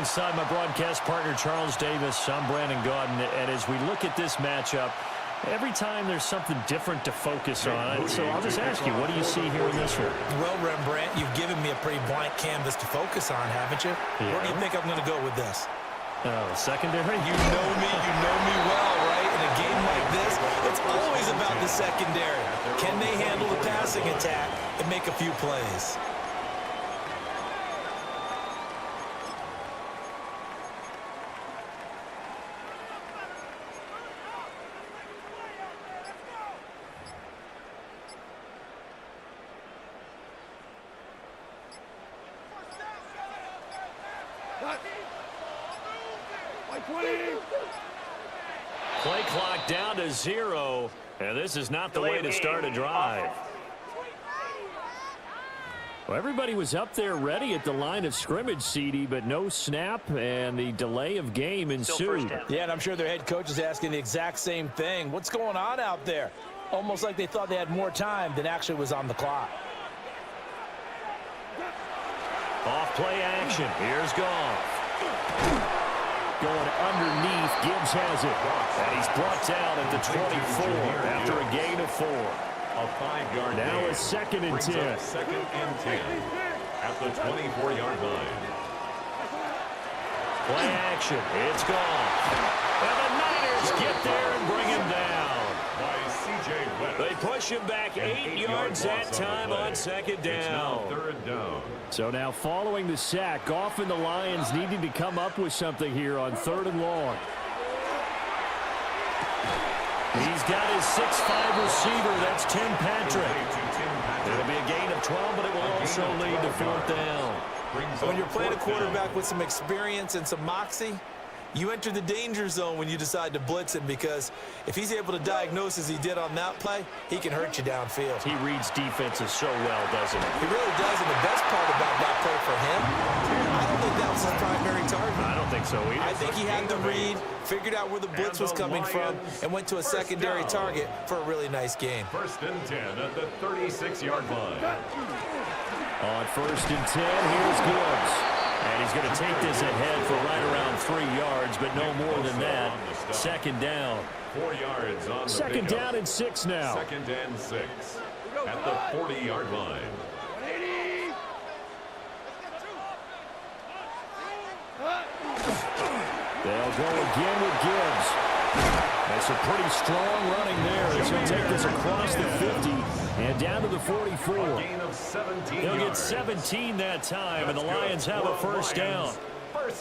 alongside my broadcast partner, Charles Davis. I'm Brandon Gaudin, and as we look at this matchup, every time there's something different to focus on. So I'll just ask you, what do you see here in this one? Well, Rembrandt, you've given me a pretty blank canvas to focus on, haven't you? Yeah. Where do you think I'm going to go with this? Secondary? You know me well, right? In a game like this, it's always about the secondary. Can they handle the passing attack and make a few plays? Play clock down to 0, and this is not the way to start a drive. Well, everybody was up there ready at the line of scrimmage, CD, but no snap, and the delay of game ensued. Yeah, and I'm sure their head coach is asking the exact same thing. What's going on out there? Almost like they thought they had more time than actually was on the clock. Off play action. Here's Goff. Going underneath, Gibbs has it. And he's brought down at the 24 after a gain of 4. A 5-yard now a 2nd and 10. Second and 10 at the 24-yard line. Play action. It's Goff. And the Niners get there and bring him down. They push him back 8 yards that time on 2nd down. It's now 3rd down. So now following the sack, Goff and the Lions needing to come up with something here on 3rd and long. He's got his 6'5" receiver. That's Tim Patrick. It'll be a gain of 12, but it will also lead to 4th down. When you're playing a quarterback with some experience and some moxie, you enter the danger zone when you decide to blitz him, because if he's able to diagnose as he did on that play, he can hurt you downfield. He reads defenses so well, doesn't he? He really does, and the best part about that play for him, I don't think that was his primary target. I don't think so either. I think he had the read, figured out where the blitz was coming from, and went to a secondary target for a really nice gain. 1st and 10 at the 36-yard line. On 1st and 10, here's Gibbs. And he's going to take this ahead for right around 3 yards, but no more than that. 2nd down. 4 yards on the 2nd down and 6 now. 2nd and 6 at the 40-yard line. They'll go again with Gibbs. That's a pretty strong running there as he'll take this across the 50 and down to the 44. They'll get 17 that time, and the Lions have a 1st down.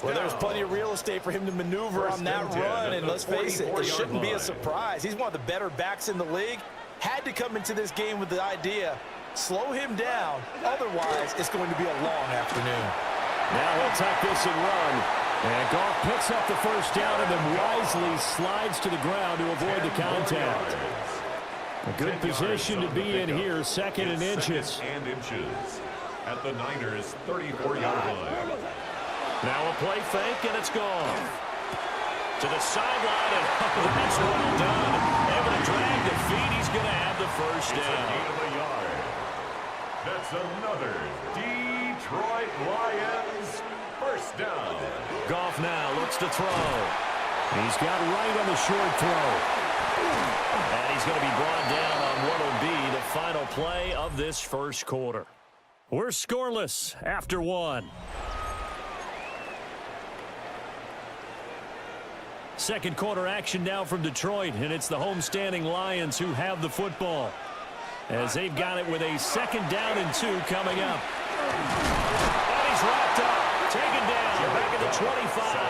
Well, there's plenty of real estate for him to maneuver on that run, and let's face it, it shouldn't be a surprise. He's one of the better backs in the league. Had to come into this game with the idea, slow him down, otherwise it's going to be a long afternoon. Now he'll tuck this and run. And Goff picks up the 1st down and then wisely slides to the ground to avoid the contact. A good position to be in here, 2nd and inches. At the Niners' 34-yard line. Now a play fake, and it's gone. To the sideline, and that's well done. Able to drag the feet. He's going to have the 1st down. Gain of a yard. That's another Detroit Lions 1st down. Goff now looks to throw. He's got right on the short throw. And he's going to be brought down on what will be the final play of this 1st quarter. We're scoreless after 1. 2nd quarter action now from Detroit, and it's the homestanding Lions who have the football, as they've got it with a 2nd down and 2 coming up. And he's wrapped up, taken down, back at the 25.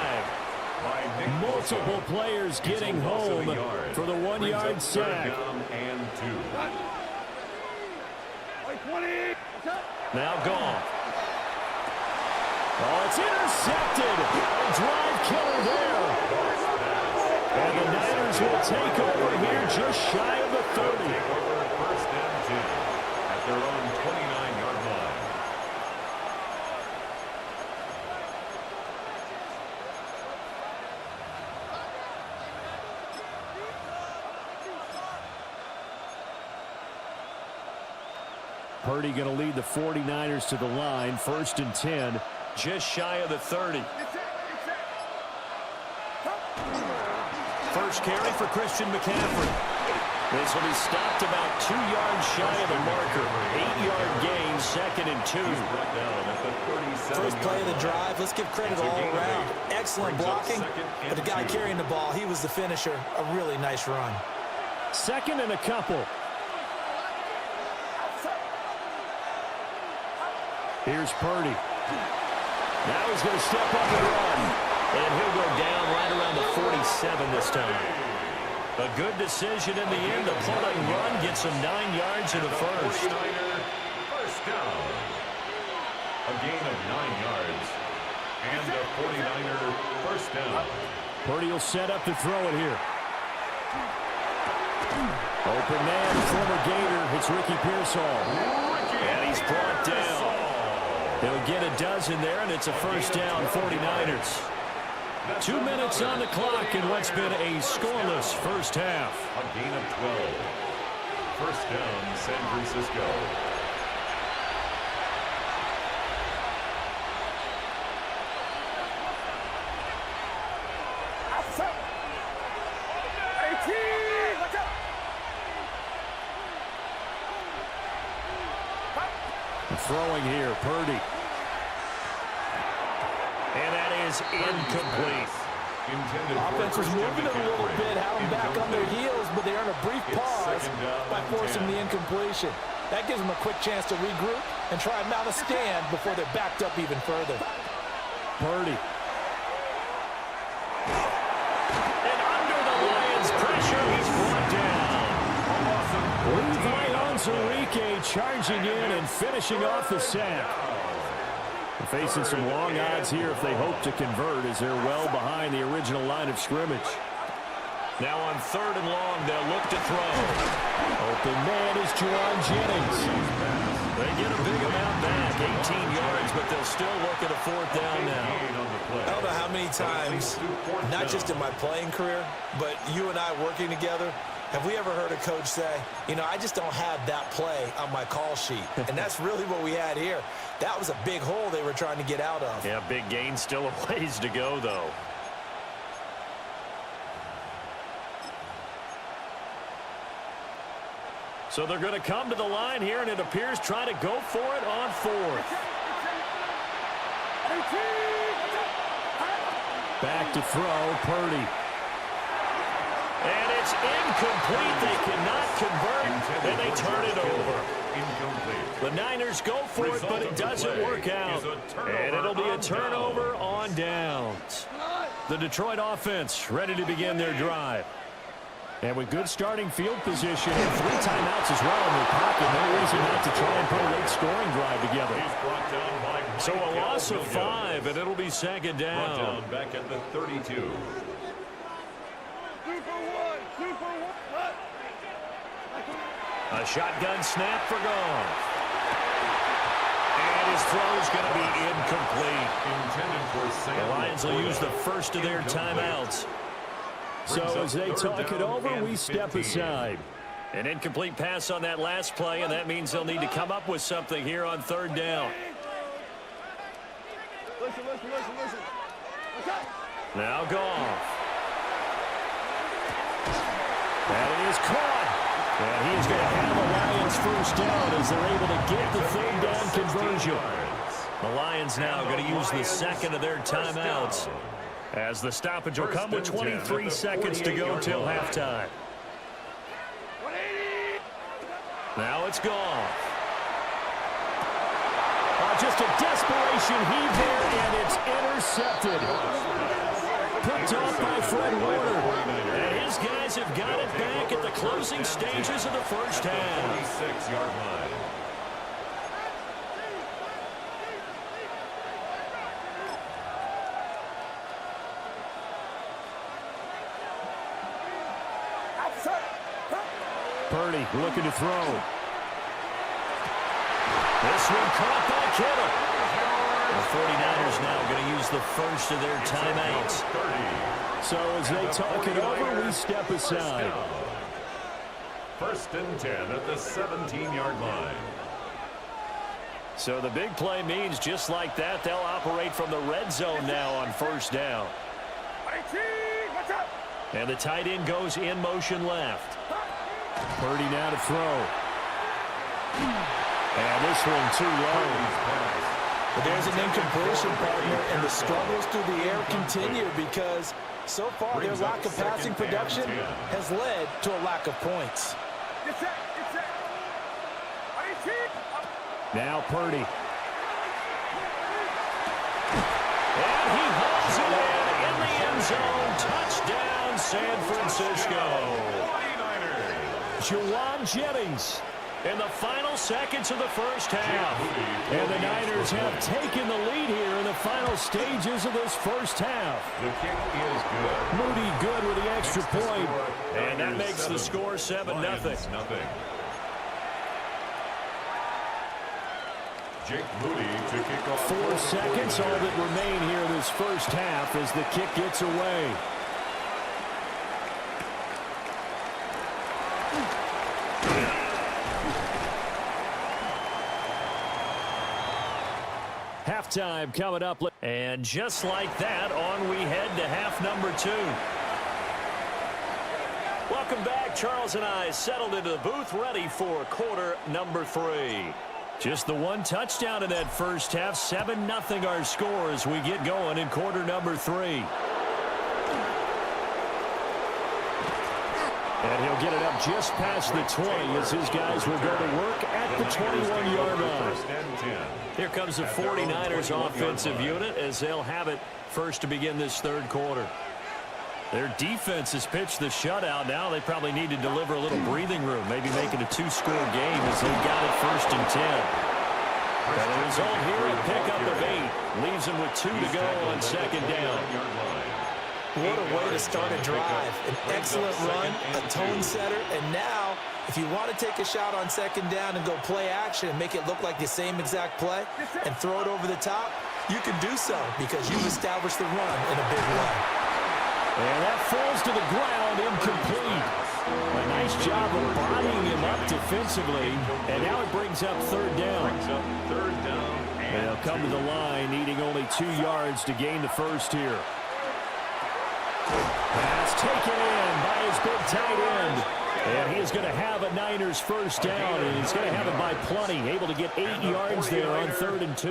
Multiple players getting home for the 1-yard sack. Now Goff. Oh, it's intercepted. A drive killer there. And the Niners will take over here just shy of the 30. 1st and 10 at their own 29-yard line. Purdy going to lead the 49ers to the line. 1st and 10, just shy of the 30. first carry for Christian McCaffrey. This will be stopped about 2 yards shy of the marker. 8-yard gain, 2nd and 2. First play of the drive, let's give credit all around. Excellent blocking, but the guy carrying the ball, he was the finisher. A really nice run. 2nd and a couple. Here's Purdy. Now he's going to step up and run. And he'll go down right around the 47 this time. A good decision in the end. The pull and run gets him 9 yards in the first. First down. A gain of 9 yards. And the 49er first down. Purdy will set up to throw it here. Open man, former Gator. It's Ricky Pearsall. And he's brought down. He'll get a dozen there, and it's a first down, 49ers. 2 minutes on the clock in what's been a scoreless first half. A gain of 12. First down, San Francisco. Throwing here, Purdy. And that is incomplete. Offense was moving it a little bit, had them back on their heels, but they earned a brief pause by forcing the incompletion. That gives them a quick chance to regroup and try and mount a stand before they're backed up even further. Purdy. And under the Lions' pressure, he's brought down. Levi Onwuzurike charging in and finishing off the sack. They're facing some long odds here if they hope to convert, as they're well behind the original line of scrimmage. Now on 3rd and long, they'll look to throw. Open man is Juwan Jennings. They get a big amount back, 18 yards, but they'll still look at a 4th down now. I don't know how many times, not just in my playing career, but you and I working together, have we ever heard a coach say, you know, I just don't have that play on my call sheet? And that's really what we had here. That was a big hole they were trying to get out of. Yeah, big gain, still a ways to go, though. So they're going to come to the line here, and it appears trying to go for it on 4th. Back to throw, Purdy. And it's incomplete. They cannot convert, and they turn it over. The Niners go for it, but it doesn't work out. And it'll be a turnover on downs. The Detroit offense ready to begin their drive. And with good starting field position and 3 timeouts as well in their pocket, no reason not to try and put a late scoring drive together. So a loss of 5, and it'll be 2nd down. Back at the 32. A shotgun snap for Goff. And his throw's going to be incomplete. The Lions will use the first of their timeouts. So as they talk it over, we step aside. An incomplete pass on that last play, and that means they'll need to come up with something here on 3rd down. Listen. Now Goff. That is caught. And he is going to have the Lions first down as they're able to get the 3rd down conversion. The Lions now going to use the 2nd of their timeouts, as the stoppage will come with 23 seconds to go till halftime. Now it's Goff. Just a desperation heave there, and it's intercepted. Picked off by Fred Warner. And his guys have got it back at the closing stages of the first half. 26-yard line. Purdy looking to throw. This one caught by Kittle. The 49ers now going to use the first of their timeouts. So as they talk it over, we step aside. 1st and 10 at the 17-yard line. So the big play means just like that, they'll operate from the red zone now on 1st down. And the tight end goes in motion left. Purdy now to throw. And this one too low. But there's an incompletion, partner, and the struggles through the air continue because so far their lack of passing production has led to a lack of points. Now Purdy. And he hauls it in the end zone. Touchdown, San Francisco. Juwan Jennings in the final seconds of the first half. And the Niners have taken the lead here in the final stages of this first half. The kick is good. Moody good with the extra point. And that makes the score 7-0. Jake Moody to kick off. 4 seconds, all that remain here in this first half as the kick gets away. Halftime coming up. And just like that, on we head to half number 2. Welcome back. Charles and I settled into the booth, ready for quarter number 3. Just the one touchdown in that first half. 7-0 our score as we get going in quarter number 3. And he'll get it up just past the 20 as his guys will go to work at the 21-yard line. Here comes the 49ers offensive unit as they'll have it first to begin this third quarter. Their defense has pitched the shutout. Now they probably need to deliver a little breathing room, maybe make it a 2-score game as they've got it first and 10. And the result here, a pickup of 8. Leaves them with 2 to go on second down. What a way to start a drive. An excellent run, a tone setter, and now if you want to take a shot on second down and go play action and make it look like the same exact play and throw it over the top, you can do so because you've established the run in a big way. And that falls to the ground, incomplete. A nice job of bodying him up defensively. And now it brings up third down. And they'll come to the line, needing only 2 yards to gain the first here. Pass taken in by his big tight end. And he is going to have a Niners first down, and he's going to have it by plenty. Able to get 8 yards there on 3rd and 2.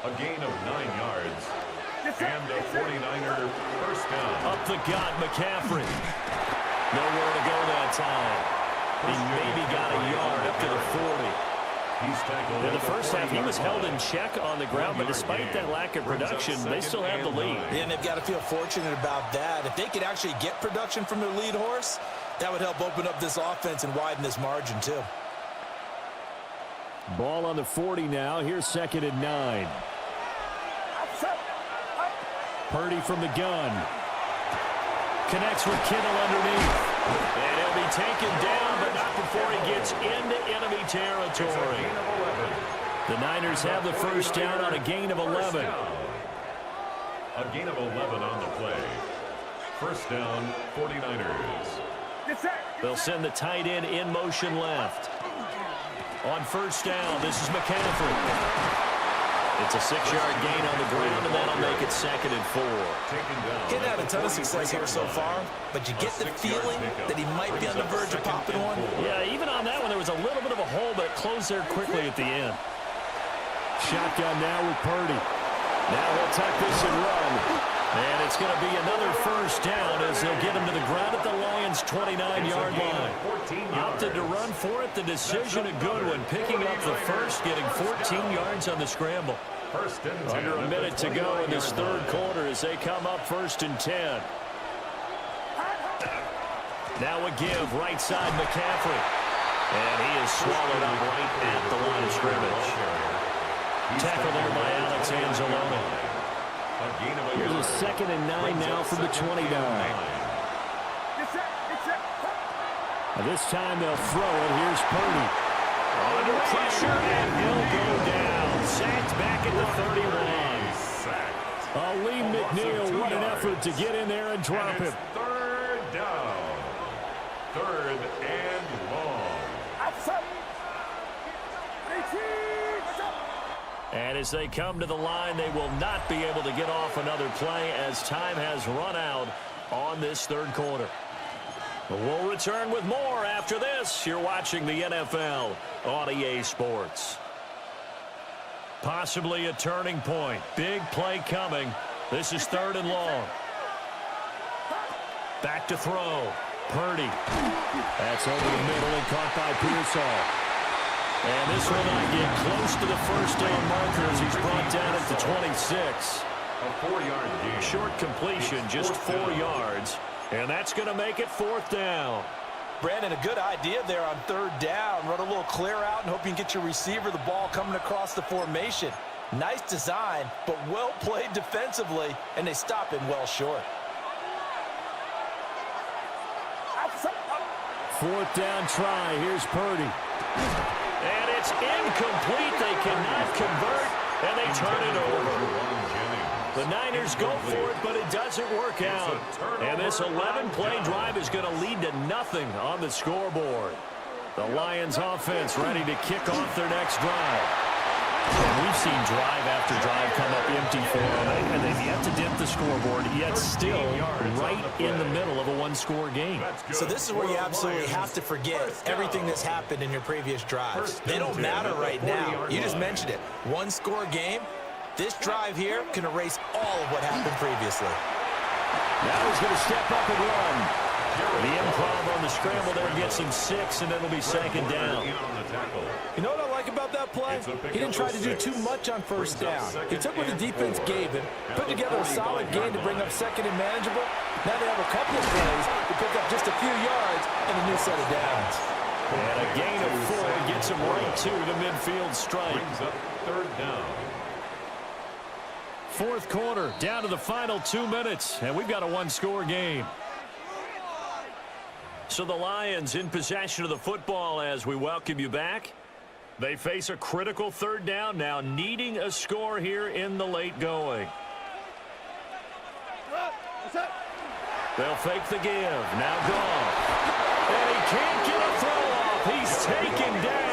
A gain of 9 yards. And a 49er first down. Up the gut, McCaffrey. Nowhere to go that time. He maybe got a yard up to the 40. In the first half, he was held in check on the ground, but despite that lack of production, they still have the lead. Yeah, and they've got to feel fortunate about that. If they could actually get production from their lead horse, that would help open up this offense and widen this margin, too. Ball on the 40 now. Here's 2nd and 9. Purdy from the gun. Connects with Kittle underneath. And he'll be taken down, but not before he gets into enemy territory. The Niners have the first down on a gain of 11. A gain of 11 on the play. First down, 49ers. They'll send the tight end in motion left. On first down, this is McCaffrey. It's a 6-yard gain on the ground, and that'll make it 2nd and 4. Getting out a ton of success here so far, but you get the feeling that he might be on the verge of popping one. Yeah, even on that one, there was a little bit of a hole, but it closed there quickly at the end. Shotgun now with Purdy. Now he'll tuck this and run. And it's going to be another first down as they'll get him to the ground at the Lions' 29-yard line. Opted to run for it. The decision a good one. Picking up the first, getting 14 yards on the scramble. Under a minute to go in this third quarter as they come up 1st and 10. Now a give, right side McCaffrey. And he is swallowed up right at the line of scrimmage. Tackle there by Alex Anzalone. Here's a 2nd and 9 now from the 29. This time they'll throw it. Here's Purdy. Under pressure, and he'll go down. Sacked back at the 31. Lee McNeil, what an effort to get in there and drop him. Third down. 3rd and long. And as they come to the line, they will not be able to get off another play as time has run out on this third quarter. We'll return with more after this. You're watching the NFL on EA Sports. Possibly a turning point. Big play coming. This is 3rd and long. Back to throw. Purdy. That's over the middle and caught by Pearsall. And this will not get close to the first down marker as he's brought down at the 26. A 4-yard gain. Short completion, just 4 yards. And that's going to make it 4th down. Brandon, a good idea there on 3rd down. Run a little clear out and hope you can get your receiver the ball coming across the formation. Nice design, but well played defensively, and they stop him well short. 4th down try. Here's Purdy. And it's incomplete. They cannot convert, and they turn it over. The Niners go for it, but it doesn't work out. And this 11-play drive is going to lead to nothing on the scoreboard. The Lions offense ready to kick off their next drive. And we've seen drive after drive come up empty for them, and they've yet to dip the scoreboard, yet still right in the middle of a one-score game. So this is where you absolutely have to forget everything that's happened in your previous drives. They don't matter right now. You just mentioned it. One-score game. This drive here can erase all of what happened previously. Now he's going to step up and run. The improv on the scramble there gets him 6, and it'll be 2nd down. You know what I like about that play? He didn't try to do too much on 1st down. He took what the defense gave him, put together a solid game to bring up 2nd and manageable. Now they have a couple of plays to pick up just a few yards and a new set of downs. And a gain of 4 gets him right to the midfield stripe. Brings up 3rd down. 4th quarter, down to the final 2 minutes, and we've got a one-score game. So the Lions in possession of the football as we welcome you back. They face a critical 3rd down now, needing a score here in the late going. They'll fake the give. Now Goff. And he can't get a throw off. He's taken down.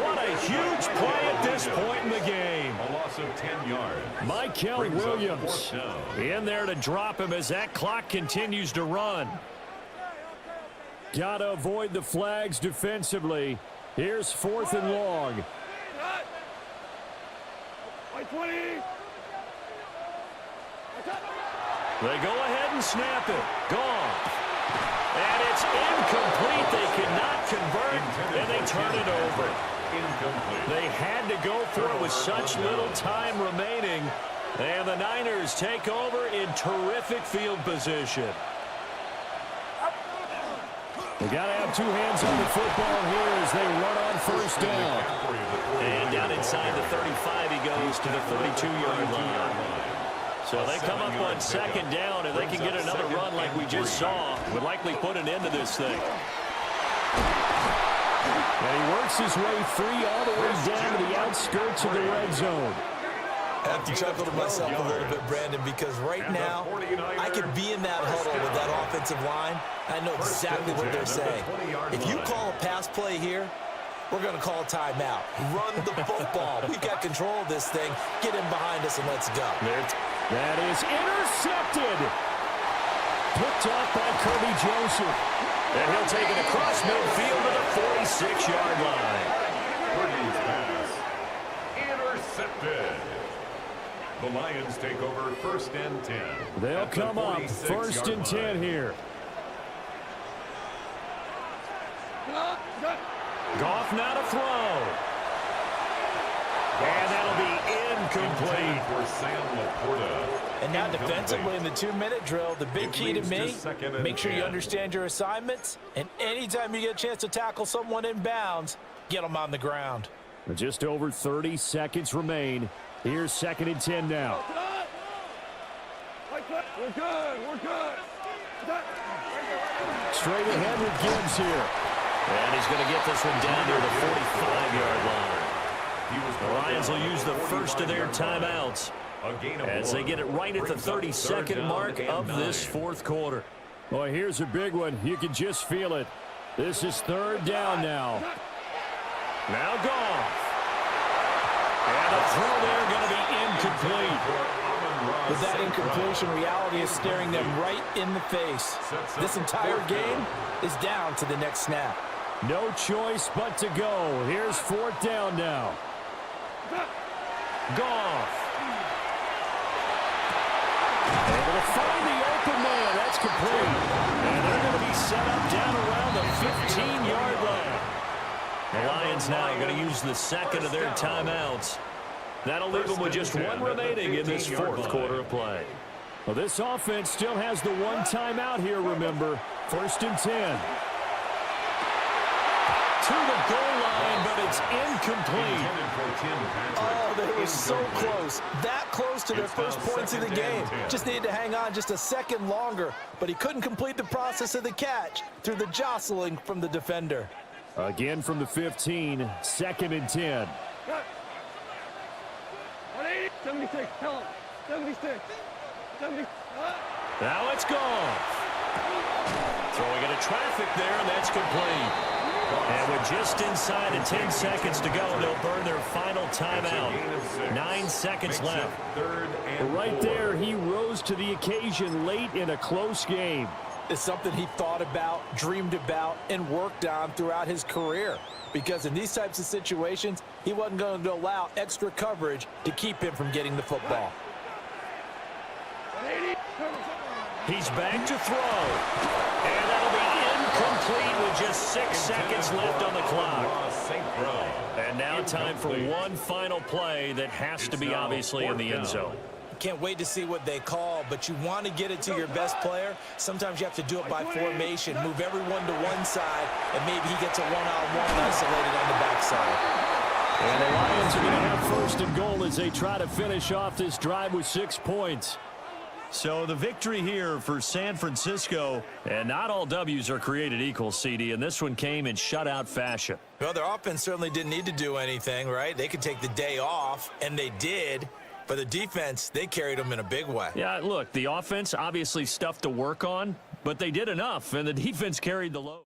What a huge play at this point in the game. A loss of 10 yards. Michael Williams in there to drop him as that clock continues to run. Got to avoid the flags defensively. Here's 4th and long. They go ahead and snap it. Gone. And it's incomplete. They cannot convert, and they turn it over. Incomplete. They had to go for it with such little time remaining. And the Niners take over in terrific field position. They got to have 2 hands on the football here as they run on 1st down. And down inside the 35, he goes to the 32-yard line. So they come up on 2nd down, and they can get another run like we just saw. Would likely put an end to this thing. And he works his way free all the way down to the outskirts of the red zone. I have to chuckle to myself a little bit, Brandon, because right now I could be in that huddle with that offensive line. I know exactly what they're saying. If you call a pass play here, we're going to call a timeout. Run the football. We've got control of this thing. Get him behind us and let's go. That is intercepted. Picked off by Kirby Joseph. And he'll take it across midfield to the 46-yard line. Purdy's pass intercepted. The Lions take over 1st and 10. They'll come up 1st and 10 here. Goff now to throw. And that'll be incomplete. For Sam Laporta. And now defensively in the 2-minute drill, the big key to me, make sure you understand your assignments. And anytime you get a chance to tackle someone in bounds, get them on the ground. Just over 30 seconds remain. Here's 2nd and 10 now. We're good. Straight ahead with Gibbs here. And he's going to get this one down near the 45-yard line. The Lions will use the first of their timeouts as they get it right at the 32nd mark of this 4th quarter. Well, here's a big one. You can just feel it. This is 3rd down now. Now Goff. And the throw there going to be incomplete. With that incompletion, reality is staring them right in the face. This entire game is down to the next snap. No choice but to go. Here's fourth down now. Goff. Able to find the open man. That's complete. And they're going to be set up down around the 15-yard line. The Lions now going to use the second of their timeouts. That'll leave them with just one remaining in this fourth quarter of play. Well, this offense still has the one timeout here, remember. 1st and 10. To the goal line, but it's incomplete. Oh, they were so close. That close to their first points of the game. Just needed to hang on just a second longer, but he couldn't complete the process of the catch through the jostling from the defender. Again from the 15, 2nd and 10. 76, tell him. 76. 76. Now it's gone. Throwing into traffic there, and that's complete. And with just inside of 10 seconds to go, they'll burn their final timeout. 9 seconds left. Right there, he rose to the occasion late in a close game. It's something he thought about, dreamed about, and worked on throughout his career. Because in these types of situations, he wasn't going to allow extra coverage to keep him from getting the football. He's back to throw. And that'll be incomplete with just 6 seconds left on the clock. And now time for one final play that has to be obviously in the end zone. Can't wait to see what they call, but you want to get it to your best player. Sometimes you have to do it by formation, move everyone to one side, and maybe he gets a one-on-one isolated on the backside. And the Lions are going to have 1st and goal as they try to finish off this drive with 6 points. So the victory here for San Francisco, and not all W's are created equal, CD, and this one came in shutout fashion. Well, their offense certainly didn't need to do anything, right? They could take the day off, and they did. But the defense, they carried them in a big way. Yeah, look, the offense obviously stuff to work on, but they did enough, and the defense carried the load.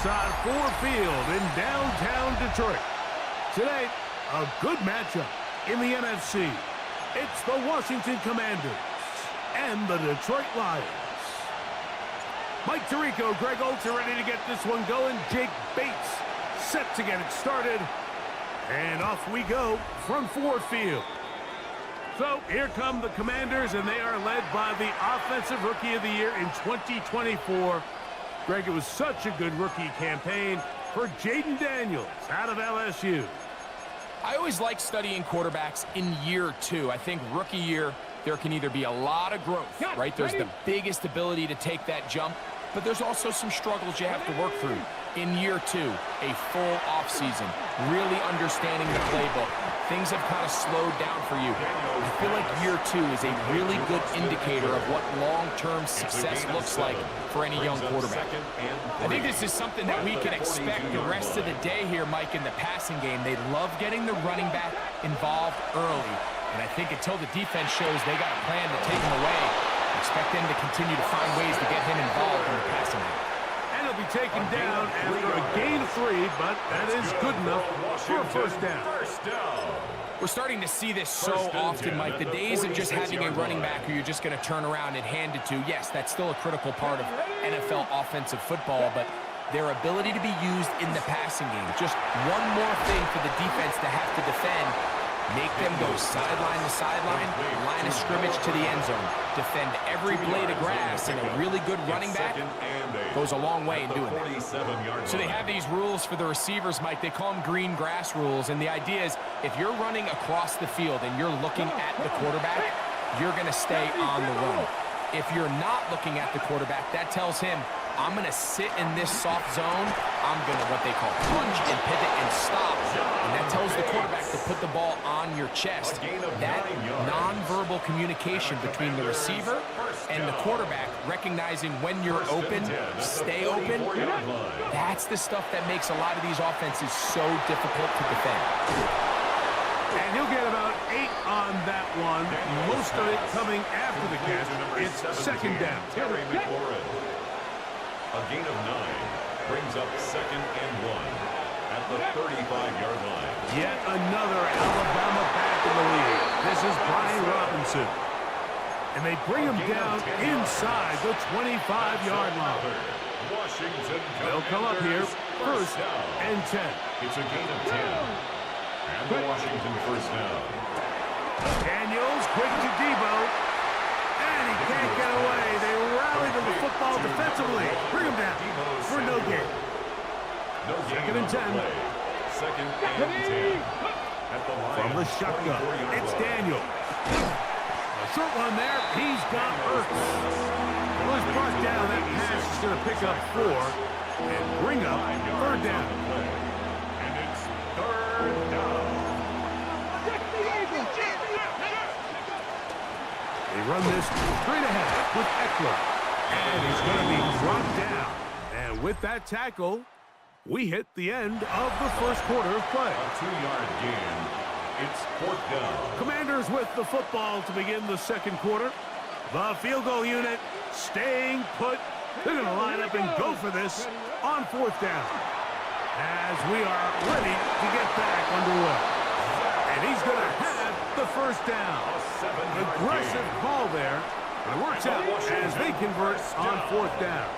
us on Ford Field in downtown Detroit. Today, a good matchup in the NFC. It's the Washington Commanders and the Detroit Lions. Mike Tirico, Greg Oltz are ready to get this one going. Jake Bates set to get it started. And off we go from Ford Field. So here come the Commanders, and they are led by the Offensive Rookie of the Year in 2024. Greg, it was such a good rookie campaign for Jaden Daniels out of LSU. I always like studying quarterbacks in year two. I think rookie year, there can either be a lot of growth, right? There's the biggest ability to take that jump, but there's also some struggles you have to work through. In year two, a full offseason, really understanding the playbook. Things have kind of slowed down for you. I feel like year two is a really good indicator of what long-term success looks like for any young quarterback. I think this is something that we can expect the rest of the day here, Mike, in the passing game. They love getting the running back involved early. And I think until the defense shows they got a plan to take him away, expect them to continue to find ways to get him involved in the passing game. And he'll be taken down after a gain of 3, but that is good enough for a first down. We're starting to see this so often, Mike. The days of just having a running back who you're just going to turn around and hand it to, yes, that's still a critical part of NFL offensive football, but their ability to be used in the passing game, just one more thing for the defense to have to defend. Make them go sideline to sideline, line of scrimmage to the end zone. Defend every blade of grass, and a really good running back goes a long way in doing that. So they have these rules for the receivers, Mike. They call them green grass rules, and the idea is if you're running across the field and you're looking at the quarterback, you're going to stay on the run. If you're not looking at the quarterback, that tells him, I'm going to sit in this soft zone. I'm going to what they call punch and pivot and stop. And that tells the quarterback to put the ball on your chest. That nonverbal communication between the receiver and the quarterback, recognizing when you're open, stay open, that's the stuff that makes a lot of these offenses so difficult to defend. And he'll get about 8 on that one. Most of it coming after the catch. It's second down. A gain of 9 brings up 2nd and 1 at the 35-yard line. Yet another Alabama back in the lead. This is Brian Robinson. And they bring him down inside the 25-yard line. Washington They'll come up here, first and 10. It's a gain of 10. And the Washington first down. Daniels, quick to Debo. And he can't get away. They rally to the football defensively. Bring him down for no gain. Second and 10. Second and 10. At the line. From the shotgun, it's Daniel. A short one there. He's got Ertz. Well, he's brought down. That pass is going to pick up 4 and bring up third down. And it's third down. They run this straight ahead with Eckler. And he's going to be dropped down. And with that tackle, we hit the end of the first quarter of play. A 2-yard gain. It's fourth down. Commanders with the football to begin the second quarter. The field goal unit staying put. They're going to line up and go for this on fourth down. As we are ready to get back underway. And he's going to have the first down. Aggressive call there. It works out as they convert on fourth down.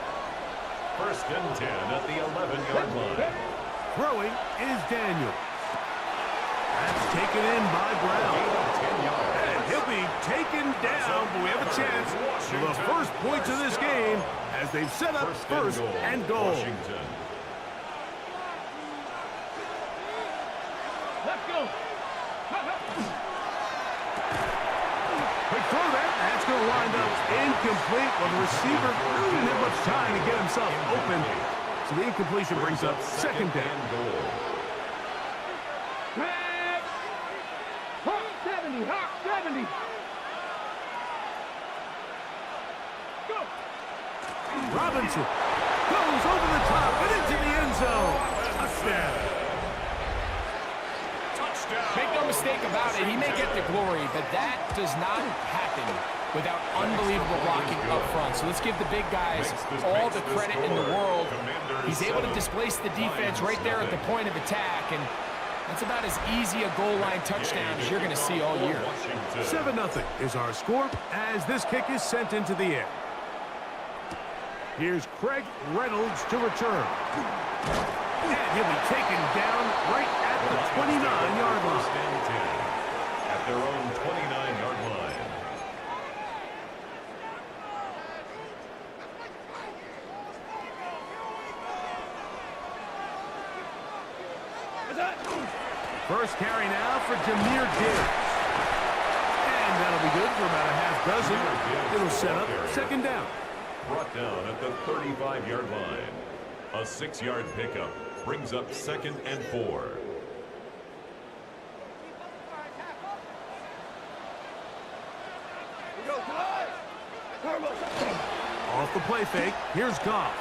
First and 10 at the 11-yard line. Throwing is Daniel. That's taken in by Brown. And he'll be taken down, but we have a chance for the first points of this game as they've set up first and goal. Washington. Let's go. Quick throw there. That's going to wind up incomplete. Well, the receiver really didn't have much time to get himself open. So the incompletion brings up second down. Hawk 70, Hawk 70. Go. Robinson goes over the top and into the end zone. Touchdown. Make no mistake about it, he may get the glory, but that does not happen without unbelievable blocking up front. So let's give the big guys all the credit in the world. He's able to displace the defense right there at the point of attack, and that's about as easy a goal line touchdown as you're going to see all year. 7-0 is our score as this kick is sent into the air. Here's Craig Reynolds to return. And he'll be taken down right at the 29-yard line. At their own 29-yard line. First carry now for Jameer Gibbs. And that'll be good for about a half dozen. It'll set up second down. Brought down at the 35-yard line. A 6-yard pickup brings up 2nd and 4. Off the play fake, here's Goff.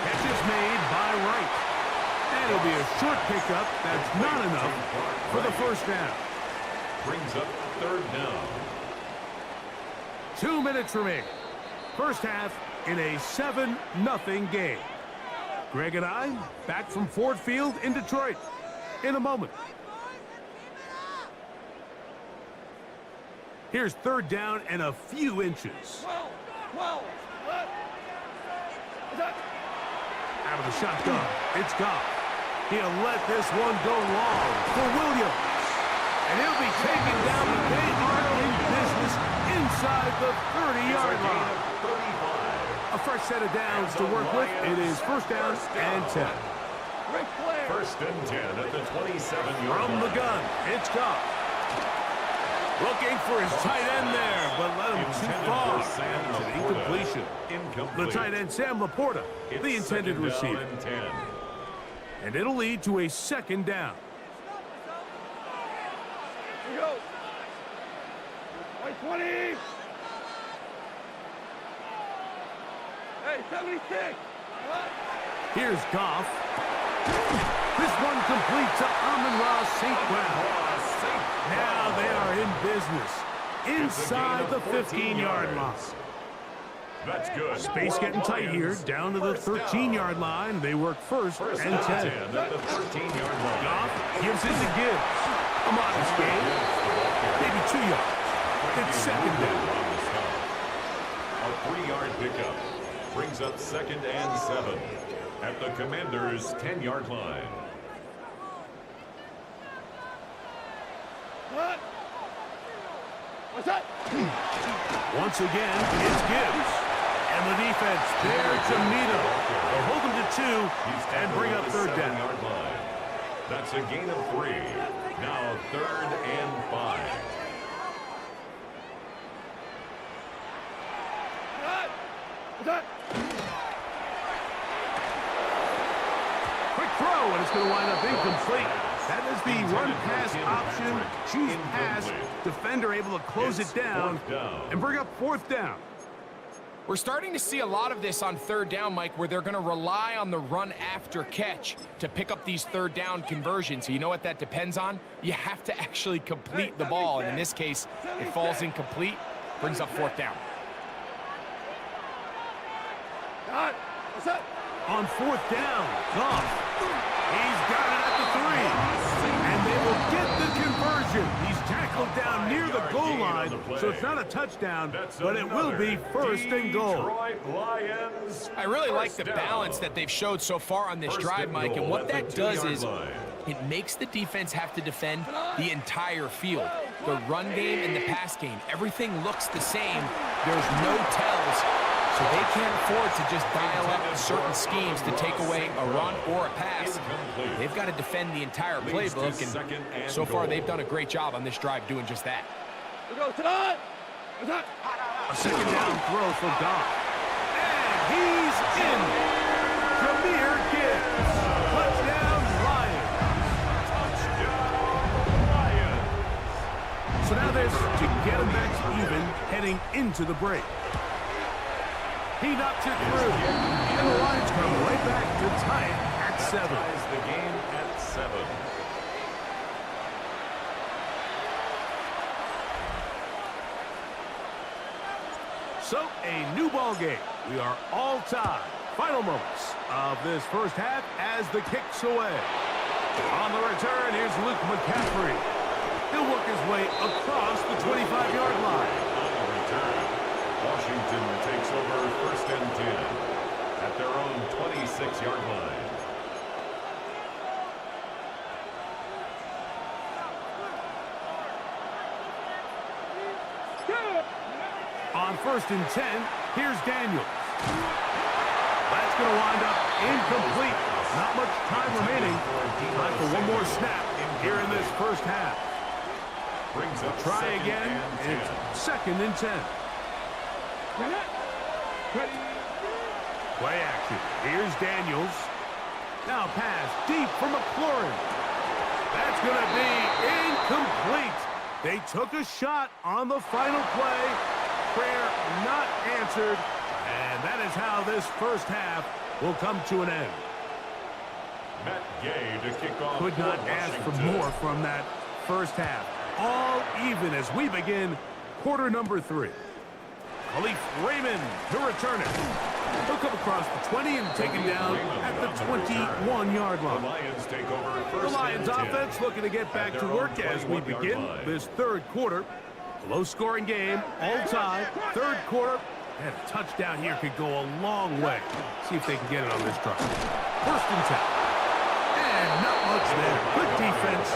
Catch is made by Wright. And it'll be a short pickup. That's not enough for the first down. Brings up 3rd down. 2 minutes remaining. First half in a 7-0 game. Greg and I back from Ford Field in Detroit in a moment. Here's 3rd down and a few inches. Out of the shotgun, it's Goff. He'll let this one go long for Williams. And he'll be taken down, but they are in business inside the 30-yard line. A fresh set of downs to work with. It is first down and 10. 1st and 10 at the 27-yard From line. the gun, it's Goff. Looking for his tight end there, but let him too far. And it's an incompletion. The tight end, Sam Laporta, the intended receiver. And it'll lead to a second down. Here we go. White 20. Hey, 76. Here's Goff. This one complete to Amon-Ra St. Brown. Now they are in business inside the 15-yard line. That's good. Space getting tight here, down to the 13-yard line. They work first and 10. At the 13-yard line. Goff gives it to Gibbs. A modest gain, maybe 2 yards. It's second down. A 3-yard pickup brings up 2nd and 7 at the Commanders' 10-yard line. What's that? Once again, it's Gibbs. And the defense there to meet him. They'll hold him to 2 and bring up 3rd down. Line. That's a gain of 3. Now 3rd and 5. What's that? Quick throw, and it's going to wind up incomplete. That is the run-pass option. Choose pass. Defender able to close it down and bring up 4th down. We're starting to see a lot of this on 3rd down, Mike, where they're going to rely on the run after catch to pick up these 3rd down conversions. So you know what that depends on? You have to actually complete the ball, and in this case, it falls incomplete, brings up 4th down. What's that? On 4th down, Goff. He's got it at the 3. And they will get the conversion. He's tackled down near the goal line, so it's not a touchdown, but it will be 1st and goal. I really like the balance that they've showed so far on this drive, Mike, and what that does is it makes the defense have to defend the entire field. The run game and the pass game, everything looks the same. There's no tells. So they can't afford to just dial up certain schemes to take away a run or a pass. They've got to defend the entire playbook, and so far they've done a great job on this drive doing just that. We go tonight. What's that? A second down throw for Goff. And he's in. Jameer Gibbs. Touchdown, Lions. So now there's to get him back to even heading into the break. He knocks it through, and the Lions come right back to tie it at 7. Ties the game at 7. So, a new ball game. We are all tied. Final moments of this first half as the kick's away. On the return, here's Luke McCaffrey. He'll work his way across the 25-yard line. On the return, Washington takes over 1st and 10 at their own 26-yard line. On 1st and 10, here's Daniels. That's going to wind up incomplete. Not much time remaining. Time for one more snap here in this first half. Brings up Try again. It's 2nd and 10. Play action. Here's Daniels. Now pass deep for McLaurin. That's going to be incomplete. They took a shot on the final play. Prayer not answered. And that is how this first half will come to an end. Matt Gay to kick off. Could not ask for more from that first half. All even as we begin quarter number 3. Khalif Raymond to return it. He'll come across the 20 and take him down at the 21-yard The line. Lions take over The 1st Lions and 10. offense looking to get back to work as we begin this third quarter. Low-scoring game, all tied. Third quarter, and a touchdown here could go a long way. See if they can get it on this drive. 1st and 10. And not much there. Good defense.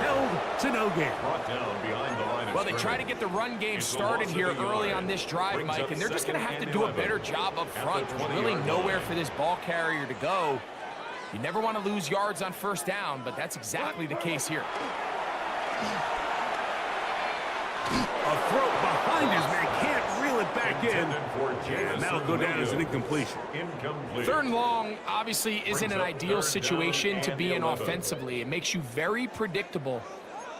Held to no gain. Brought down behind the line of Well, they try to scrimmage. get the run game started here early on this drive, Mike, and they're just going to have to do a better job up front. There's really nowhere for this ball carrier to go. You never want to lose yards on 1st down, but that's exactly the case here. A throw behind his man, can't reel it back in. And that'll go down as an incompletion. Incomplete. 3rd and long obviously isn't an ideal situation to be in offensively. It makes you very predictable,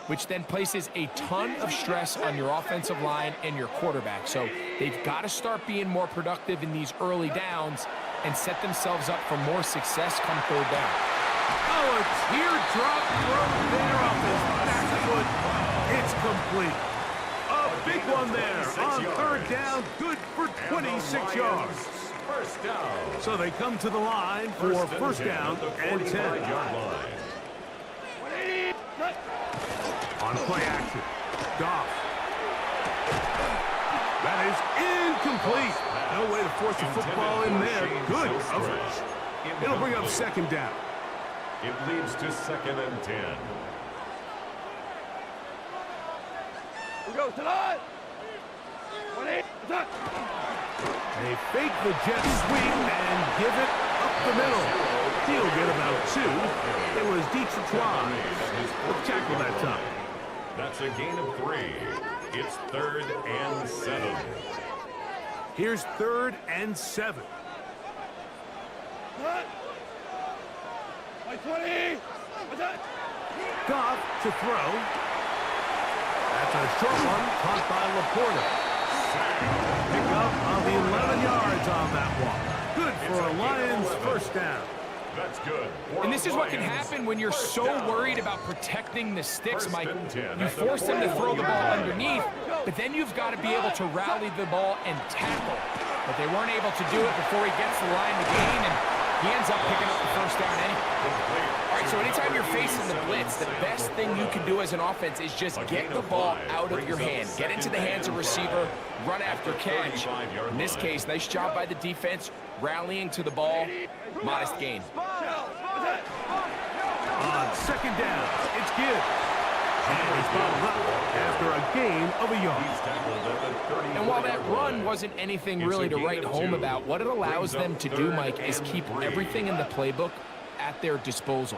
which then places a ton of stress on your offensive line and your quarterback. So they've got to start being more productive in these early downs and set themselves up for more success come 3rd down. Oh, a teardrop throw there off his back foot. It's complete. A big one there on 3rd down. Good for 26 yards. 1st down. So they come to the line for 1st down and 10. 45-yard line. On play action, Goff. That is incomplete. No way to force the football in there. Good coverage. It'll bring up 2nd down. It leads to 2nd and 10. We go tonight. They fake the jet sweep and give it up the middle. He'll get about 2. It was Detroit. Let's tackle that time. That's a gain of 3. It's 3rd and 7. Here's 3rd and 7. My 20. Goff to throw. That's a short one caught by Laporta. Pick up of the 11 yards on that one. Good for a Lions 1st down. That's good. And this is what can happen when you're so worried about protecting the sticks, Mike. You force them to throw the ball underneath, but then you've got to be able to rally the ball and tackle. But they weren't able to do it before he gets the line to gain, and he ends up picking up the 1st down anyway. All right, so anytime you're facing the blitz, the best thing you can do as an offense is just get the ball out of your hand. Get into the hands of receiver, run after catch. In this case, nice job by the defense, rallying to the ball. Modest gain. On 2nd down, it's Gibbs. And he's bottled up after a gain of a yard. And while that run wasn't anything really to write home about, what it allows them to do, Mike, is keep everything in the playbook at their disposal.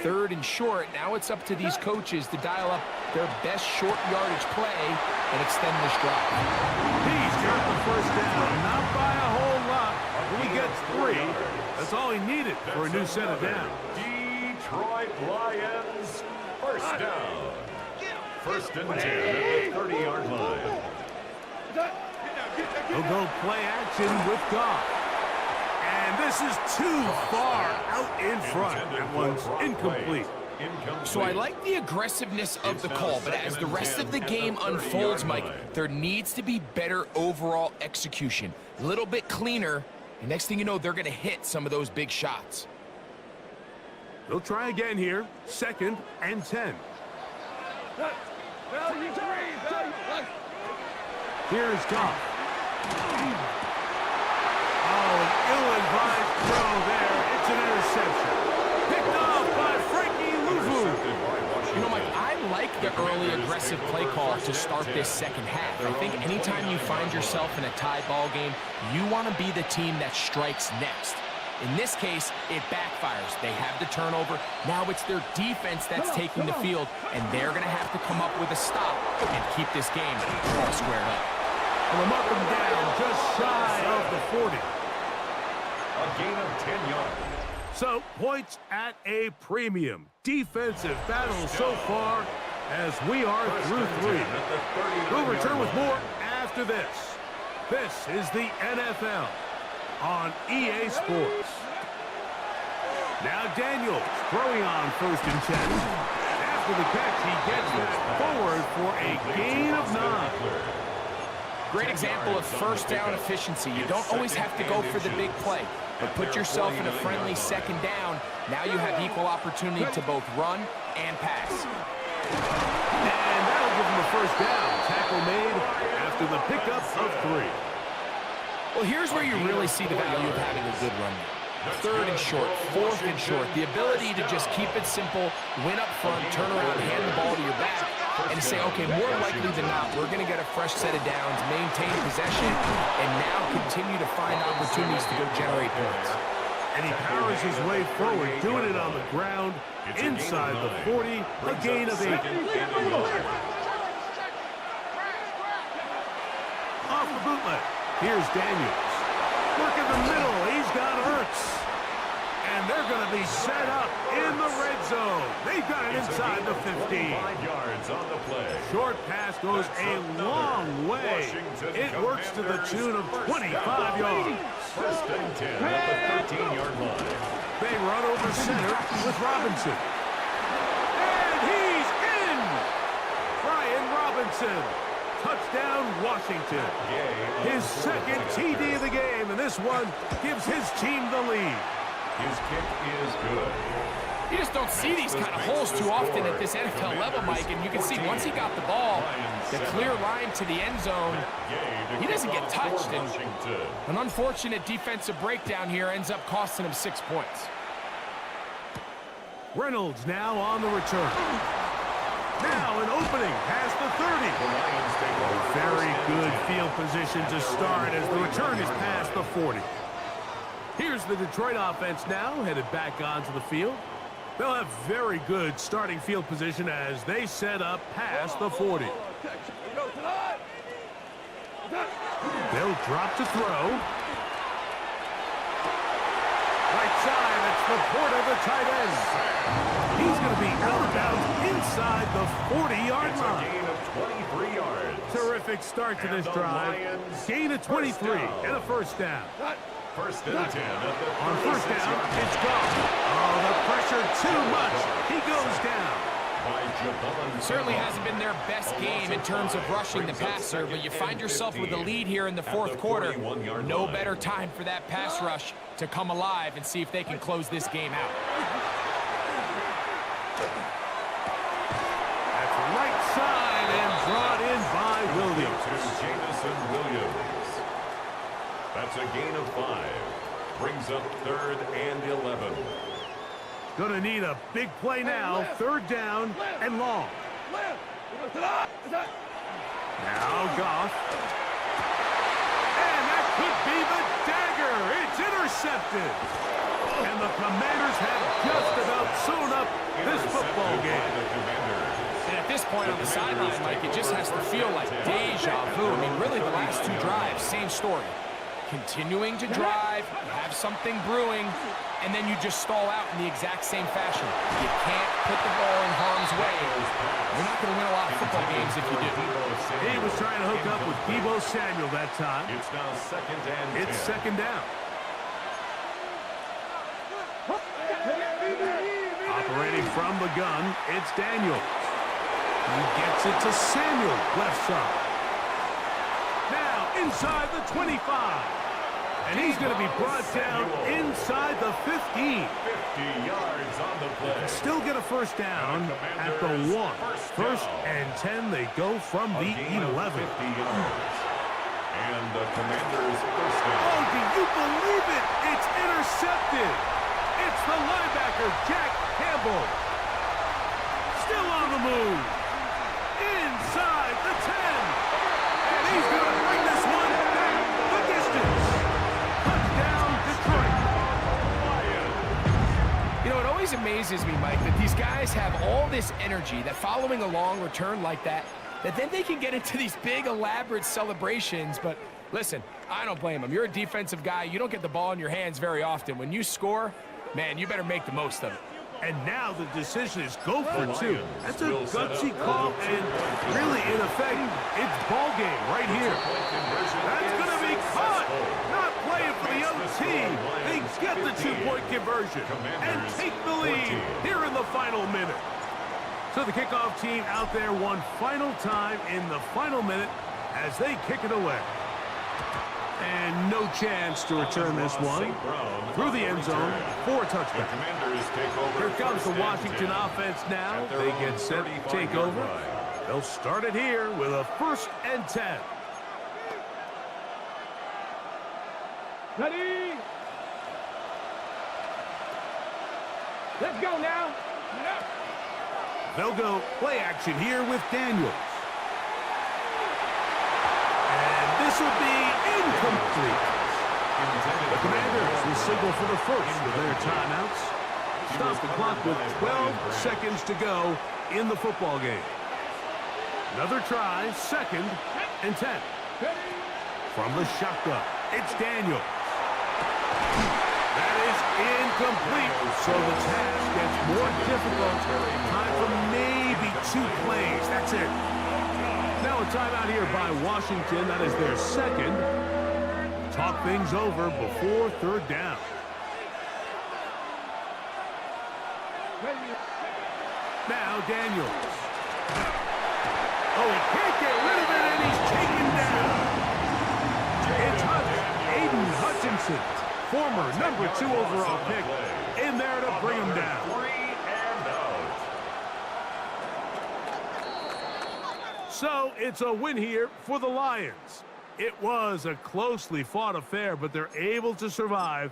3rd and short, now it's up to these coaches to dial up their best short yardage play and extend this drive. He's got the 1st down, not by a whole lot. He gets 3. That's all he needed for a new set of downs. Detroit Lions, 1st down. 1st and 10 at the 30-yard line. He'll go play action with Goff. And this is too far out in front. That one's incomplete. incomplete. So I like the aggressiveness of the call, but as the rest of the game unfolds, Mike, there needs to be better overall execution. A little bit cleaner, and next thing you know, they're going to hit some of those big shots. They'll try again here. 2nd and 10. Here's Goff. Oh, an ill-advised throw there. It's an interception. Picked off by Frankie Luvu. You know, Mike, I like the early aggressive play call to start this second half. I think anytime you find yourself in a tie ball game, you want to be the team that strikes next. In this case, it backfires. They have the turnover. Now it's their defense that's taking the field, and they're going to have to come up with a stop and keep this game all squared up. And them up and down, just shy of the 40. A gain of 10 yards. So, points at a premium. Defensive battle so far as we are through 3. We'll return with more after this. This is the NFL on EA Sports. Now Daniels throwing on 1st and 10. After the catch, he gets that forward for a gain of 9. Great example of first down efficiency. You don't always have to go for the big play, but put yourself in a friendly 2nd down. Now you have equal opportunity to both run and pass. And that'll give him a 1st down. Tackle made after the pickup of 3. Well, here's where you really see the value of having a good run. 3rd and short, 4th and short. The ability to just keep it simple, win up front, turn around, hand the ball to your back, and to say, okay, more likely than not, we're going to get a fresh set of downs, maintain possession, and now continue to find opportunities to go generate points. And he powers his way forward, doing it on the ground, inside the 40, a gain of 8. Off the bootleg. Here's Daniels. Look in the middle. He's got Hurts. And they're going to be set up in the red zone. They've got it inside the 15. 5 yards on the play. Short pass goes a long way. It works to the tune of 25 yards. 1st and 10 at the 13-yard line. They run over center with Robinson. And he's in! Brian Robinson. Touchdown, Washington. His 2nd TD of the game, and this one gives his team the lead. His kick is good. You just don't see these kind of holes too often at this NFL level, Mike, and you can see once he got the ball, the clear line to the end zone, he doesn't get touched, and an unfortunate defensive breakdown here ends up costing him 6 points. Reynolds now on the return. Now an opening past the 30. Very good field position to start as the return is past the 40. Here's the Detroit offense now, headed back onto the field. They'll have very good starting field position as they set up past the 40. They'll drop to throw. Right side, it's the Porter, the tight end. He's going to be out of bounds inside the 40-yard line. Gain of 23 yards. Terrific start to this drive. Gain of 23 and a 1st down. 1st and 10 at the On 1st down, it's gone. Oh, the pressure too much. He goes down. Certainly hasn't been their best game in terms of rushing the passer, but you find yourself with a lead here in the 4th quarter. No better time for that pass rush to come alive and see if they can close this game out. That's right side and brought in by Williams. Jamison Williams. That's a gain of 5. Brings up 3rd and 11. Gonna need a big play now. 3rd down and long. Now Goff. And that could be the dagger. It's intercepted. And the Commanders have just about sewn up this football game. And at this point on the sideline, Mike, it just has to feel like deja vu. I mean, really the last 2 drives, same story. Continuing to drive, have something brewing, and then you just stall out in the exact same fashion. You can't put the ball in harm's way. You're not going to win a lot of football games if you do. He was trying to hook up with Deebo Samuel that time. It's now 2nd and 10. It's 2nd down. ready from the gun. It's Daniels. He gets it to Samuel, left side. Now inside the 25. And he's going to be brought down inside the 15. 50 yards on the play. Still get a first down at the 1. First and 10, they go from the 11. 50 yards. And the Commanders' first down. Oh, do you believe it? It's intercepted. It's the linebacker, Jack Campbell. Still on the move. Inside the 10. And he's going to bring this one back the distance. Touchdown, Detroit. You know, it always amazes me, Mike, that these guys have all this energy, that following a long return like that then they can get into these big, elaborate celebrations. But listen, I don't blame them. You're a defensive guy. You don't get the ball in your hands very often. When you score, man, you better make the most of it. And now the decision is go for 2. That's a gutsy call, and really, in effect, it's ball game right here. That's going to be caught. Not playing for the other team. They get the 2-point conversion and take the lead here in the final minute. So the kickoff team out there one final time in the final minute as they kick it away. And no chance to return this one through the end zone for a touchback. Here comes the Washington offense now. They get set to take over. They'll start it here with a 1st and 10. Ready? Let's go now. They'll go play action here with Daniels. And this will be incomplete. The Commanders will signal for the first of their timeouts. Stop the clock with 12 seconds to go in the football game. Another try, 2nd and 10. From the shotgun, it's Daniels. That is incomplete, so the task gets more difficult. Time for maybe 2 plays. That's it. Now a timeout here by Washington. That is their 2nd. Talk things over before 3rd down. Now Daniels. Oh, he can't get rid of it, and he's taken down. It's Aiden Hutchinson, former number 2 overall pick, in there to bring him down. 3 and out. So it's a win here for the Lions. It was a closely fought affair, but they're able to survive,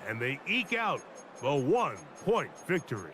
and they eke out the 1-point victory.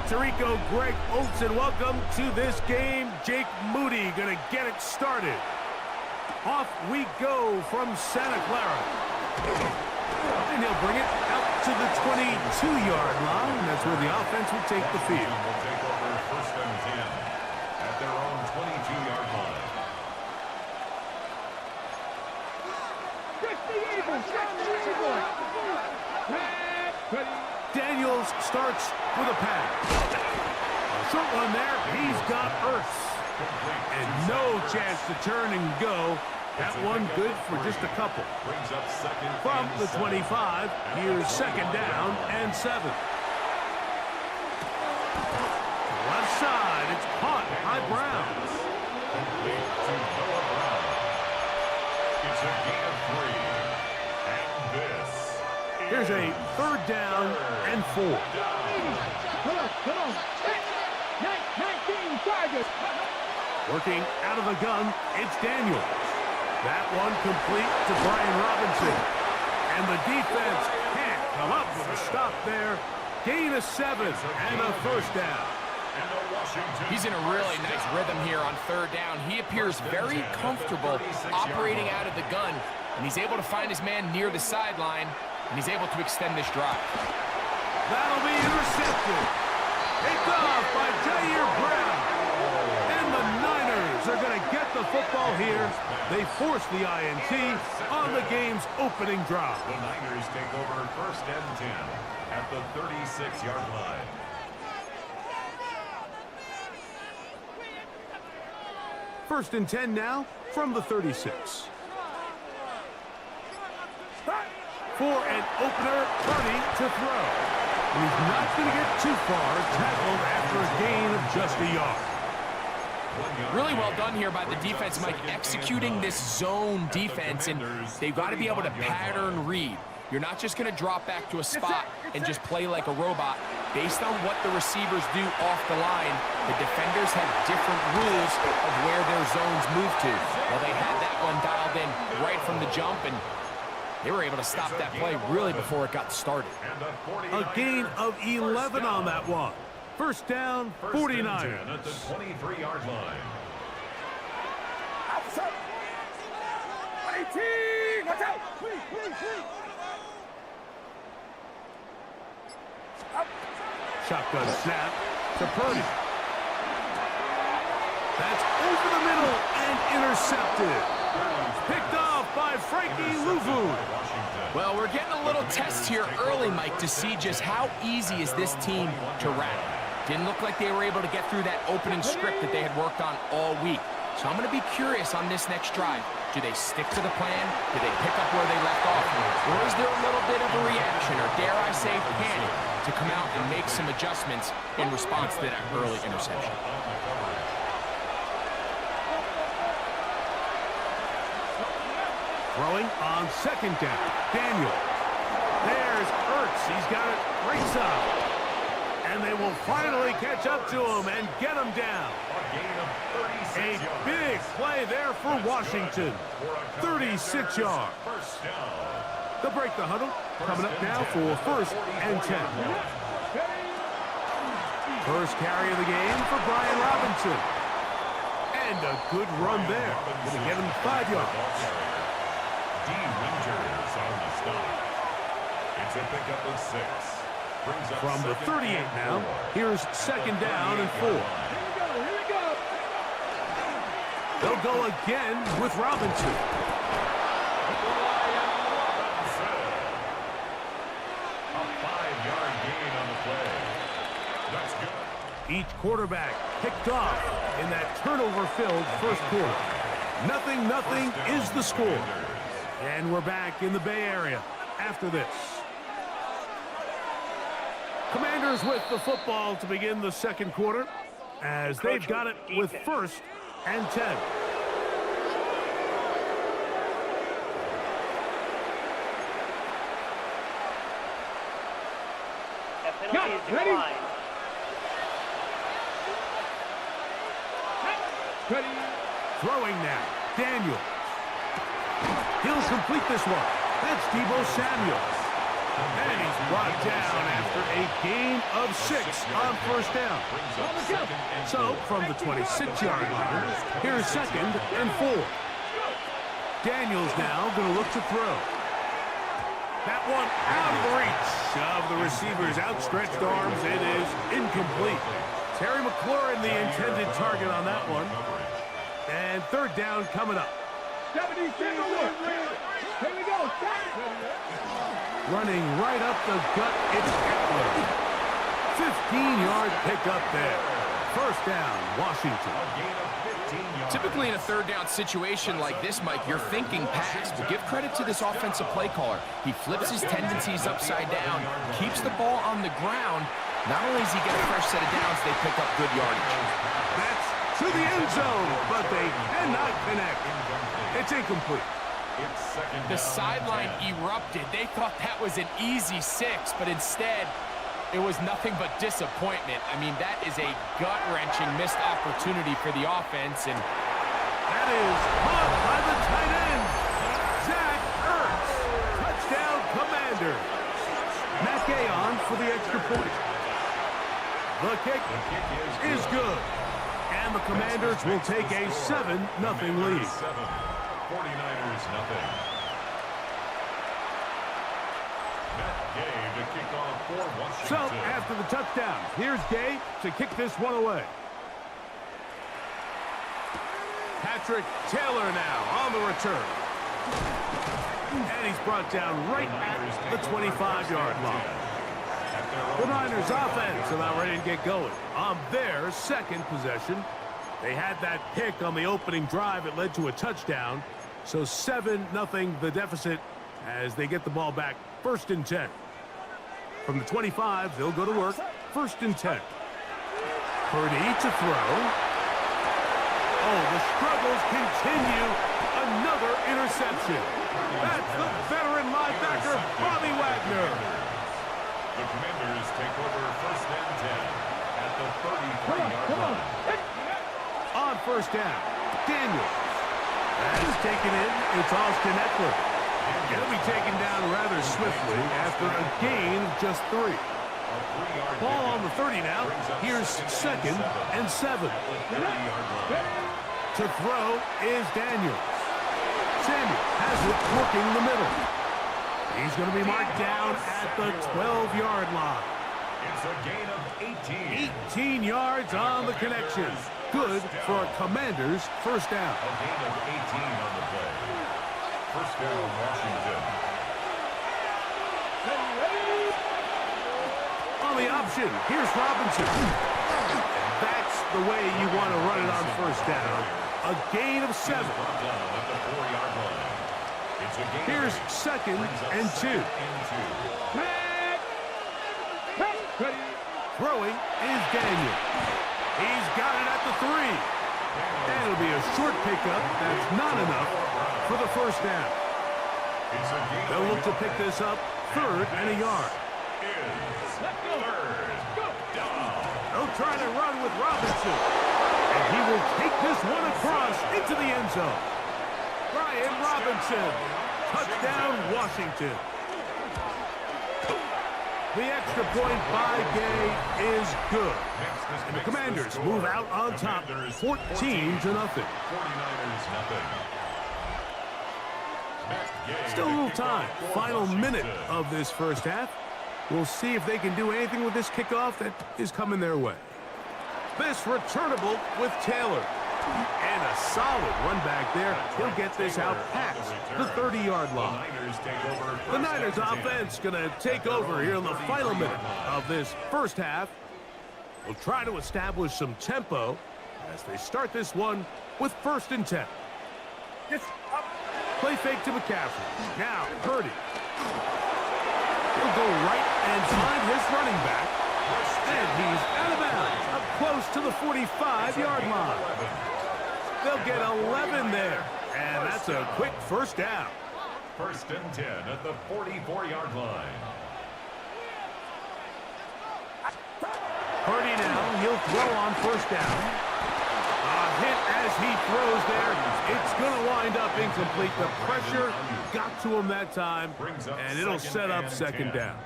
Tirico, Greg Olson, welcome to this game. Jake Moody going to get it started. Off we go from Santa Clara. And he'll bring it out to the 22-yard line. That's where the offense will take the field. Will take over first and 10 at their own 22-yard line. Daniels starts with a pass. A short one there. He's got Ertz. And no chance to turn and go. That one good for just a couple. Brings up second From and the 7. 25, here's second down and 7. Left side, it's caught by Brown. Complete to Noah Brown. It's a gain of 3. And this Here's a third down and 4. Come on. 19 Tigers. Working out of the gun, it's Daniels. That one complete to Brian Robinson. And the defense can't come up with a stop there. Gain of 7 and a first down. He's in a really nice rhythm here on third down. He appears very comfortable operating out of the gun, and he's able to find his man near the sideline, and he's able to extend this drive. That'll be intercepted. Picked off by Jair Brown. And the Niners are going to get the football here. They force the INT on the game's opening drive. the Niners take over first and 10 at the 36-yard line. First and 10 now from the 36. For an opener, Purdy to throw. And he's not going to get too far, tackled after a gain of just a yard. Really well done here by the defense, Mike, executing this zone defense, and they've got to be able to pattern read. You're not just going to drop back to a spot and just play like a robot. Based on what the receivers do off the line, the defenders have different rules of where their zones move to. Well, they had that one dialed in right from the jump, and they were able to stop that play really before it got started. A gain of 11 on that one. First down, 49. At the 23-yard line. Outside. 18. Watch out. Please. Shotgun snap to Purdy. That's over the middle and intercepted. Picked off by Frankie Luvu. Well, we're getting a little test here early, Mike, to see just how easy is this team to rattle. Didn't look like they were able to get through that opening script that they had worked on all week. So I'm going to be curious on this next drive. Do they stick to the plan? Do they pick up where they left off? Or is there a little bit of a reaction, or dare I say panic, to come out and make some adjustments in response to that early interception? Throwing on second down. Daniel. There's Ertz. He's got it right side. And they will finally catch up to him and get him down. A big play there for Washington. 36 yards. They'll break the huddle. Coming up now for first and 10. First carry of the game for Brian Robinson. And a good run there. Going to get him 5 yards. D. Winters on the stop. It's a pickup of 6. From the 38 now, here's second down and 4. Here we go. They'll go again with Robinson. A 5-yard gain on the play. That's good. Each quarterback picked off in that turnover-filled first quarter. 0-0 is the score. And we're back in the Bay Area after this. Commanders with the football to begin the second quarter, as they've got it with first and 10. Got it. Ready? Ready. Throwing now, Daniel. He'll complete this one. That's Deebo Samuel. And he's brought down after a gain of 6 on first down. So, from the 26-yard line, here's 2nd and 4. Daniels now going to look to throw. That one out of the reach of the receiver's outstretched arms. It is incomplete. Terry McLaurin, the intended target on that one. And 3rd down coming up. 76. Here we go. Running right up the gut, it's Eckler. 15-yard pickup there. 1st down, Washington. Typically in a 3rd down situation like this, Mike, you're thinking pass. But give credit to this offensive play caller. He flips his tendencies upside down, keeps the ball on the ground. Not only does he get a fresh set of downs, they pick up good yardage. That's to the end zone, but they cannot connect. It's incomplete. The sideline erupted. They thought that was an easy 6, but instead, it was nothing but disappointment. I mean, that is a gut-wrenching missed opportunity for the offense, and that is caught by the tight end, Zach Ertz. Touchdown, Commanders. Matt Gay on for the extra point. The kick is good, and the Commanders will take a 7-0 lead. 49ers nothing. Matt Gay to kick off for Washington. So, after the touchdown, here's Gay to kick this one away. Patrick Taylor now on the return. And he's brought down right at the 25-yard line. The Niners offense about ready to get going on their 2nd possession. They had that pick on the opening drive. It led to a touchdown. So 7-0 the deficit as they get the ball back. 1st and 10. From the 25, they'll go to work. 1st and 10. Purdy to throw. Oh, the struggles continue. Another interception. That's the veteran linebacker, Bobby Wagner. The Commanders take over 1st and 10 at the 33-yard line. On 1st down, Daniels. That is taken in. It's Austin Eckler. He'll be taken down rather swiftly after a gain of just 3. Ball on the 30 now. Here's 2nd and 7. To throw is Daniels. Samuel has it working the middle. He's going to be marked down at the 12-yard line. It's a gain of 18. 18 yards on the connection. Good for a Commanders' 1st down. A gain of 18 on the play. 1st down, Washington. On the option, here's Robinson. That's the way you want to run it on 1st down. A gain of 7. Here's 2nd and 2. Throwing is Daniel. He's got it at the 3. And it'll be a short pickup. That's not enough for the 1st down. They'll look to pick this up 3rd and a yard. They'll try to run with Robinson. And he will take this one across into the end zone. Brian Robinson. Touchdown, Washington. The extra point by Gay is good. And the Commanders move out on top, 14-0. Still a little time. Final minute of this 1st half. We'll see if they can do anything with this kickoff that is coming their way. This returnable with Taylor. And a solid run back there. He'll get this out past the 30-yard line. The Niners offense going to take over here in the final minute of this 1st half. We'll try to establish some tempo as they start this one with 1st and 10. Play fake to McCaffrey. Now, Purdy. He'll go right and find his running back. And he's out of bounds, up close to the 45-yard line. They'll get 11 there. And that's a quick 1st down. 1st and 10 at the 44-yard line. Purdy now, he'll throw on 1st down. A hit as he throws there. It's going to wind up incomplete. The pressure got to him that time, and it'll set up second down.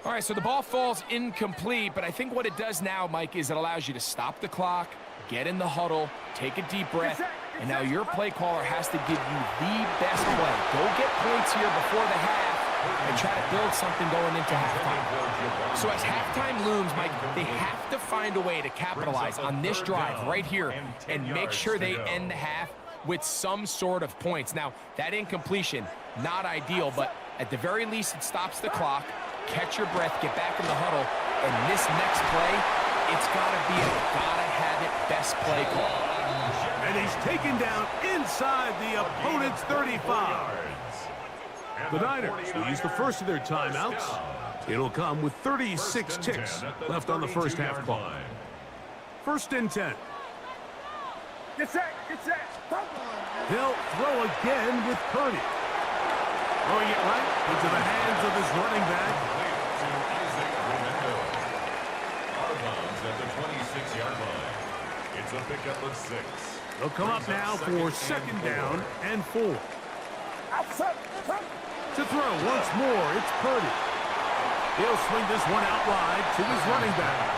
All right, so the ball falls incomplete, but I think what it does now, Mike, is it allows you to stop the clock, get in the huddle, take a deep breath, and now your play caller has to give you the best play. Go get points here before the half and try to build something going into halftime. So as halftime looms, Mike, they have to find a way to capitalize on this drive right here and make sure they end the half with some sort of points. Now, that incompletion, not ideal, but at the very least, it stops the clock. Catch your breath, get back in the huddle, and this next play, it's got to be a gotta-have-it best play call. And he's taken down inside the opponent's 35. The Niners will use the first of their timeouts. It'll come with 36 ticks left on the first half clock. 1st and 10. Get set, get set. He'll throw again with Purdy. Throwing it right into the hands of his running back. Out of bounds at the 26-yard line. It's a pickup of 6. They'll come up now for second down and 4. Outside. To throw once more, it's Purdy. He'll swing this one out wide to his running back.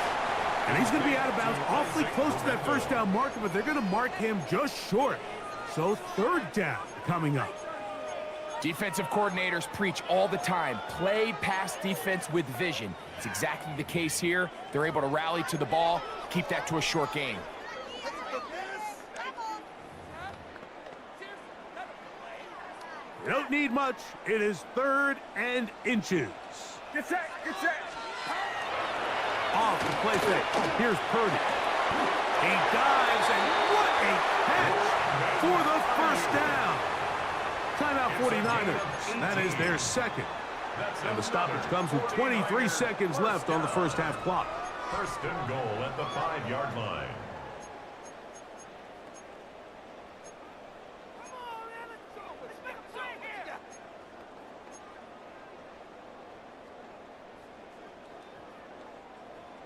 And he's going to be out of bounds awfully close to that first down marker, but they're going to mark him just short. So 3rd down coming up. Defensive coordinators preach all the time, play pass defense with vision. It's exactly the case here. They're able to rally to the ball, keep that to a short gain. You don't need much. It is 3rd and inches. Get set, get set. Off the play fake. Here's Purdy. He dives, and what a catch for the first down. Timeout 49ers. That is their second. And the stoppage comes with 23 seconds left on the first half clock. 1st and goal at the 5-yard line.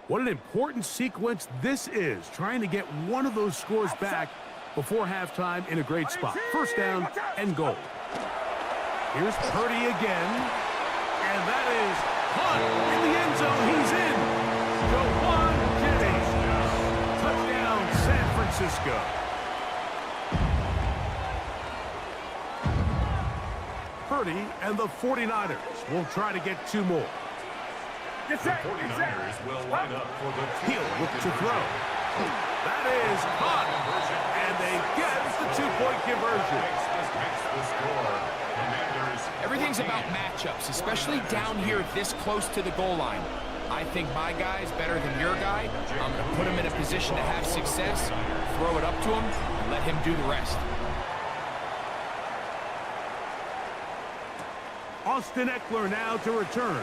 What an important sequence this is, trying to get one of those scores back before halftime in a great spot. 1st down and goal. Here's Purdy again, and that is caught in the end zone. He's in. Jawan Jennings. Touchdown, San Francisco. Purdy and the 49ers will try to get 2 more. The 49ers will line up for the He'll look to throw. That is caught, and they get the 2-point conversion. Makes the score. Everything's about matchups, especially down here this close to the goal line. I think my guy's better than your guy. I'm going to put him in a position to have success, throw it up to him, and let him do the rest. Austin Eckler now to return.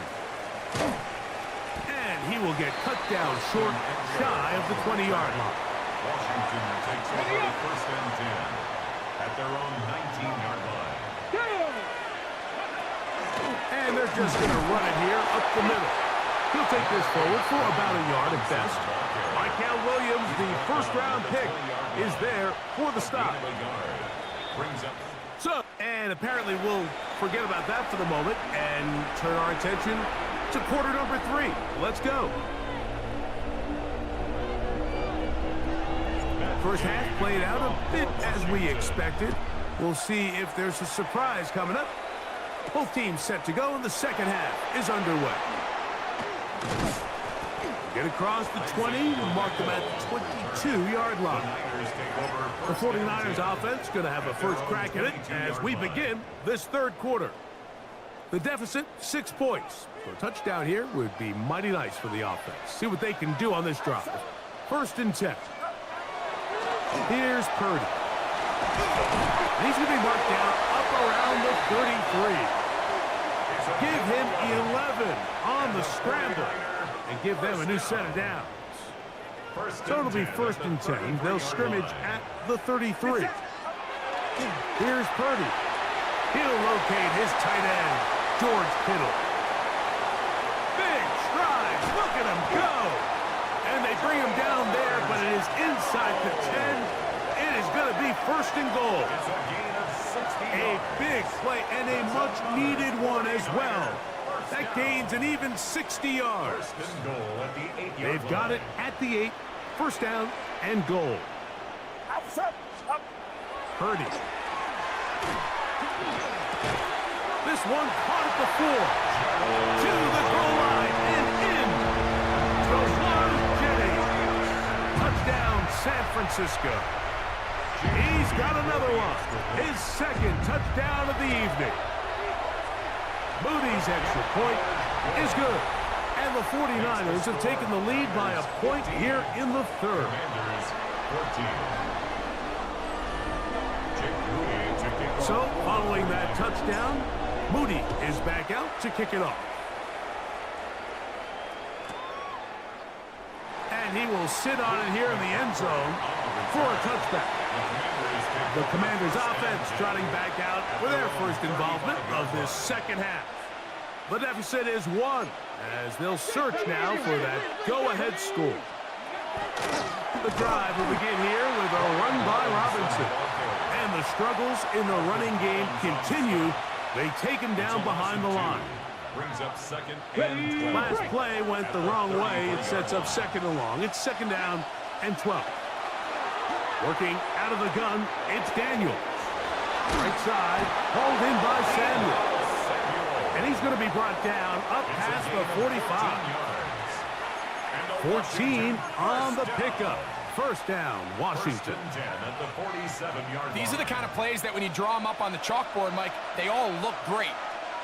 And he will get cut down short, shy of the 20-yard line. Washington takes over the 1st and 10 at their own 19-yard line. And they're just going to run it here up the middle. He'll take this forward for about a yard at best. Michael Williams, the first-round pick, is there for the stop. So, and apparently we'll forget about that for the moment and turn our attention to quarter number 3. Let's go. First half played out a bit as we expected. We'll see if there's a surprise coming up. Both teams set to go, and the second half is underway. Get across the 20 and mark them at the 22-yard line. The 49ers offense going to have a first crack at it as we begin this 3rd quarter. The deficit, 6 points. So a touchdown here would be mighty nice for the offense. See what they can do on this drive. 1st and 10. Here's Purdy. He's going to be marked down up around the 33. Give him 11 on the scramble and give them a new set of downs. So it'll be 1st and 10. They'll scrimmage at the 33. Here's Purdy. He'll locate his tight end, George Kittle. Big strides. Look at him go. And they bring him down there, but it is is inside the 10. It is going to be first and goal. It's a gain of 60 A yards. big play and a much-needed one as well. That gains an even 60 yards. First and goal at the 8-yard They've got it at the 8. First down and goal. Purdy. This one caught at the 4. To the goal line and in. Travon Jennings. Touchdown, San Francisco. He's got another one. His second touchdown of the evening. Moody's extra point is good. And the 49ers have taken the lead by a point here in the third. Commanders 14. So, following that touchdown, Moody is back out to kick it off. And he will sit on it here in the end zone for a touchback. The Commanders' offense trotting back out for their first involvement of this second half. The deficit is 1, as they'll search now for that go-ahead score. The drive will begin here with a run by Robinson. And the struggles in the running game continue. They take him down behind the line. Brings up second and 12. Last play went the wrong way. It sets up second and long. It's second down and 12. Working out of the gun, it's Daniels. Right side, hauled in by Samuel. And he's going to be brought down up past the 45. 14 on the pickup. First down, Washington. These are the kind of plays that when you draw them up on the chalkboard, Mike, they all look great.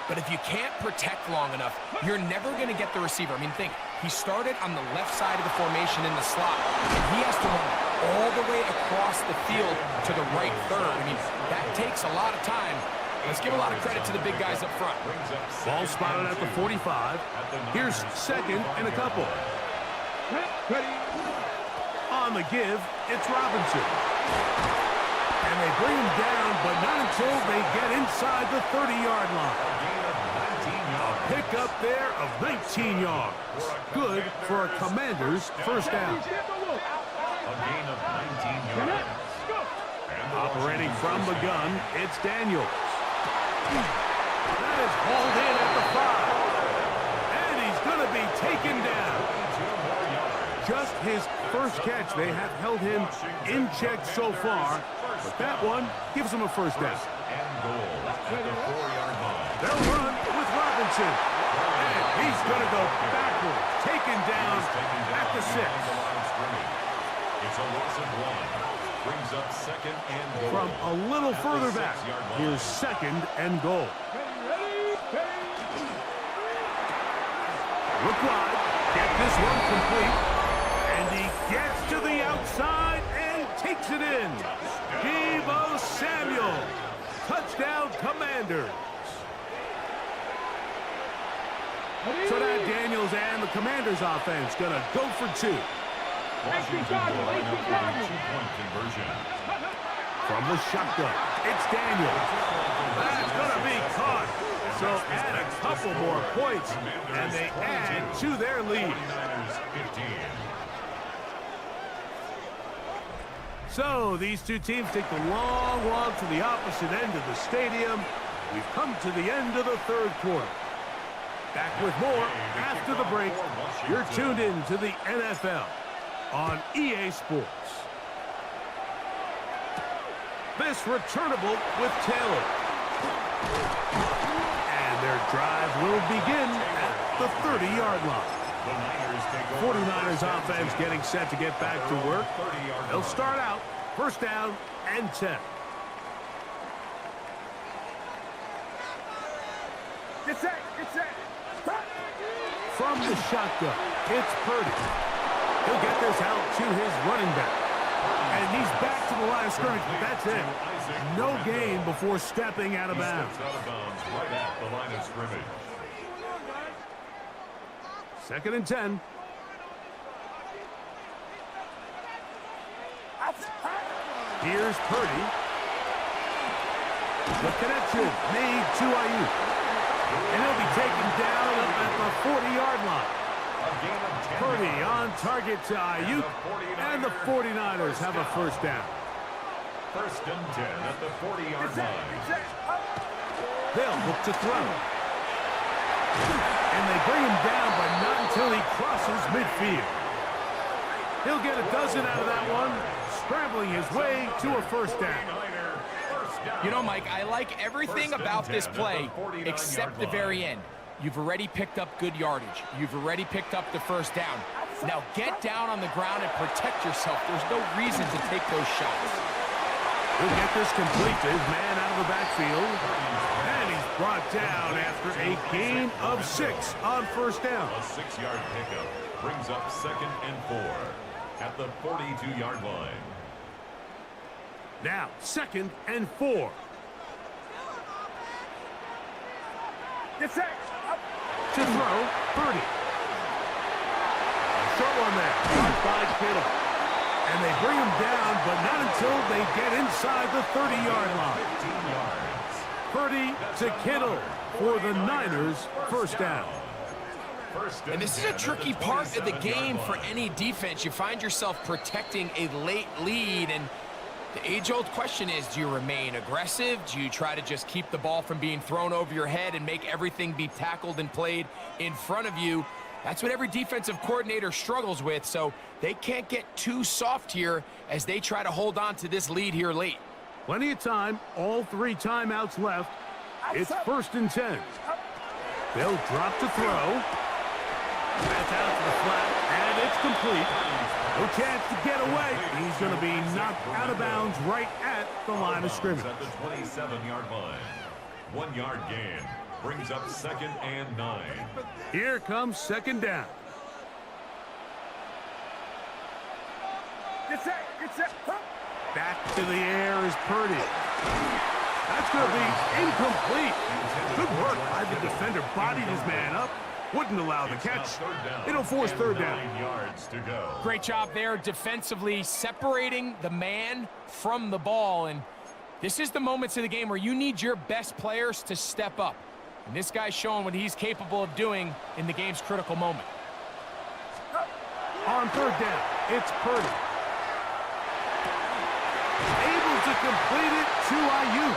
But if you can't protect long enough, you're never going to get the receiver. I mean, think, he started on the left side of the formation in the slot, and he has to run all the way across the field to the right third. I mean, that takes a lot of time. Let's give a lot of credit to the big guys up front. Ball spotted at the 45. Here's second and a couple. On the give, it's Robinson. And they bring him down, but not until they get inside the 30-yard line. A pickup there of 19 yards. Good for a Commander's first down. A gain of 19 yards. Operating from the gun, it's Daniels. That is hauled in at the 5. And he's going to be taken down. Just his first catch. They have held him in check so far, but that one gives him a first down. They'll run with Robinson. And he's going to go backwards, taken down at the 6. It's a loss of 1. Brings up second and goal. From a little further back, here's second and goal. Look wide, get this one complete. And he gets to the outside and takes it in. Deebo Samuel. Touchdown, Commanders. So now Daniels and the Commanders offense going to go for 2. Washington will line up for a 2-point conversion. From the shotgun, it's Daniels. That's going to be caught. So add a couple more points, and they add to their lead. 15. So these two teams take the long walk to the opposite end of the stadium. We've come to the end of the third quarter. Back with more after the break. You're tuned in to the NFL on EA Sports. This returnable with Taylor. And their drive will begin at the 30-yard line. 49ers offense getting set to get back to work. They'll start out first down and 10. Get set, get set. From the shotgun, it's Purdy. He'll get this out to his running back. And he's back to the line of scrimmage, but that's it. No gain before stepping out of bounds. Right at the line of scrimmage. Second and 10. Here's Purdy. The connection made to Ayuk. And he'll be taken down up at the 40-yard line. A gain of 10 Purdy yards. on target to Ayuk, and the 49ers have a first down. First and 10 at the 40-yard line. They'll look to throw. And they bring him down, but not until he crosses midfield. He'll get a dozen out of that one, scrambling his way to a first down. You know, Mike, I like everything about this play except the very end. You've already picked up good yardage. You've already picked up the first down. Now get down on the ground and protect yourself. There's no reason to take those shots. He'll get this complete to his man out of the backfield. And he's brought down after a gain of 6 on first down. A 6-yard pickup brings up 2nd and 4 at the 42-yard line. Now, 2nd and 4. To throw, Purdy. Short one there, caught by Kittle. And they bring him down, but not until they get inside the 30-yard line. 15 yards. Purdy to Kittle for the Niners' first down. And this is a tricky part of the game for any defense. You find yourself protecting a late lead, and the age-old question is, do you remain aggressive? Do you try to just keep the ball from being thrown over your head and make everything be tackled and played in front of you? That's what every defensive coordinator struggles with, so they can't get too soft here as they try to hold on to this lead here late. Plenty of time, all 3 timeouts left. It's 1st and 10. They'll drop to throw. That's out to the flat, and it's complete. No chance to get away. He's going to be knocked out of bounds right at the line of scrimmage. At the 27-yard line. 1-yard gain brings up 2nd and 9. Here comes 2nd down. Back to the air is Purdy. That's going to be incomplete. Good work by the defender. Bodied his man up. Wouldn't allow the catch. It'll force 3rd down. 9 yards to go. Great job there defensively separating the man from the ball. And this is the moments of the game where you need your best players to step up. And this guy's showing what he's capable of doing in the game's critical moment. On 3rd down, it's Purdy. Able to complete it to Ayuk.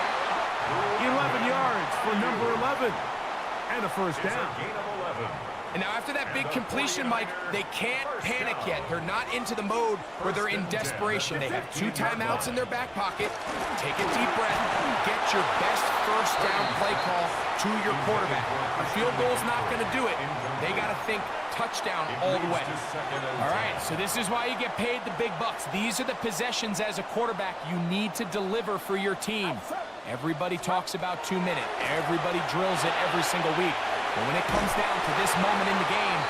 11 yards for number 11. And a first down. Gain of 11. And now after that big completion, Mike, they can't panic yet. They're not into the mode where they're in desperation. They have 2 timeouts in their back pocket. Take a deep breath. Get your best first down play call to your quarterback. A field goal's not going to do it. They got to think touchdown all the way. All right, so this is why you get paid the big bucks. These are the possessions as a quarterback you need to deliver for your team. Everybody talks about 2-minute. Everybody drills it every single week. But when it comes down to this moment in the game,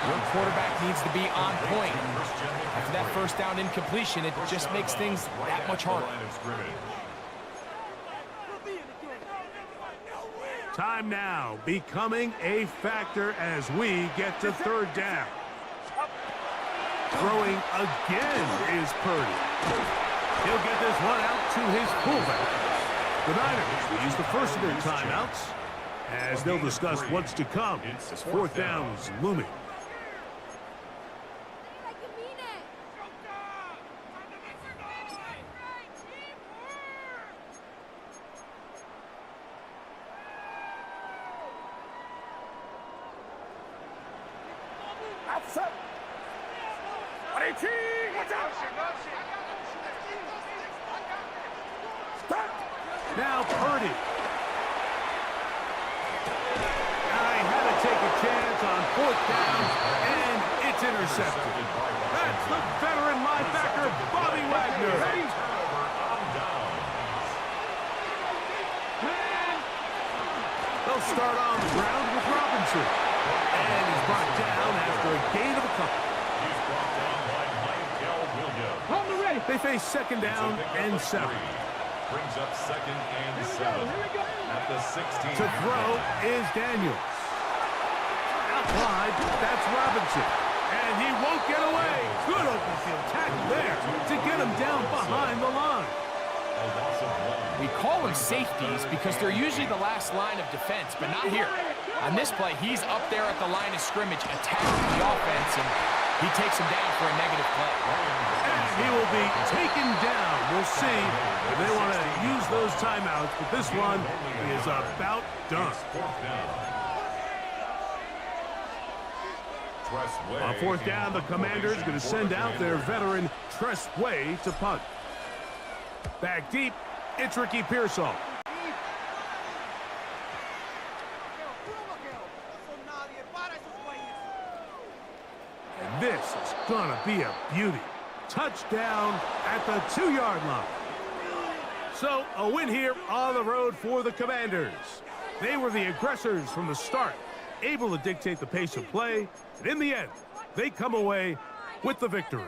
your quarterback needs to be on point. After that first down incompletion, it just makes things that much harder. Time now becoming a factor as we get to 3rd down. Throwing again is Purdy. He'll get this one out to his fullback. The Niners will use the first of their timeouts as they'll discuss what's to come. As 4th down is looming. Now Purdy. I had to take a chance on 4th down, and it's intercepted. That's the veteran linebacker, Bobby Wagner. They'll start on the ground with Robinson. And he's brought down after a gain of a couple. They face 2nd down and 7. Brings up 2nd and 7 at the 16. To throw is Daniels. Out wide, that's Robinson. And he won't get away. Good open field tackle there to get him down behind the line. A loss of 1. We call them safeties because they're usually the last line of defense, but not here. On this play, he's up there at the line of scrimmage attacking the offense, and he takes him down for a negative play. And he will be taken down. We'll see if they want to use those timeouts, but this one is about done. On fourth down, the Commanders going to send out their veteran Tress Way to punt. Back deep, it's Ricky Pearsall. And this is going to be a beauty. Touchdown at the 2-yard line. So a win here on the road for the Commanders. They were the aggressors from the start, able to dictate the pace of play, and in the end, they come away with the victory.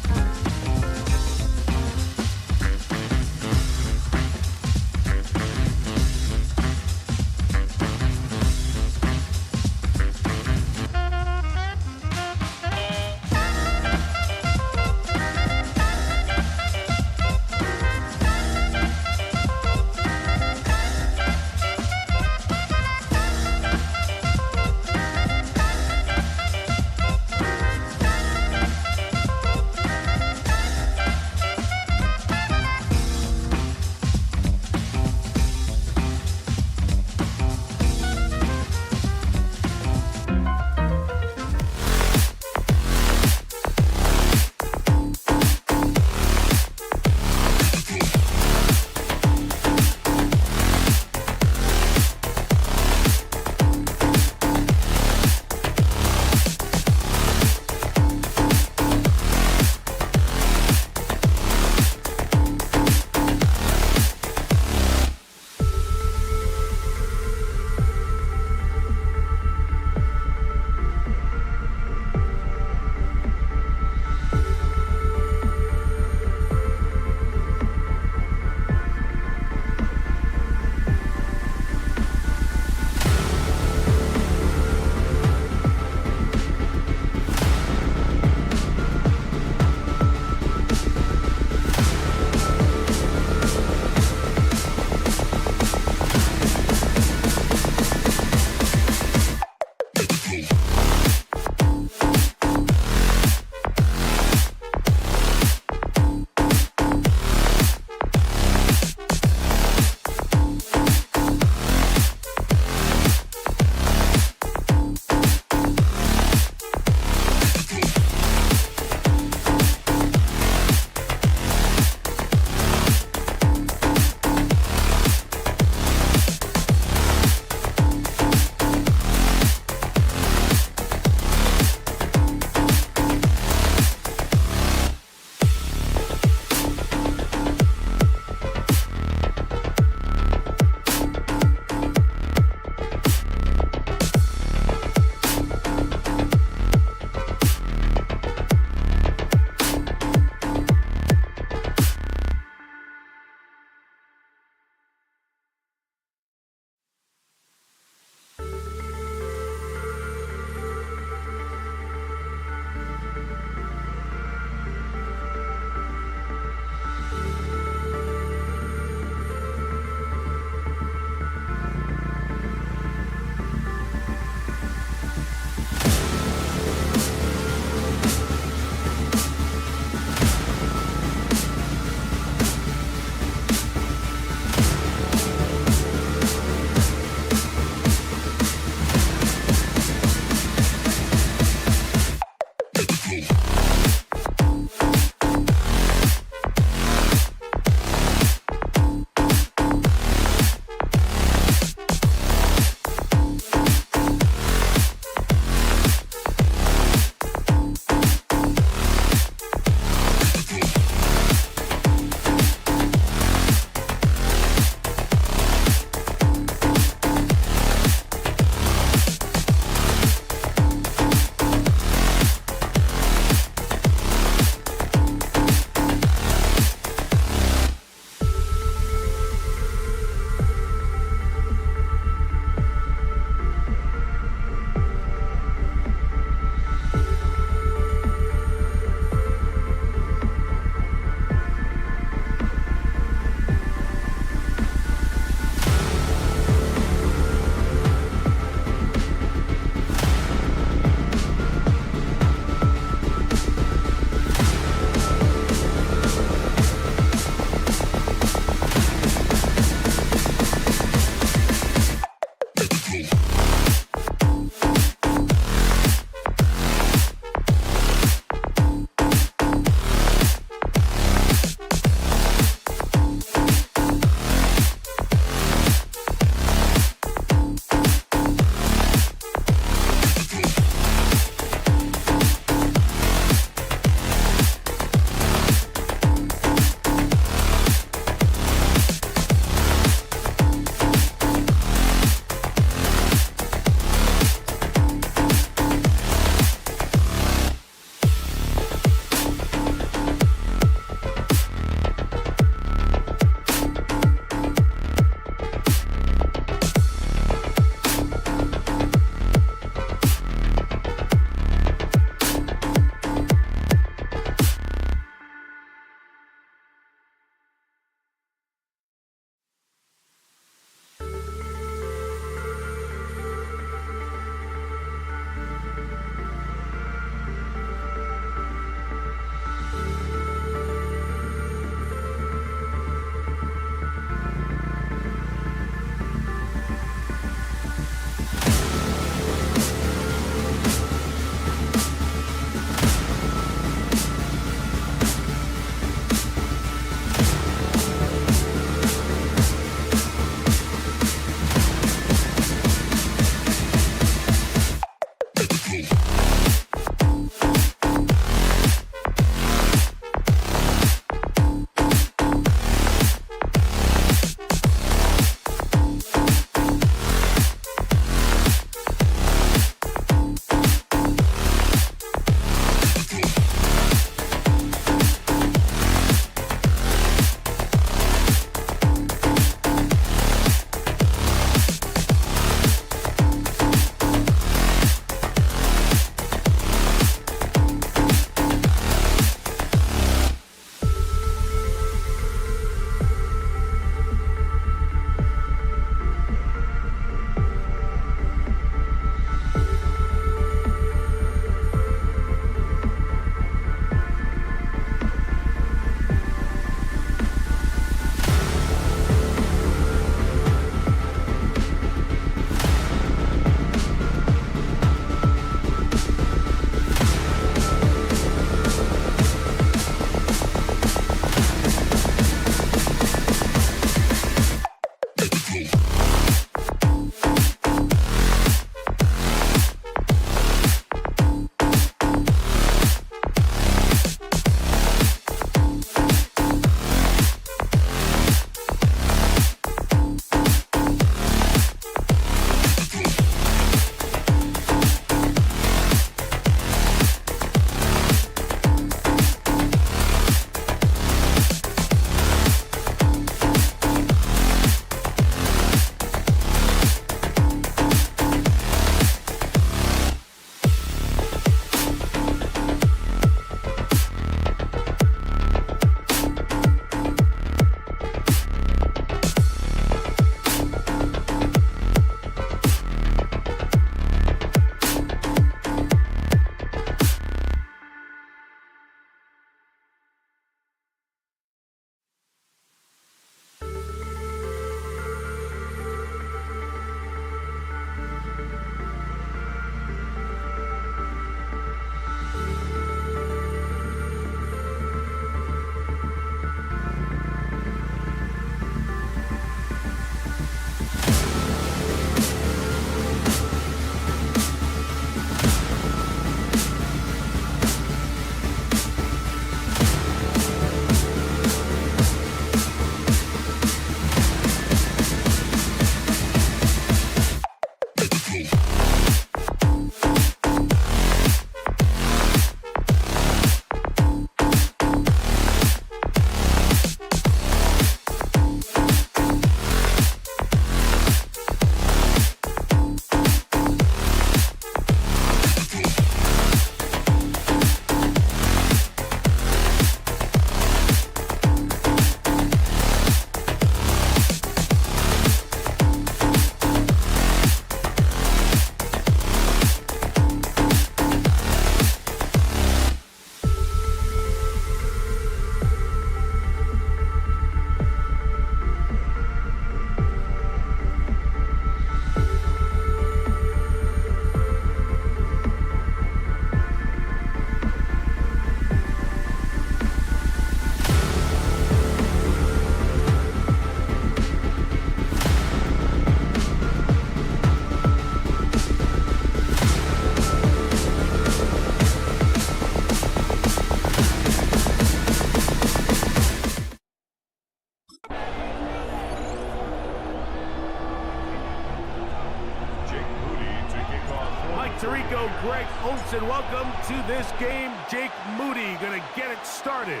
Greg Olson. Welcome to this game. Jake Moody going to get it started.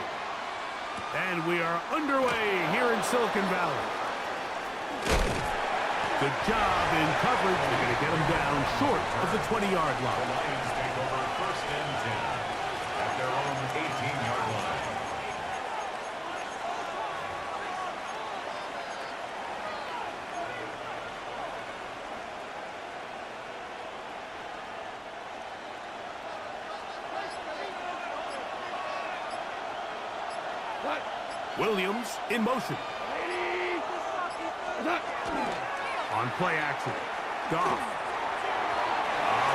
And we are underway here in Silicon Valley. Good job in coverage. They're going to get him down short of the 20-yard line. The Lions take over 1st and 10 at their own 18-yard line. Williams in motion. On play action. Goff.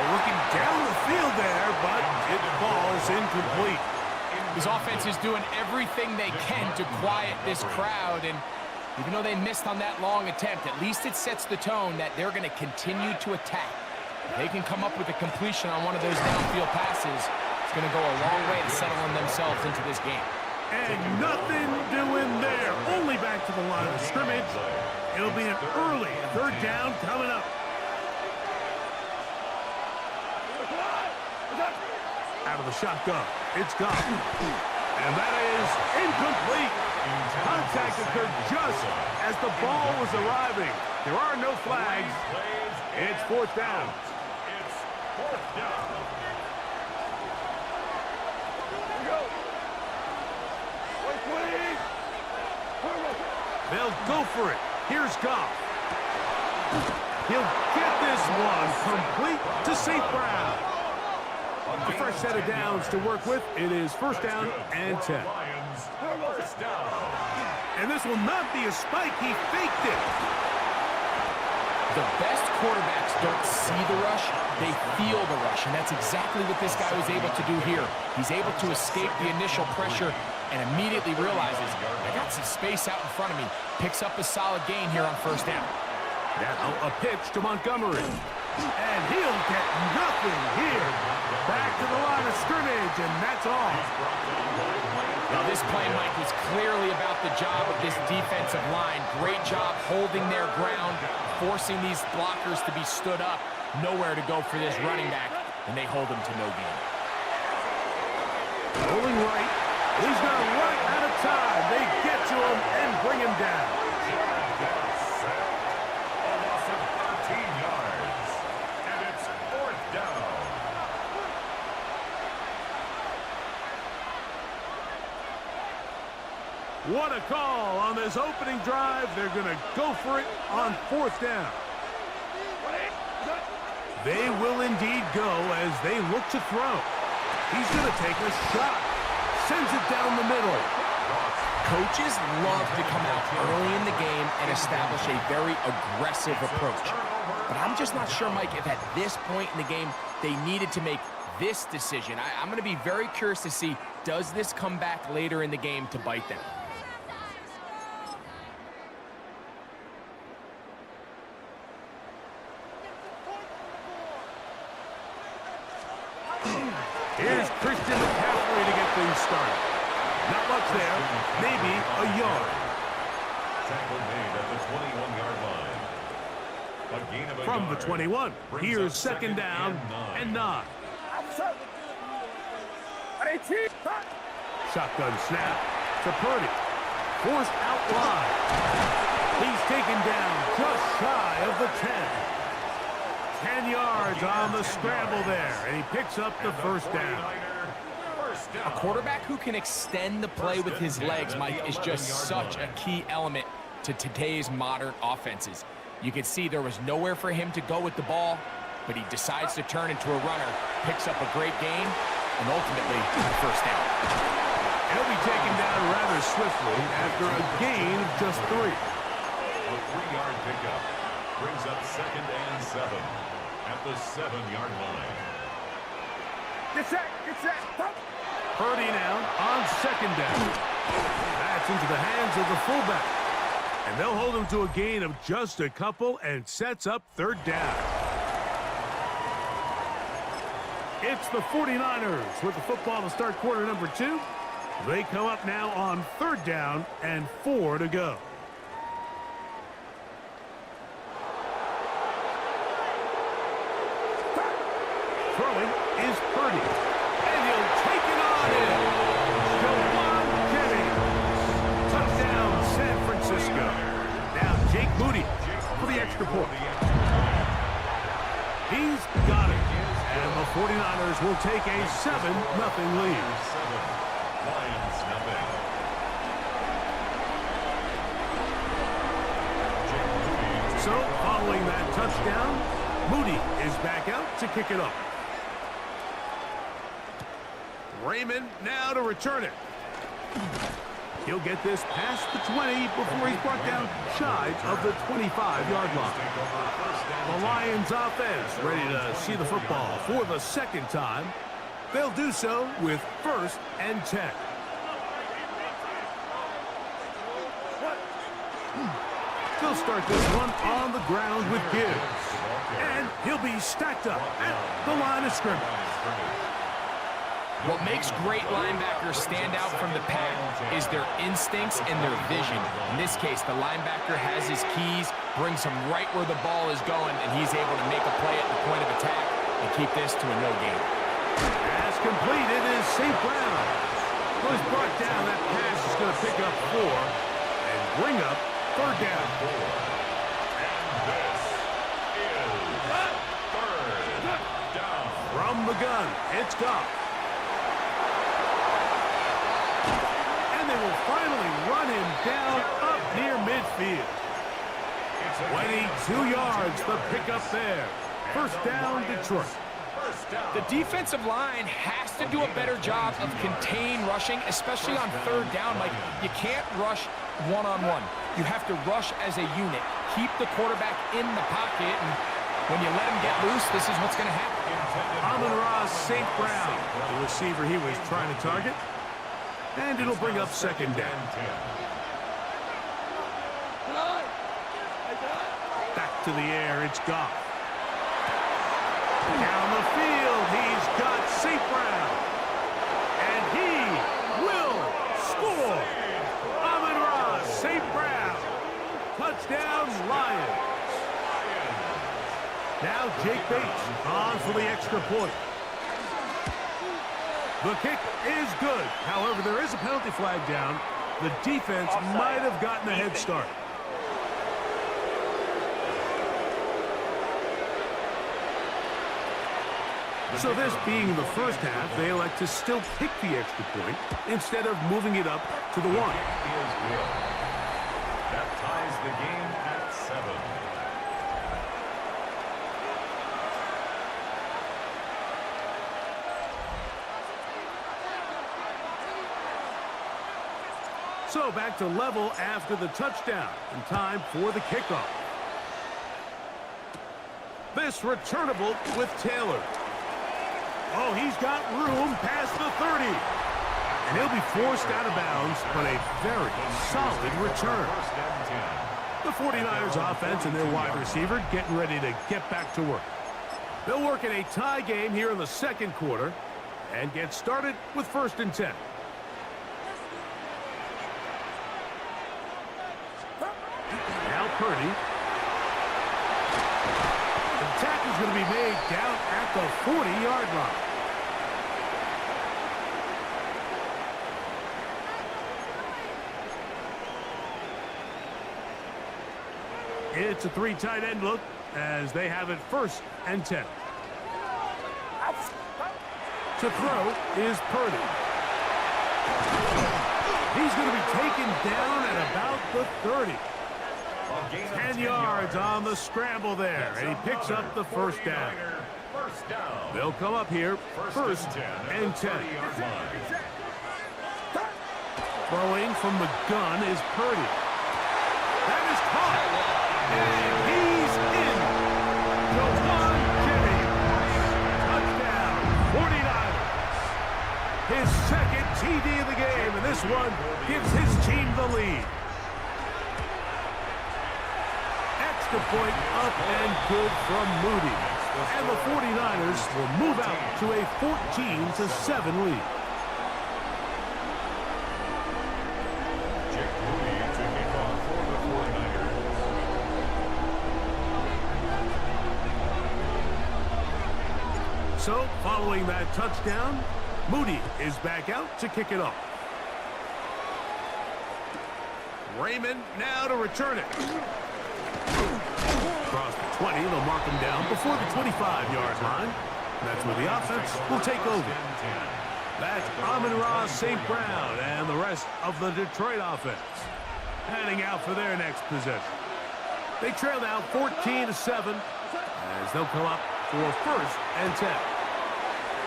Looking down the field there, but it falls incomplete. This offense is doing everything they can to quiet this crowd, and even though they missed on that long attempt, at least it sets the tone that they're going to continue to attack. If they can come up with a completion on one of those downfield passes, it's going to go a long way to settling themselves into this game. And nothing doing there. Only back to the line of scrimmage. It'll be an early 3rd down coming up. Out of the shotgun. It's gone. And that is incomplete. Contact occurred just as the ball was arriving. There are no flags. It's 4th down. It's 4th down. They'll go for it. Here's Goff. He'll get this one complete to St. Brown. A fresh set of downs to work with. It is 1st down and 10. Lions, 1st down. And this will not be a spike. He faked it. The best quarterbacks don't see the rush, they feel the rush, and that's exactly what this guy was able to do here. He's able to escape the initial pressure and immediately realizes, I got some space out in front of me. Picks up a solid gain here on 1st down. Now a pitch to Montgomery. And he'll get nothing here. Back to the line of scrimmage, and that's all. Now this play, Mike, was clearly about the job of this defensive line. Great job holding their ground, forcing these blockers to be stood up. Nowhere to go for this running back, and they hold him to no gain. Rolling right. He's going to run out of time. They get to him and bring him down. A loss of 13 yards. And it's 4th down. What a call on this opening drive. They're going to go for it on 4th down. They will indeed go as they look to throw. He's going to take a shot. Sends it down the middle. Coaches love to come out early in the game and establish a very aggressive approach. But I'm just not sure, Mike, if at this point in the game they needed to make this decision. I'm going to be very curious to see, does this come back later in the game to bite them? Here's Christian McCaffrey to get things started. Not much there, maybe a yard. Tackle made at the 21-yard line. A gain of a From the yard. 21, Brings here's up 2nd down and 9. Shotgun snap to Purdy. Forced out wide. He's taken down just shy of the 10. 10 yards on the scramble there, and he picks up the 1st down. A quarterback who can extend the play with his legs, Mike, is just such a key element to today's modern offenses. You can see there was nowhere for him to go with the ball, but he decides to turn into a runner, picks up a great gain, and ultimately a 1st down. He'll be taken down rather swiftly after a gain of just 3. A 3-yard pickup brings up 2nd and 7 at the 7-yard line. Get set, stop. Purdy now on 2nd down. That's into the hands of the fullback. And they'll hold him to a gain of just a couple and sets up 3rd down. It's the 49ers with the football to start quarter number 2. They come up now on 3rd down and 4 to go. Throwing 49ers will take a 7-0 lead. 7, Lions nothing. So, following that touchdown, Moody is back out to kick it off. Raymond now to return it. He'll get this past the 20 before he's brought down shy of the 25-yard line. The Lions offense ready to see the football for the second time. They'll do so with 1st and 10. They'll start this one on the ground with Gibbs. And he'll be stacked up at the line of scrimmage. What makes great linebackers stand out from the pack is their instincts and their vision. In this case, the linebacker has his keys, brings him right where the ball is going, and he's able to make a play at the point of attack and keep this to a no gain. Pass completed is St. Brown. Well, he's brought down. That pass is going to pick up 4 and bring up 3rd down. And this is 3rd down. From the gun, it's Goff. They will finally run him down up near midfield. 22 yards, the pickup there. 1st down, Detroit. The defensive line has to do a better job of contain rushing, especially on 3rd down. Like, you can't rush one-on-one. You have to rush as a unit. Keep the quarterback in the pocket, and when you let him get loose, this is what's going to happen. Amon-Ra St. Brown, the receiver he was trying to target. And it'll bring up 2nd down. Back to the air, it's Goff. Down the field, he's got St. Brown. And he will score. Amon-Ra St. Brown. Touchdown, Lions. Now Jake Bates on for the extra point. The kick is good. However, there is a penalty flag down. The defense might have gotten a head start. So this being the first half, they elect to still kick the extra point instead of moving it up to the 1. That ties the game at 7. So back to level after the touchdown, and time for the kickoff. This returnable with Taylor. Oh, he's got room past the 30. And he'll be forced out of bounds, but a very solid return. The 49ers offense and their wide receiver getting ready to get back to work. They'll work in a tie game here in the 2nd quarter and get started with 1st and 10. Purdy. The tackle's going to be made down at the 40-yard line. It's a 3 tight end look as they have it 1st and 10. To throw is Purdy. He's going to be taken down at about the 30. 10 yards on the scramble there, and he picks up the 1st down. They'll come up here, 1st and 10. Throwing from the gun is Purdy. That is caught, and he's in. Jawan Jennings, touchdown, 49ers. His 2nd TD of the game, and this one gives his team the lead. The point up and good from Moody. And the 49ers will move out to a 14-7 lead. Jake Moody to kick off for the 49ers. So, following that touchdown, Moody is back out to kick it off. Raymond now to return it. Across the 20, they'll mark him down before the 25-yard line. That's where the offense will take over. That's Amon-Ra St. Brown and the rest of the Detroit offense heading out for their next possession. They trail now 14-7 as they'll come up for 1st and 10.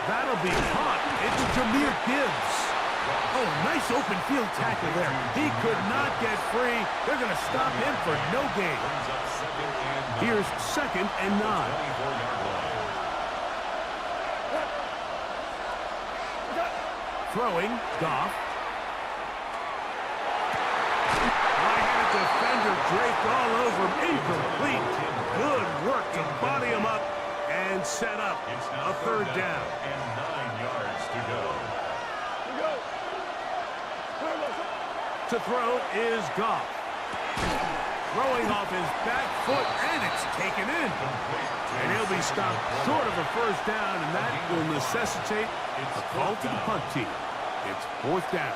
That'll be caught into Jahmyr Gibbs. Oh, nice open field tackle there. He could not get free. They're going to stop him for no gain. Here's 2nd and 9. Throwing, Goff. Right-handed defender draped all over him. Incomplete. Good work to body him up and set up a 3rd down. And 9 yards to go. To throw is Goff. Throwing off his back foot, and it's taken in. And he'll be stopped short of a 1st down, and that will necessitate a call to the punt team. It's 4th down.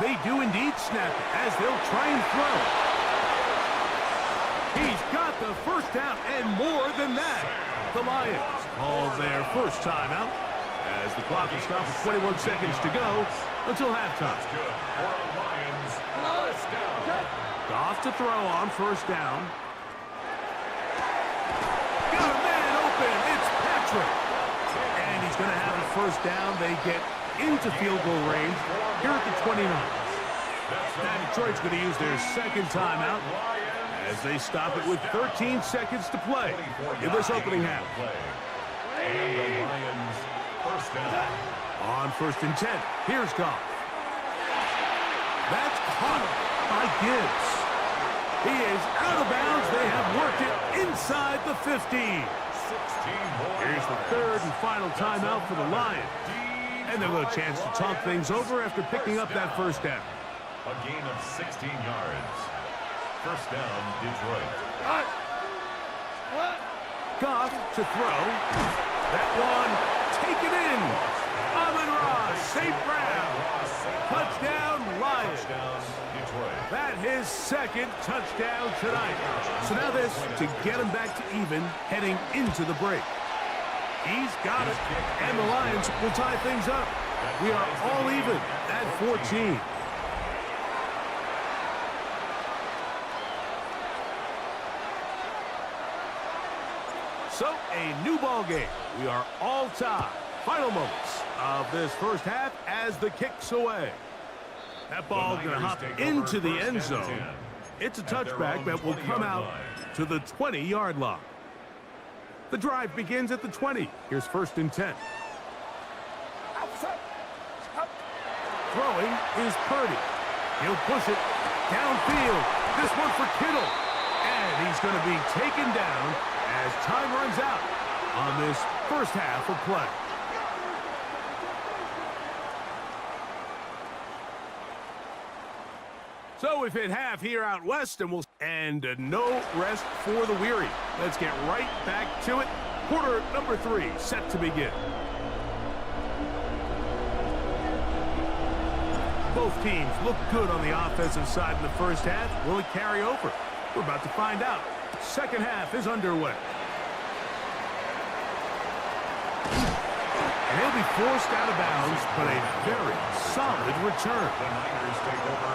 They do indeed snap it as they'll try and throw. He's got the 1st down and more than that. The Lions call their 1st timeout as the clock is stopped with 21 seconds to go until halftime. Goff to throw on 1st down. Got a man open. It's Patrick. And he's going to have a 1st down. They get into field goal range here at the 29. Now Detroit's going to use their 2nd timeout as they stop it with 13 seconds to play in this opening half. And the Lions 1st down. On 1st and 10, here's Goff. That's caught by Gibbs. He is out of bounds. They have worked it inside the 15. Here's the 3rd and final timeout for the Lions. And they'll have a chance to talk things over after picking up that 1st down. A gain of 16 yards. 1st down, Detroit. Goff to throw. That one taken in. Amon-Ra St. Brown. Touchdown, Lions. That his 2nd touchdown tonight. So now this to get him back to even heading into the break. He's got it, and the Lions will tie things up. We are all even at 14. So, a new ball game. We are all tied. Final moments of this 1st half as the kick's away. That ball going to hop into the end zone. It's a touchback that will come out to the 20-yard line. The drive begins at the 20. Here's 1st and 10. Throwing is Purdy. He'll push it downfield. This one for Kittle. And he's going to be taken down as time runs out on this 1st half of play. So we've hit half here out west, and no rest for the weary. Let's get right back to it. Quarter number 3 set to begin. Both teams look good on the offensive side in the 1st half. Will it carry over? We're about to find out. 2nd half is underway. And he'll be forced out of bounds, but a very solid return.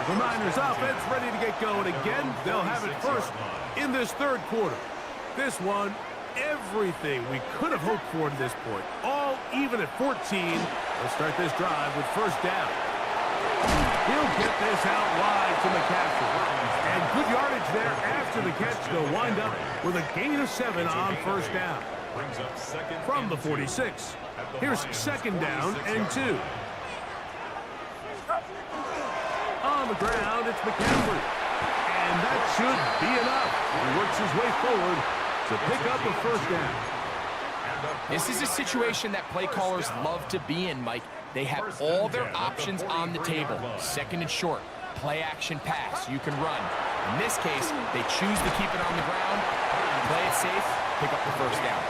The Niners offense ready to get going again. They'll have it first in this 3rd quarter. This one, everything we could have hoped for to this point. All even at 14. We'll start this drive with 1st down. He'll get this out wide to McCaffrey. And good yardage there after the catch. They'll wind up with a gain of 7 on 1st down. From the 46. Here's 2nd down and 2. On the ground, it's McCaffrey. And that should be enough. He works his way forward to pick up a 1st down. This is a situation that play callers love to be in, Mike. They have all their options on the table. 2nd and short, play action pass, you can run. In this case, they choose to keep it on the ground, play it safe, pick up the 1st down.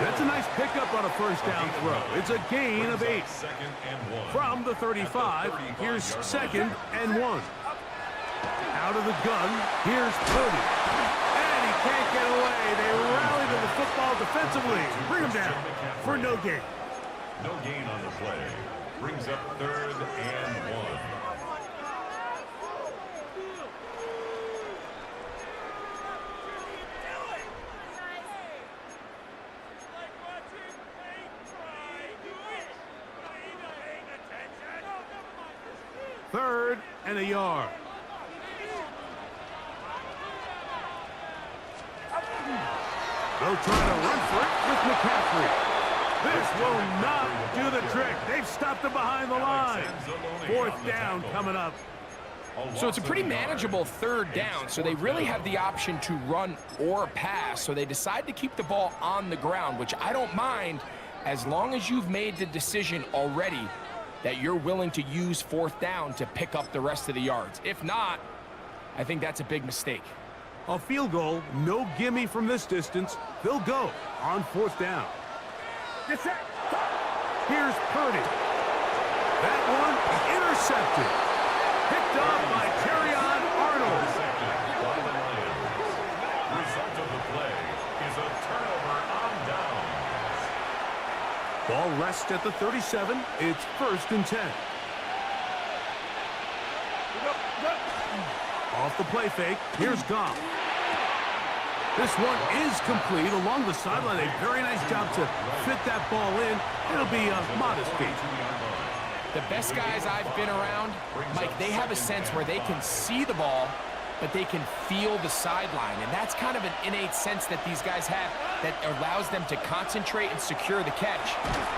That's a nice pickup on a 1st down throw. It's a gain of 8. From the 35, here's 2nd and 1. Out of the gun, here's Purdy. And he can't get away. They rally to the football defensively. Bring him down for no gain. No gain on the play. Brings up 3rd and 1. Third and a yard. They'll try to run for it with McCaffrey. This will not do the trick. They've stopped him behind the line. 4th down coming up. So it's a pretty manageable 3rd down, so they really have the option to run or pass, so they decide to keep the ball on the ground, which I don't mind as long as you've made the decision already that you're willing to use 4th down to pick up the rest of the yards. If not, I think that's a big mistake. A field goal, no gimme from this distance. They'll go on 4th down. Here's Purdy. That one intercepted. Picked off by Terrion Arnold. By the Lions. Result of the play is a turnover on downs. Ball rests at the 37. It's 1st and 10. Off the play fake. Here's Goff. This one is complete along the sideline. A very nice job to fit that ball in. It'll be a modest gain. The best guys I've been around, Mike, they have a sense where they can see the ball, but they can feel the sideline. And that's kind of an innate sense that these guys have that allows them to concentrate and secure the catch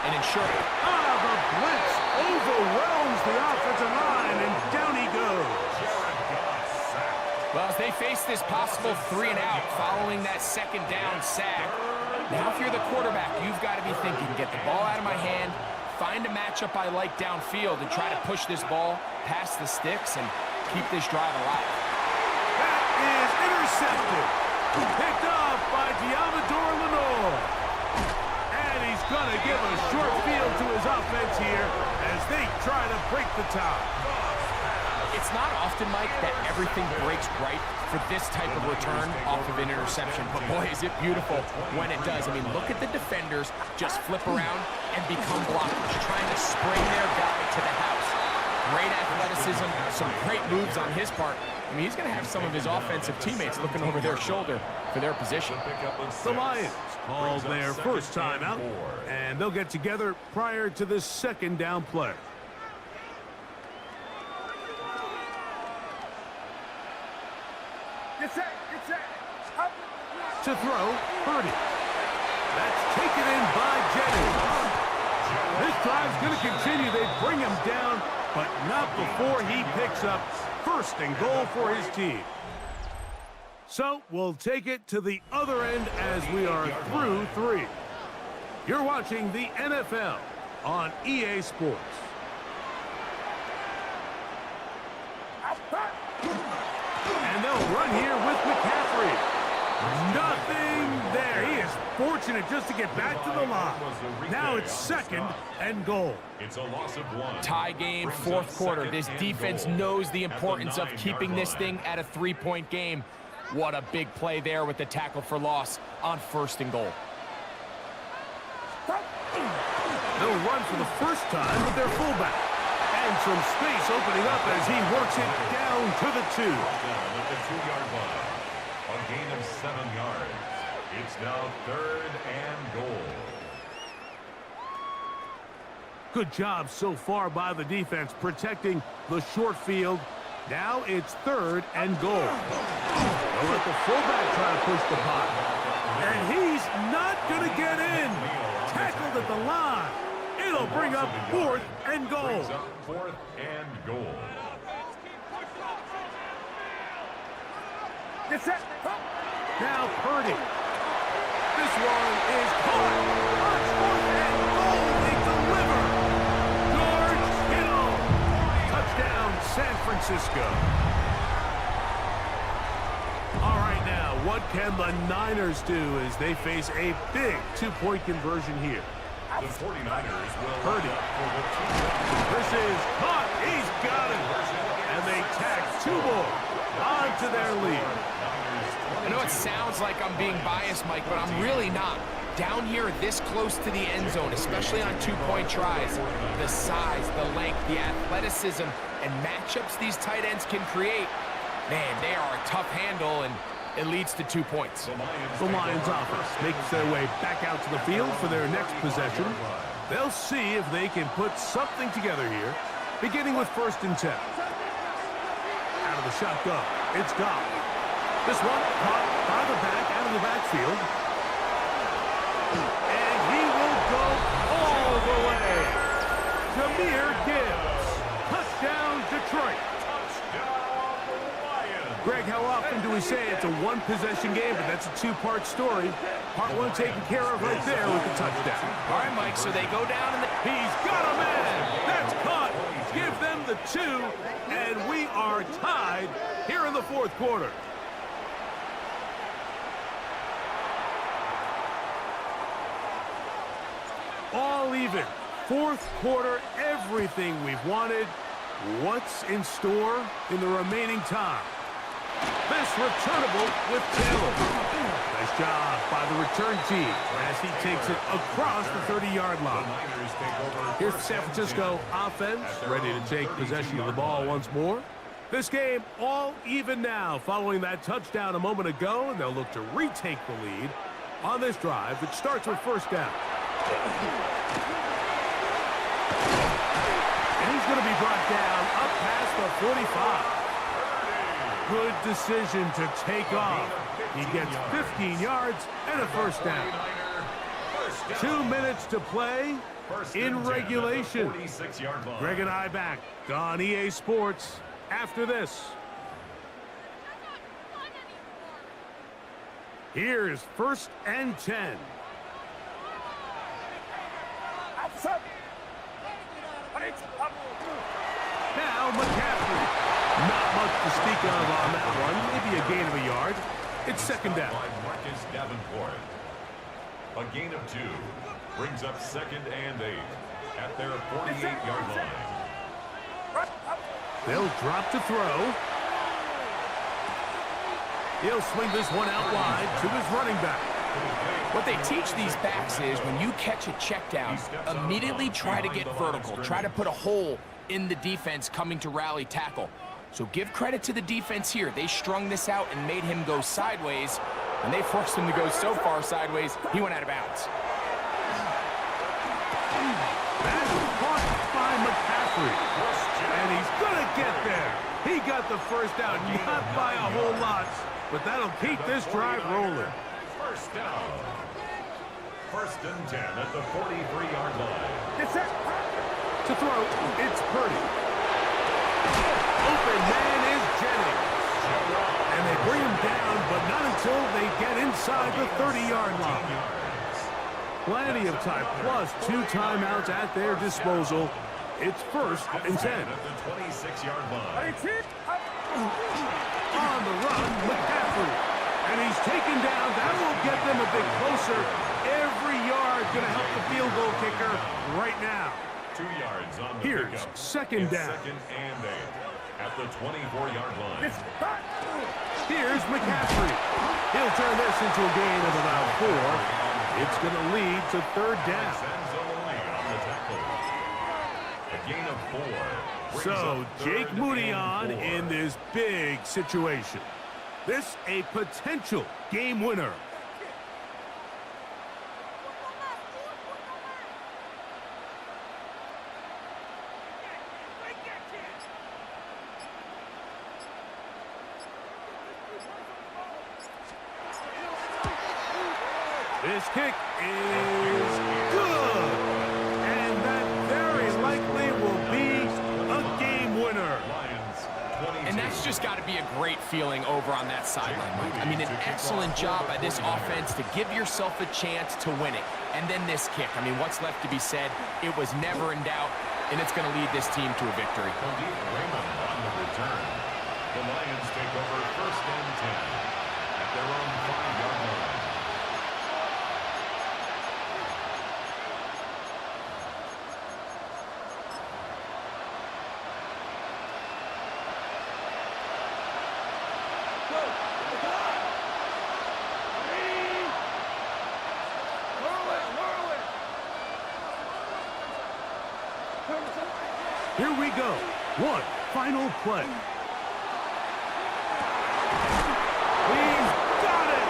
and ensure. The blitz overwhelms the offensive line, and down he goes. Well, as they face this possible 3 and out following that 2nd down sack, now if you're the quarterback, you've got to be thinking, get the ball out of my hand, find a matchup I like downfield, and try to push this ball past the sticks and keep this drive alive. That is intercepted. Picked off by Diamador Lenore. And he's going to give a short field to his offense here as they try to break the tie. It's not often, Mike, that everything breaks right for this type of return off of an interception. But boy, is it beautiful when it does. I mean, look at the defenders just flip around and become blockers, trying to spring their guy to the house. Great athleticism, some great moves on his part. I mean, he's going to have some of his offensive teammates looking over their shoulder for their position. The Lions called their first time out, and they'll get together prior to this 2nd down play. To throw, Purdy. That's taken in by Jennings. This drive's going to continue. They bring him down, but not before he picks up 1st and goal for his team. So we'll take it to the other end as we are through 3. You're watching the NFL on EA Sports. And they'll run here with McCaffrey. Nothing there. He is fortunate just to get back to the line. Now it's 2nd and goal. It's a loss of 1. Tie game, 4th quarter. This defense knows the importance of keeping this thing at a 3-point game. What a big play there with the tackle for loss on 1st and goal. They'll run for the first time with their fullback. And some space opening up as he works it down to the 2. At the 2-yard line. A gain of 7 yards. It's now 3rd and goal. Good job so far by the defense protecting the short field. Now it's 3rd and goal. They'll let the fullback try to push the pot. And he's not going to get in. Tackled at the line. It'll bring up 4th and goal. Brings up 4th and goal. Now Purdy. This one is caught. On 4th and goal, they deliver. George Kittle. Touchdown, San Francisco. All right, now, what can the Niners do as they face a big 2-point conversion here? The 49ers will Purdy. for the 2. This is caught. He's got it. And they tag 2 more. to their lead. I know it sounds like I'm being biased, Mike, but I'm really not. Down here this close to the end zone, especially on two-point tries, the size, the length, the athleticism, and matchups these tight ends can create, man, they are a tough handle, and it leads to 2 points. The Lions offense makes their way back out to the field for their next possession. They'll see if they can put something together here, beginning with 1st and 10. Out of the shotgun, it's Goff. This one caught by the back out of the backfield. And he will go all the way. Jahmyr Gibbs. Touchdown, Detroit. Greg, how often do we say it's a one-possession game, but that's a two-part story? Part one taken care of right there with the touchdown. All right, Mike, so they go down and He's got a man. That's caught. Give them the 2, and we are tied here in the 4th quarter. All even. 4th quarter, everything we've wanted. What's in store in the remaining time? This returnable with Taylor. Nice job by the return team as he takes it across the 30-yard line. Here's the San Francisco offense, ready to take possession of the ball once more. This game all even now following that touchdown a moment ago, and they'll look to retake the lead on this drive that starts with 1st down. And he's going to be brought down up past the 45. Good decision to take off. He gets 15 yards and a 1st down. 2 minutes to play in regulation. Greg and I back on EA Sports after this. Here's 1st and 10. Now McCaffrey. Not much to speak of on that one. Maybe a gain of a yard. It's 2nd down. Marcus Davenport. A gain of 2 brings up 2nd and 8 at their 48-yard line. They'll drop to throw. He'll swing this one out wide to his running back. What they teach these backs is when you catch a check down, immediately try to get vertical. Try to put a hole in the defense coming to rally tackle. So give credit to the defense here. They strung this out and made him go sideways. And they forced him to go so far sideways, he went out of bounds. That's caught by McCaffrey. And he's going to get there. He got the 1st down, not by a whole lot, but that'll keep this drive rolling. 1st down. 1st and 10 at the 43-yard line. To throw, it's Purdy. Open man is Jennings. And they bring him down, but not until they get inside the 30-yard line. Plenty of time, plus 2 timeouts at their disposal. It's 1st and 10. At the 26-yard line. On the run, McCaffrey. And he's taken down. That will get them a bit closer. Every yard going to help the field goal kicker right now. 2 yards on the Here's pickup. 2nd down. 2nd and 8 at the 24-yard line. Here's McCaffrey. He'll turn this into a gain of about 4. It's going to lead to 3rd down. A gain of 4. So Jake Moody on in this big situation. This a potential game winner. This kick is good. And that very likely will be a game winner. And that's just got to be a great feeling over on that sideline, Mike. I mean, an excellent job by this offense to give yourself a chance to win it. And then this kick. I mean, what's left to be said? It was never in doubt, and it's going to lead this team to a victory. Raymond on the return. The Lions take over 1st and 10 at their own 5-yard line. Here we go. One final play. He's got it!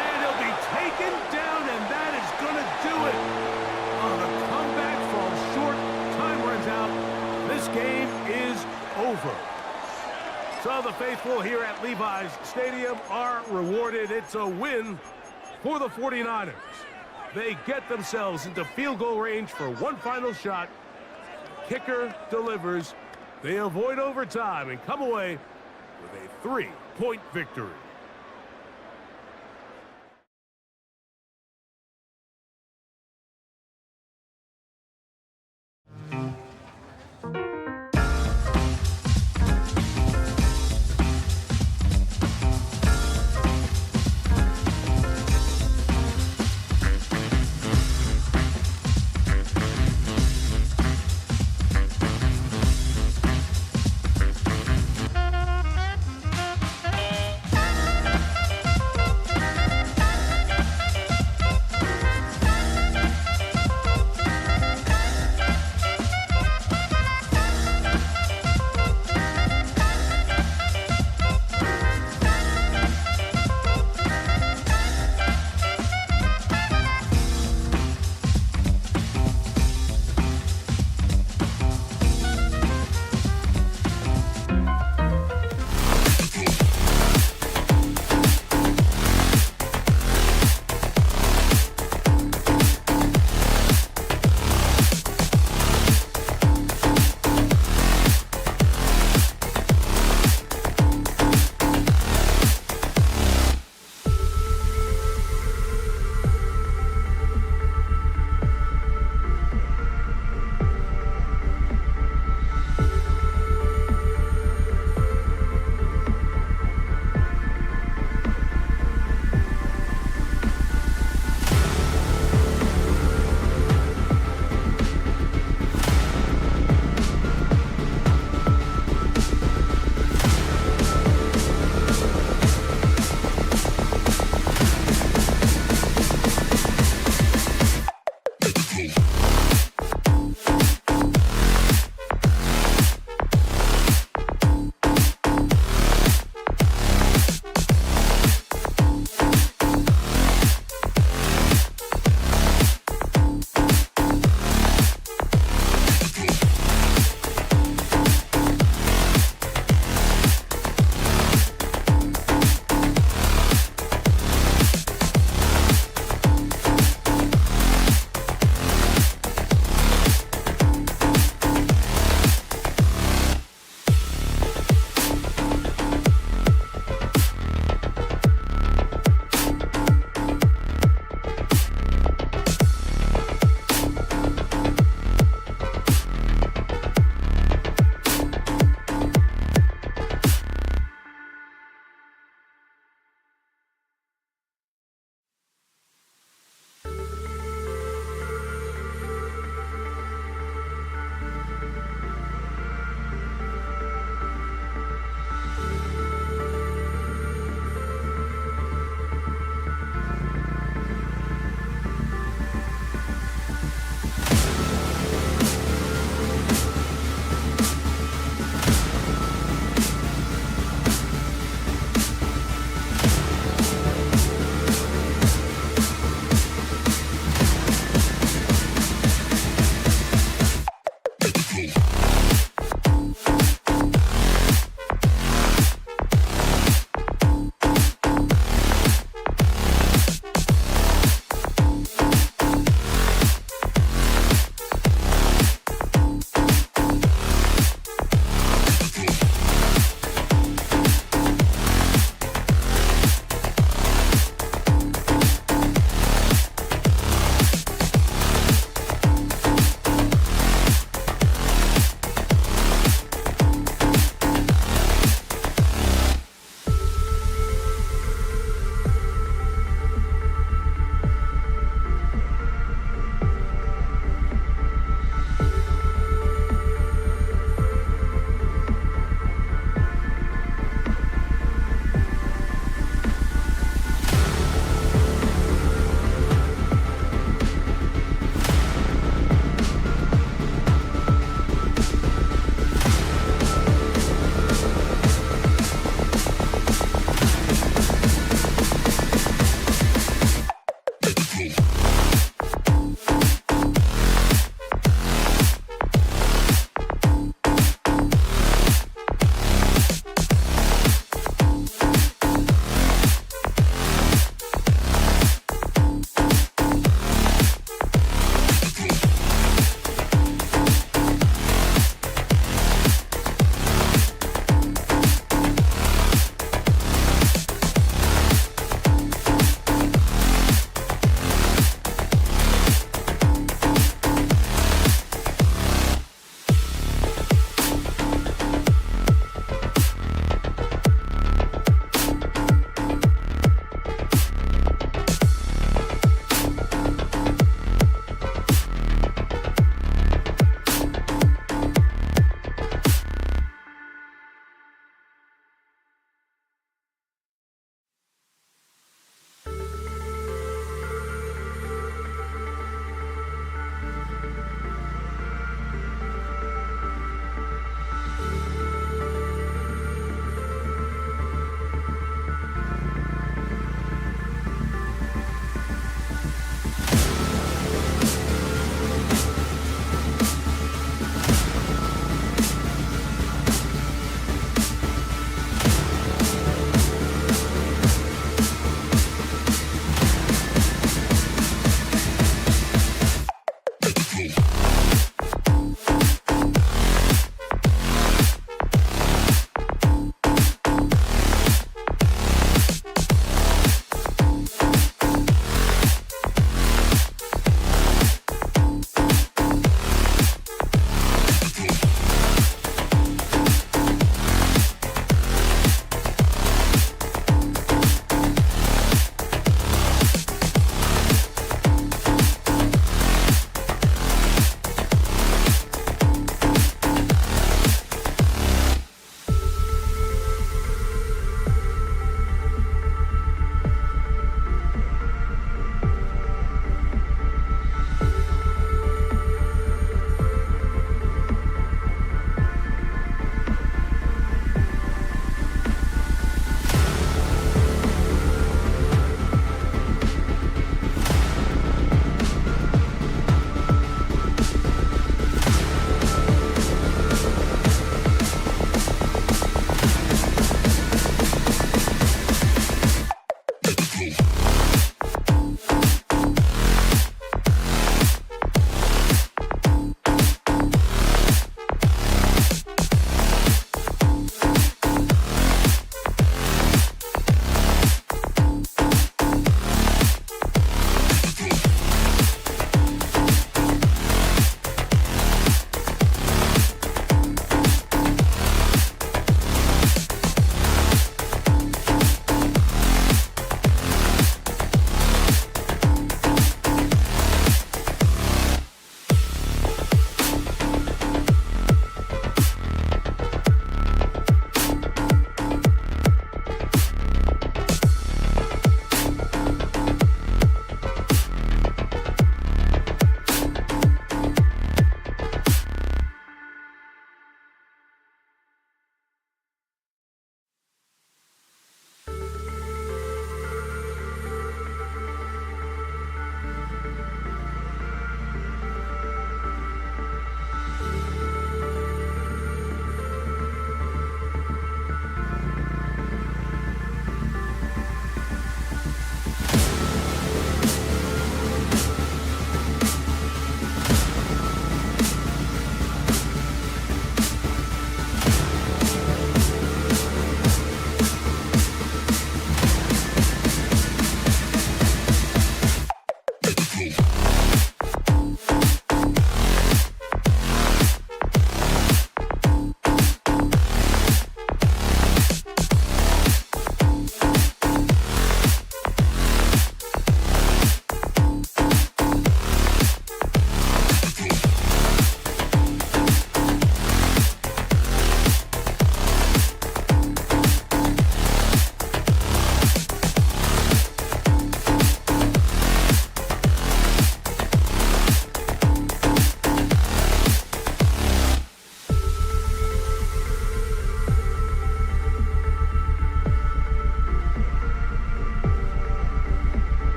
And he'll be taken down, and that is going to do it. Oh, the comeback falls short. Time runs out. This game is over. So the faithful here at Levi's Stadium are rewarded. It's a win for the 49ers. They get themselves into field goal range for one final shot. Kicker delivers. They avoid overtime and come away with a 3-point victory.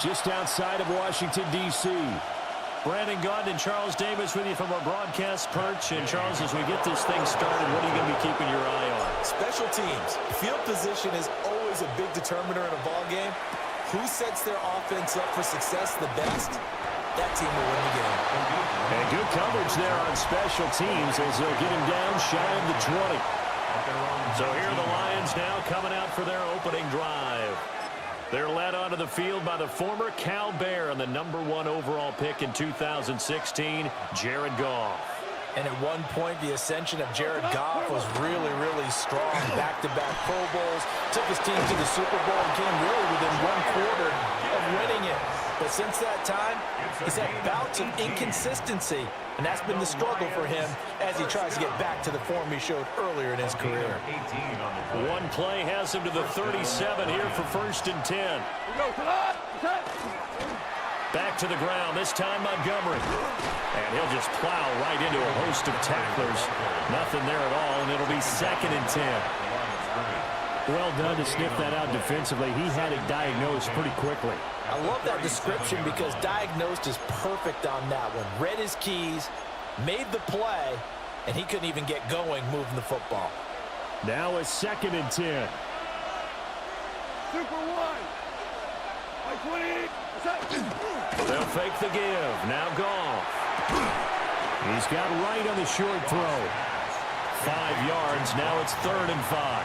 just outside of Washington, D.C. Brandon Gaudin and Charles Davis with you from our broadcast perch. And, Charles, as we get this thing started, what are you going to be keeping your eye on? Special teams. Field position is always a big determiner in a ball game. Who sets their offense up for success the best? That team will win the game. And good coverage there on special teams as they'll get him down shy of the 20. So here are the Lions now coming out for their opening drive. They're led onto the field by the former Cal Bear and the #1 overall pick in 2016, Jared Goff. And at one point, the ascension of Jared Goff was really, really strong. Back-to-back Pro Bowls, took his team to the Super Bowl and came really within 1/4 of winning it. But since that time, he's had bouts of inconsistency, and that's been the struggle for him as he tries to get back to the form he showed earlier in his career. One play has him to the 37 here for 1st and 10. Back to the ground, this time Montgomery. And he'll just plow right into a host of tacklers. Nothing there at all, and it'll be 2nd and 10. Well done to sniff that out defensively. He had it diagnosed pretty quickly. I love that description because diagnosed is perfect on that one. Read his keys, made the play, and he couldn't even get going moving the football. Now a 2nd and 10. Super one. Like 28. They'll fake the give. Now Goff. He's got right on the short throw. 5 yards. Now it's 3rd and 5.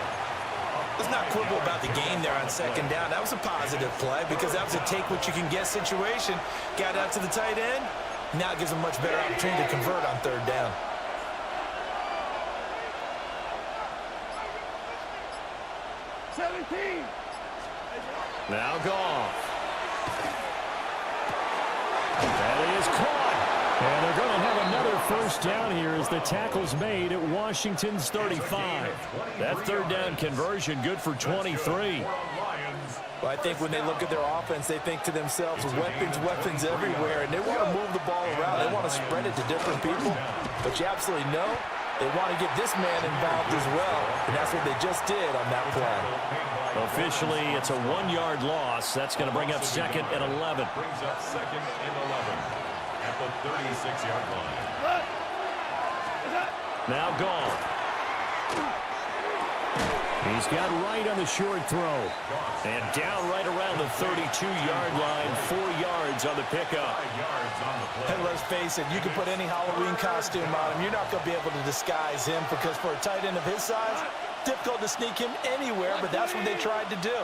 Let's not quibble about the game there on 2nd down. That was a positive play because that was a take-what-you-can-get situation. Got out to the tight end. Now it gives him a much better opportunity to convert on 3rd down. Now Goff. That is caught. And they're going to have another 1st down here as the tackle's made at Washington's 35. That 3rd down conversion good for 23. Well, I think when they look at their offense, they think to themselves, weapons everywhere, and they want to move the ball around. They want to spread it to different people. But you absolutely know they want to get this man involved as well, and that's what they just did on that play. Officially, it's a 1-yard loss. That's going to bring up 2nd and 11. Brings up 2nd and 11 at the 36-yard line. Now Goff. He's got right on the short throw. And down right around the 32-yard line. 4 yards on the pickup. 5 yards on the play. And let's face it, you can put any Halloween costume on him. You're not going to be able to disguise him because for a tight end of his size, difficult to sneak him anywhere, but that's what they tried to do.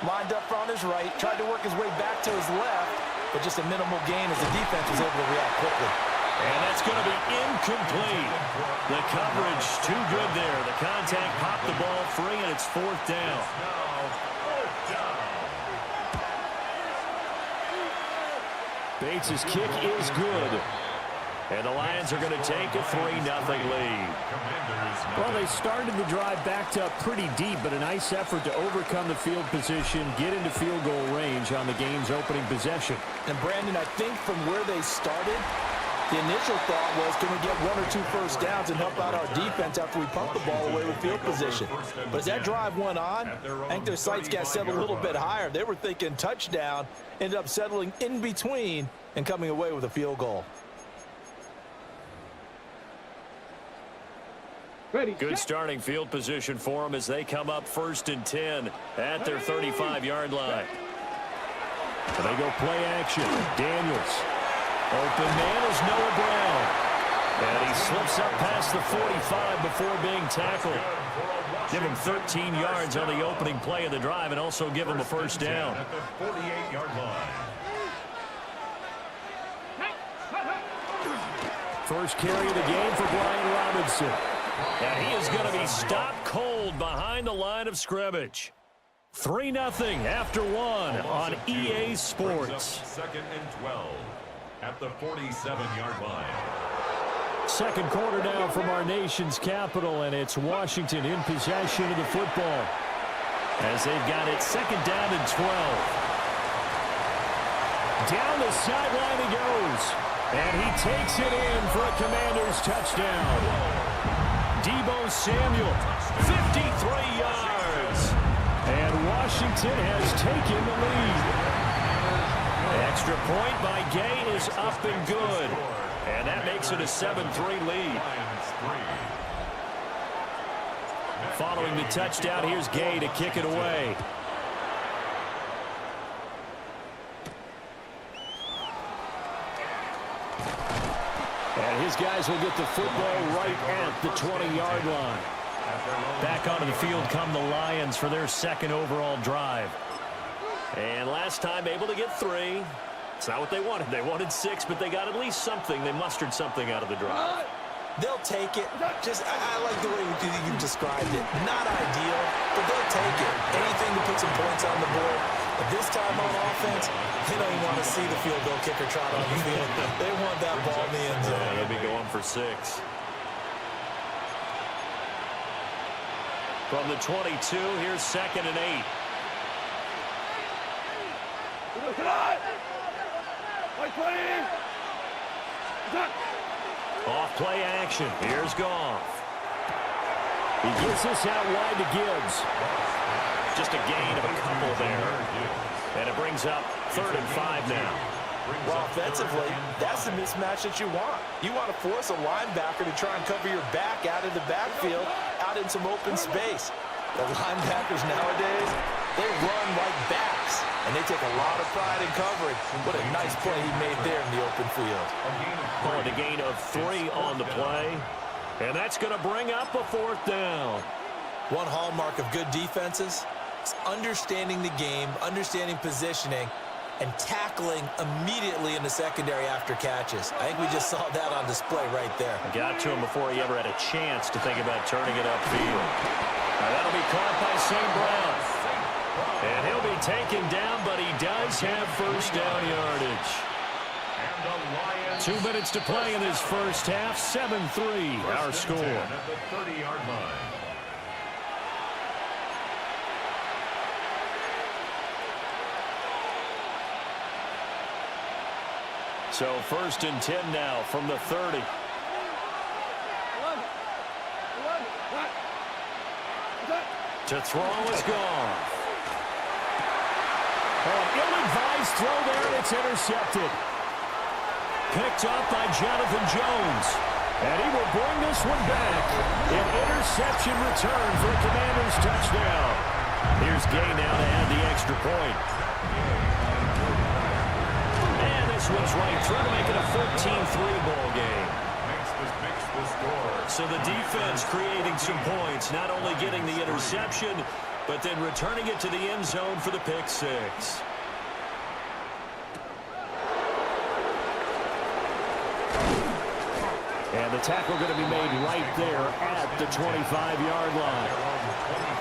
Lined up on his right, tried to work his way back to his left, but just a minimal gain as the defense was able to react quickly. And that's going to be incomplete. The coverage too good there. The contact popped the ball free, and it's 4th down. Now, 4th down. Bates' kick is good. And the Lions are going to take a 3-0 lead. Well, they started the drive backed up pretty deep, but a nice effort to overcome the field position, get into field goal range on the game's opening possession. And, Brandon, I think from where they started, the initial thought was, can we get 1 or 2 first downs and help out our defense after we pump the ball away with field position? But as that drive went on, I think their sights got set a little bit higher. They were thinking touchdown, ended up settling in between and coming away with a field goal. Good starting field position for them as they come up 1st and 10 at their 35-yard line. So they go play action. Daniels. Open man is Noah Brown. And he slips up past the 45 before being tackled. Give him 13 yards on the opening play of the drive and also give him a 1st down. At the 48-yard line. First carry of the game for Brian Robinson. And he is going to be stopped cold behind the line of scrimmage. 3-0 after 1 on EA Sports. 2nd and 12 at the 47-yard line. Second quarter now from our nation's capital, and it's Washington in possession of the football as they've got it 2nd down and 12. Down the sideline he goes, and he takes it in for a Commanders touchdown. Deebo Samuel, 53 yards. And Washington has taken the lead. Extra point by Gay is up and good. And that makes it a 7-3 lead. Following the touchdown, here's Gay to kick it away. And his guys will get the football right at the 20-yard line. Back onto the field come the Lions for their second overall drive. And last time able to get 3. It's not what they wanted. They wanted 6, but they got at least something. They mustered something out of the drive. They'll take it. I like the way you described it. Not ideal, but they'll take it. Anything to put some points on the board. But this time on offense, they don't even want to see the field goal kicker trot on the field. They want that ball in the end zone. They'll be going for 6. From the 22, here's 2nd and 8. Off play action. Here's Goff. He gives this out wide to Gibbs. Just a gain of a couple there. And it brings up 3rd and 5 now. Well, offensively, that's the mismatch that you want. You want to force a linebacker to try and cover your back out of the backfield, out in some open space. The linebackers nowadays, they run like backs, and they take a lot of pride in coverage. What a nice play he made there in the open field. Calling a gain of 3 on the play. And that's going to bring up a 4th down. One hallmark of good defenses is understanding the game, understanding positioning, and tackling immediately in the secondary after catches. I think we just saw that on display right there. Got to him before he ever had a chance to think about turning it upfield. Now that'll be caught by St. Brown. And he'll be taken down, but he does have first down yardage. 2 minutes to play in this first half. 7-3 our score. At the 30-yard line. So 1st and 10 now from the 30. To throw is gone. An ill-advised throw there, and it's intercepted. Picked up by Jonathan Jones. And he will bring this one back. An interception return for a Commanders touchdown. Here's Gay now to add the extra point. And this one's right through to make it a 14-3 ball game. So the defense creating some points, not only getting the interception, but then returning it to the end zone for the pick 6. And the tackle going to be made right there at the 25-yard line.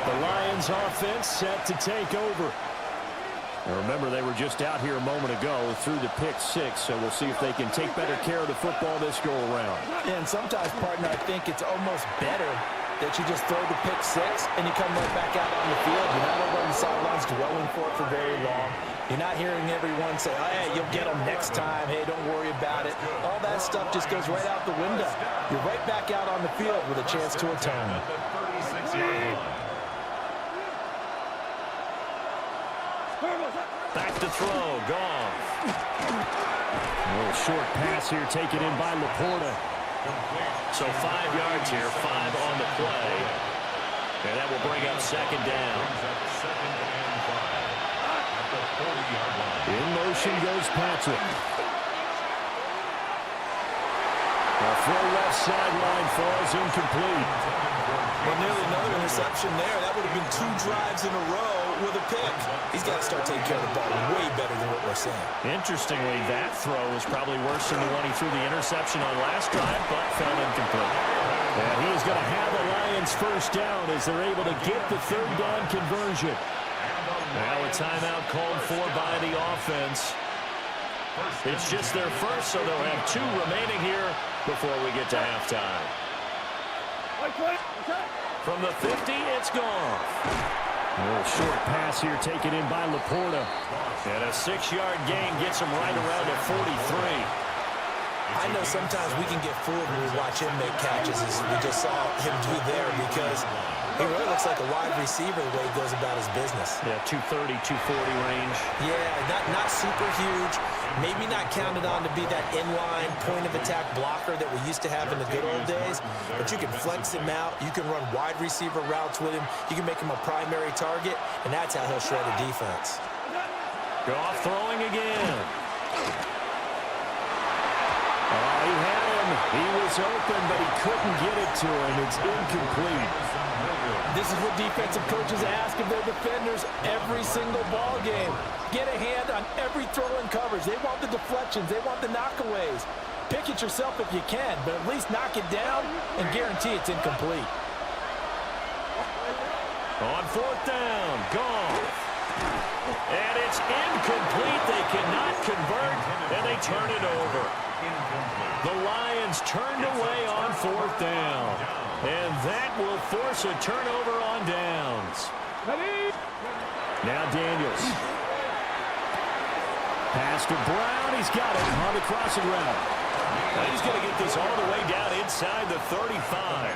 The Lions offense set to take over. And remember, they were just out here a moment ago through the pick 6, so we'll see if they can take better care of the football this go-around. And sometimes, partner, I think it's almost better that you just throw the pick 6 and you come right back out on the field. You're not over on the sidelines dwelling for it for very long. You're not hearing everyone say, oh, hey, you'll get them next time. Hey, don't worry about it. All that stuff just goes right out the window. You're right back out on the field with a chance to atone. Back to throw, Goff. A little short pass here taken in by Laporta. So 5 yards here, 5 on the play. And that will bring up 2nd down. In motion goes Patrick. The throw left sideline falls incomplete. Well, nearly another interception there. That would have been 2 drives in a row with a pick. He's got to start taking care of the ball way better than what we're seeing. Interestingly, that throw was probably worse than the one he threw the interception on last drive, but fell incomplete. And he is going to have the Lions first down as they're able to get the 3rd down conversion. Now a timeout called for by the offense. It's just their first, so they'll have 2 remaining here before we get to halftime. From the 50, it's Goff. A little short pass here taken in by Laporta. And a 6-yard gain gets him right around the 43. I know sometimes we can get fooled when we watch him make catches, as we just saw him do there, because He really looks like a wide receiver the way he goes about his business. Yeah, 230, 240 range. Yeah, not super huge. Maybe not counted on to be that inline point-of-attack blocker that we used to have in the good old days. But you can flex him out. You can run wide receiver routes with him. You can make him a primary target, and that's how he'll shred a defense. Goff throwing again. Oh, he had him. He was open, but he couldn't get it to him. It's incomplete. This is what defensive coaches ask of their defenders every single ball game. Get a hand on every throw in coverage. They want the deflections. They want the knockaways. Pick it yourself if you can, but at least knock it down and guarantee it's incomplete. On fourth down, Goff. And it's incomplete. They cannot convert, and they turn it over. The Lions turned away on fourth down. And that will force a turnover on downs. Now Daniels. Pass to Brown. He's got it on the crossing route. And he's going to get this all the way down inside the 35.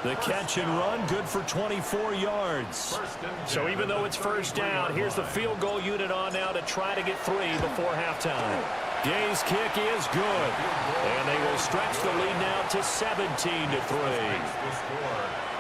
The catch and run, good for 24 yards. So even though it's first down, here's the field goal unit on now to try to get 3 before halftime. Gay's kick is good. And they will stretch the lead now to 17-3.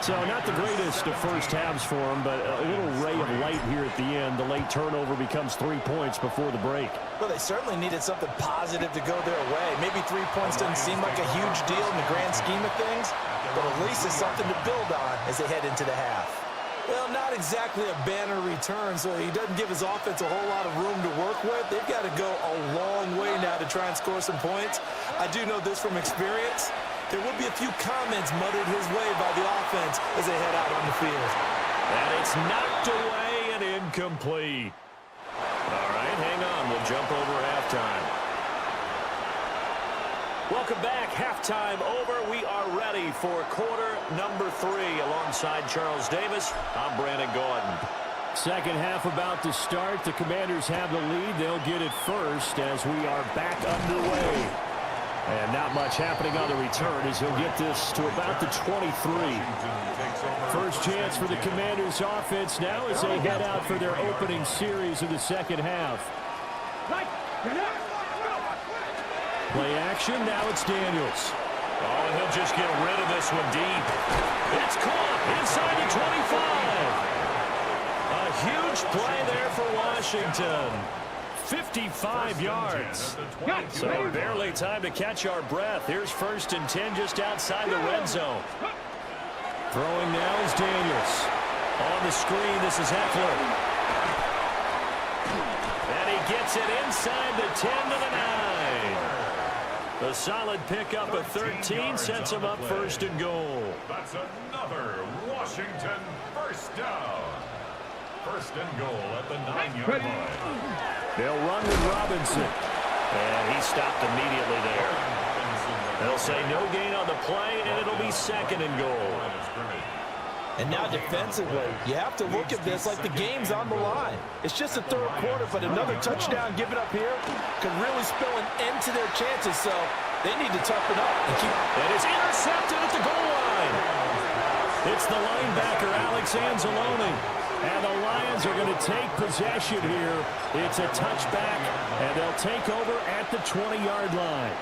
So not the greatest of first halves for them, but a little ray of light here at the end. The late turnover becomes 3 points before the break. Well, they certainly needed something positive to go their way. Maybe 3 points doesn't seem like a huge deal in the grand scheme of things, but at least it's something to build on as they head into the half. Well, not exactly a banner return, so he doesn't give his offense a whole lot of room to work with. They've got to go a long way now to try and score some points. I do know this from experience. There will be a few comments muttered his way by the offense as they head out on the field. And it's knocked away and incomplete. All right, hang on. We'll jump over halftime. Welcome back. Halftime over. We are ready for quarter number 3. Alongside Charles Davis, I'm Brandon Gordon. Second half about to start. The Commanders have the lead. They'll get it first as we are back underway. And not much happening on the return as he'll get this to about the 23. First chance for the Commanders offense now as they head out for their opening series of the second half. Play action, now it's Daniels. Oh, and he'll just get rid of this one deep. It's caught inside the 25. A huge play there for Washington. 55 yards. So barely time to catch our breath. Here's 1st and 10 just outside the red zone. Throwing now is Daniels. On the screen, this is Eckler. And he gets it inside the 10 to the 9. A solid pickup of 13 sets him up 1st and goal. That's another Washington first down. 1st and goal at the 9-yard line. They'll run with Robinson. And he stopped immediately there. They'll say no gain on the play, and it'll be 2nd and goal. And now defensively, you have to look at this like the game's on the line. It's just the 3rd quarter, but another touchdown given up here could really spell an end to their chances, so they need to toughen up and keep. And it's intercepted at the goal line. It's the linebacker, Alex Anzalone. And the Lions are going to take possession here. It's a touchback, and they'll take over at the 20-yard line.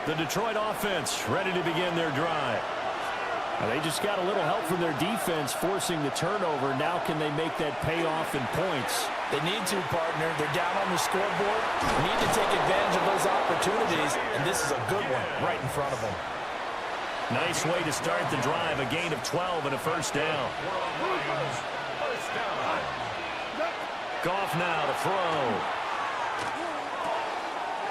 The Detroit offense ready to begin their drive. Now, they just got a little help from their defense forcing the turnover. Now can they make that payoff in points? They need to, partner. They're down on the scoreboard. They need to take advantage of those opportunities, and this is a good one right in front of them. Nice way to start the drive. A gain of 12 and a 1st down. Goff now to throw.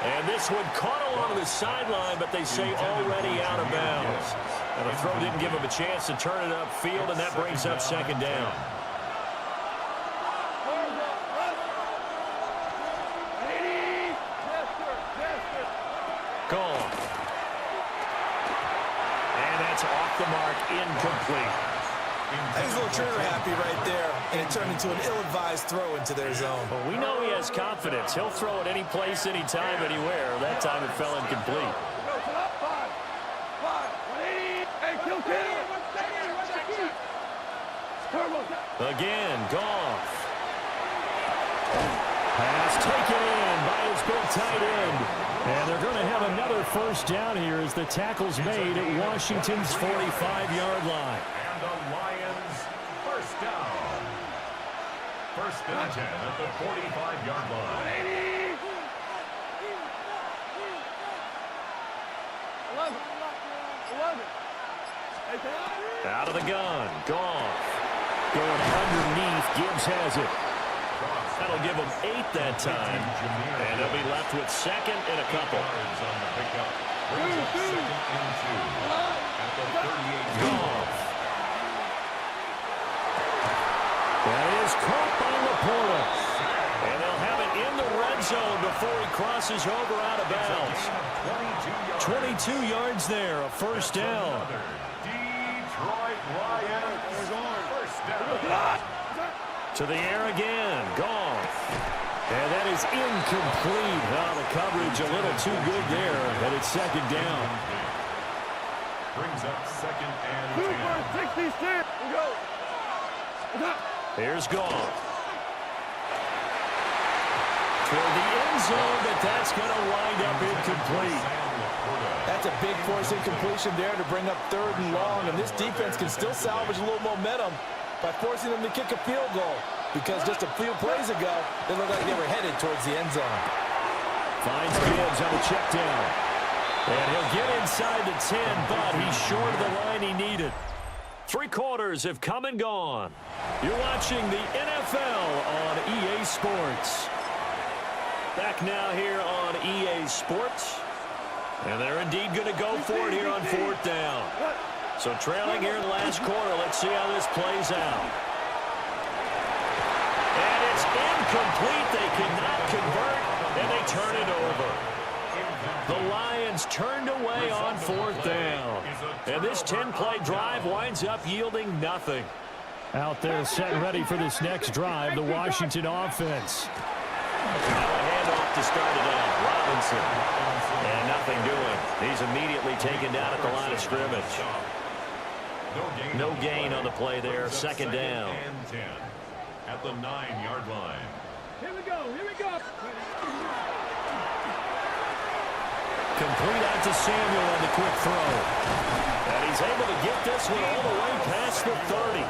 And this one caught along the sideline, but they say already out of bounds. And the throw didn't give him a chance to turn it upfield, and that brings up 2nd down. Gone. And that's off the mark, incomplete. I was a little trigger happy right there, and it turned into an ill-advised throw into their zone. Well, we know he has confidence. He'll throw it any place, anytime, anywhere. That time it fell incomplete. Again, Goff. Pass taken in by his big tight end. And they're going to have another first down here as the tackle's made at Washington's 45-yard line. And the Lions first down. First and 10 at the 45-yard line. 11. Out of the gun, Goff. Going underneath, Gibbs has it. That'll give him 8 that time. And they'll be left with second and a couple. Goff. That is caught by Laporta. And they'll have it in the red zone before he crosses over out of bounds. 22 yards there, a first down. Detroit Lions first down. To the air again, Goff. And that is incomplete. Oh, the coverage a little too good there, and it's second down. Brings up second and 10. 66. Go. Here's Goff. Toward the end zone, but that's going to wind up incomplete. That's a big force incompletion there to bring up 3rd and long, and this defense can still salvage a little momentum by forcing them to kick a field goal, because just a few plays ago, they looked like they were headed towards the end zone. Finds Gibbs on the check down. And he'll get inside the 10, but he's short of the line he needed. 3 quarters have come and gone. You're watching the NFL on EA Sports. Back now here on EA Sports. And they're indeed going to go for it here on 4th down. So trailing here in the last quarter. Let's see how this plays out. And it's incomplete. They cannot convert, and they turn it over. The Lions turned away on 4th down. And this 10-play drive winds up yielding nothing. Out there set ready for this next drive, the Washington offense. Now a handoff to start it out. Robinson. And nothing doing. He's immediately taken down at the line of scrimmage. No gain on the play there. Second down. And 10 at the 9-yard line. Here we go. Complete out to Samuel on the quick throw. And he's able to get this one all the way past the 30.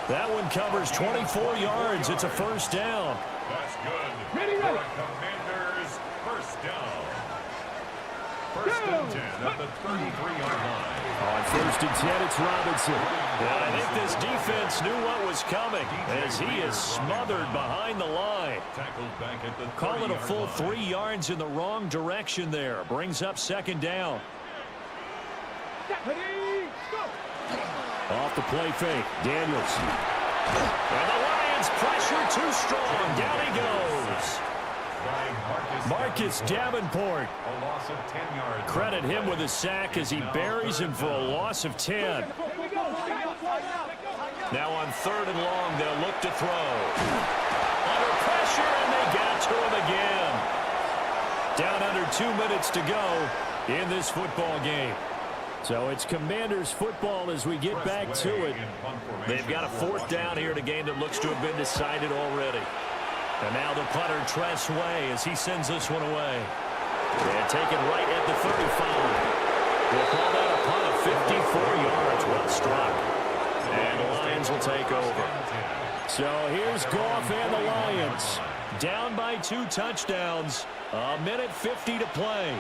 That one covers 24 yards. It's a first down. That's good. Ready. For a Commanders first down. First and 10 at the 33-yard line. On first and 10, it's Robinson. And I think this defense knew what was coming as he is smothered behind the line. Tackled back at the Call it a 30-yard full line. 3 yards in the wrong direction there. Brings up second down. Ready. Go. Off the play fake, Daniels. And the Lions pressure too strong. Down he goes. Marcus Davenport. A loss of 10 yards. Credit him with a sack as he buries him for a loss of 10. Now on 3rd and long, they'll look to throw. Under pressure, and they get to him again. Down under 2 minutes to go in this football game. So it's Commanders football as we get back to it. They've got a 4th down here in a game that looks to have been decided already. And now the punter, Tress Way, as he sends this one away. And taken right at the 35. We'll call that a punt of 54 yards. Well struck. And the Lions will take over. So here's Goff and the Lions. Down by 2 touchdowns. A minute 50 to play.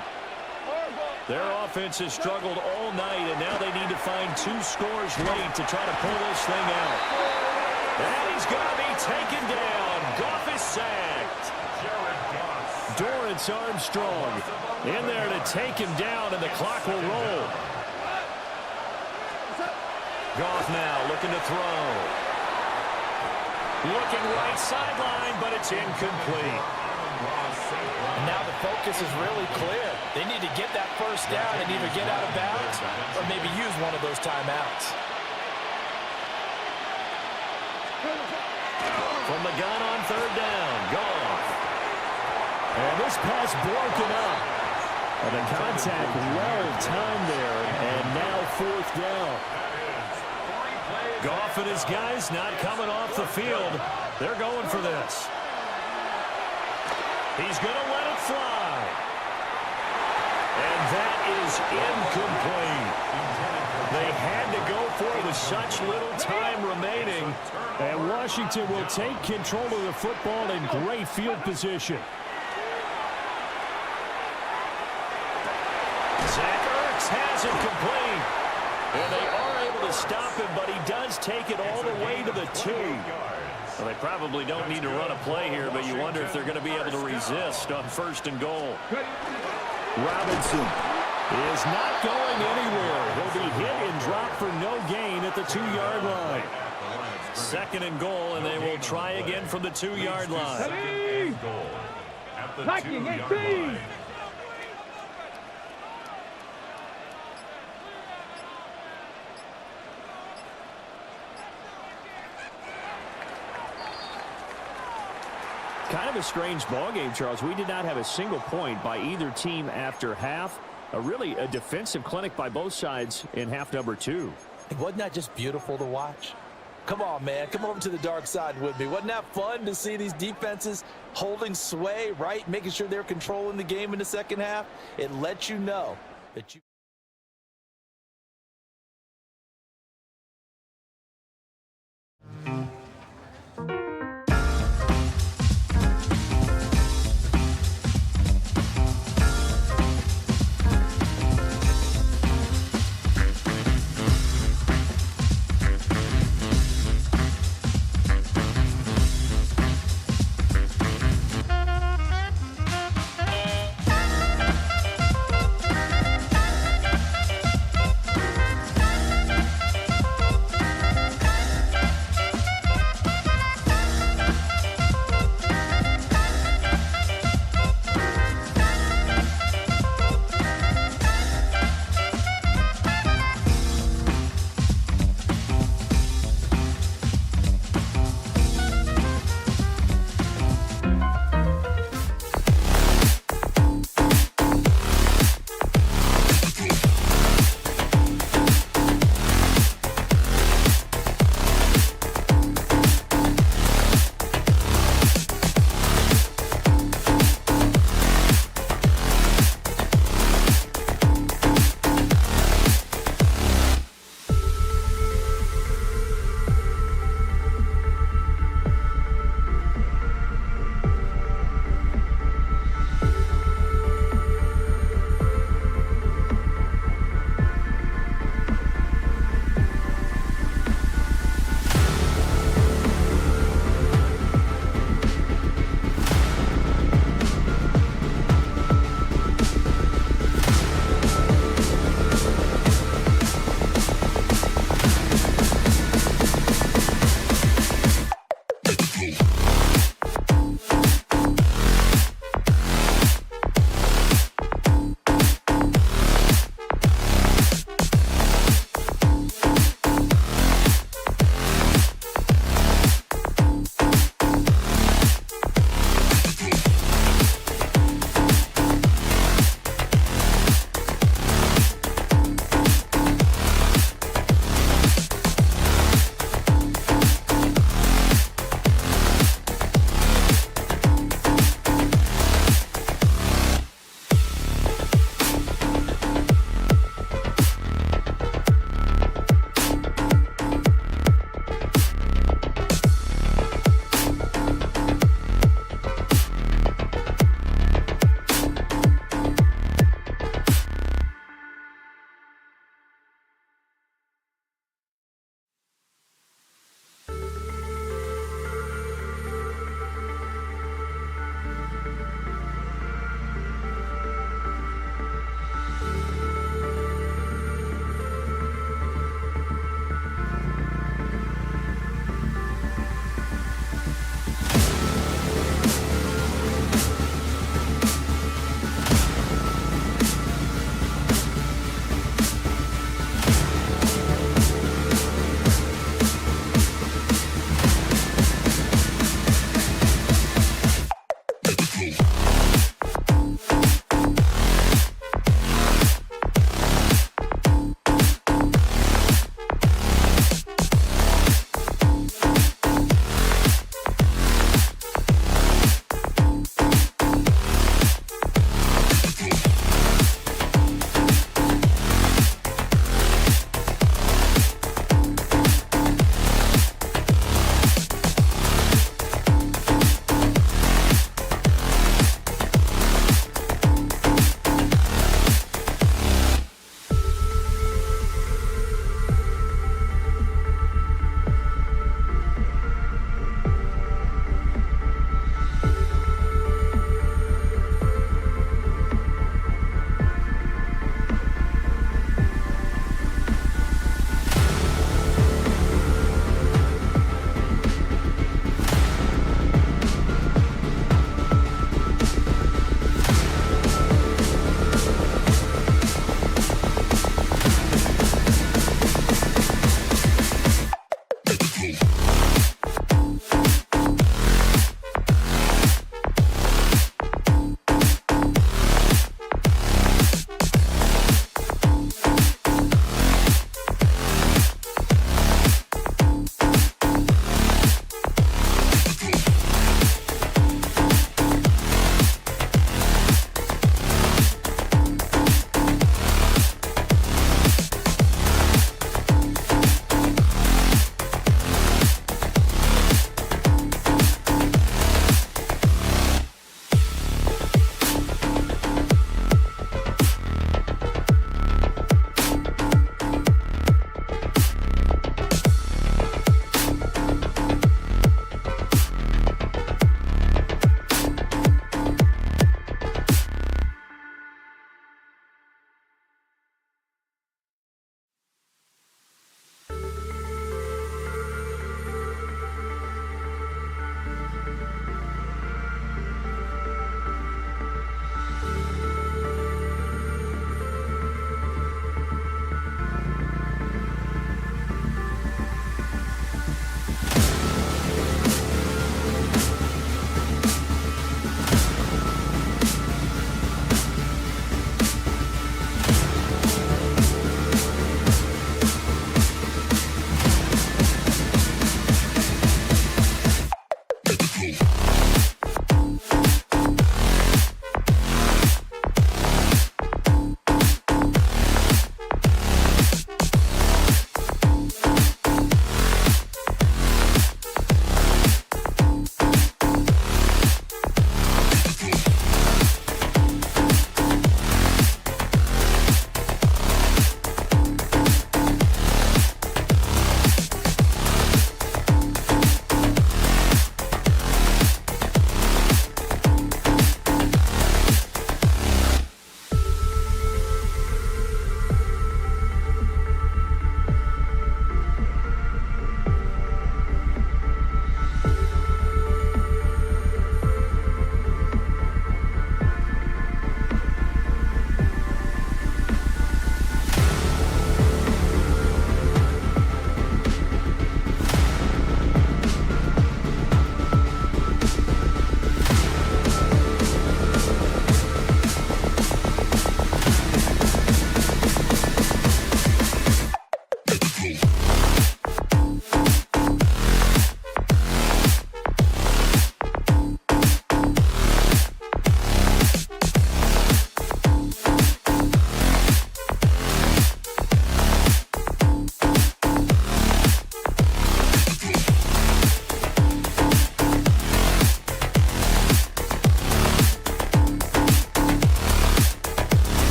Their offense has struggled all night, and now they need to find 2 scores late to try to pull this thing out. And he's going to be taken down. Goff is sacked. Dorrance Armstrong in there to take him down, and the clock will roll. Goff now looking to throw. Looking right sideline, but it's incomplete. And now the focus is really clear. They need to get that first down and either get out of bounds or maybe use one of those timeouts. From the gun on 3rd down, Goff. And this pass broken up. And the contact well timed there, and now 4th down. That is 3 plays Goff and his guys not coming off the field. They're going for this. He's going to let it fly. And that is incomplete. They had to go for it with such little time remaining. And Washington will take control of the football in great field position. Zach Ertz has it complete. And they are able to stop him, but he does take it all the way to the 2. Well, they probably don't need to run a play here, but you wonder if they're going to be able to resist on 1st and goal. Robinson is not going anywhere. He'll be hit and dropped for no gain at the 2-yard line. 2nd and goal, and they will try again from the 2-yard line. Attacking 18. Kind of a strange ballgame, Charles. We did not have a single point by either team after half. Really a defensive clinic by both sides in half number 2. Wasn't that just beautiful to watch? Come on, man. Come over to the dark side with me. Wasn't that fun to see these defenses holding sway, right? Making sure they're controlling the game in the second half. It lets you know that you...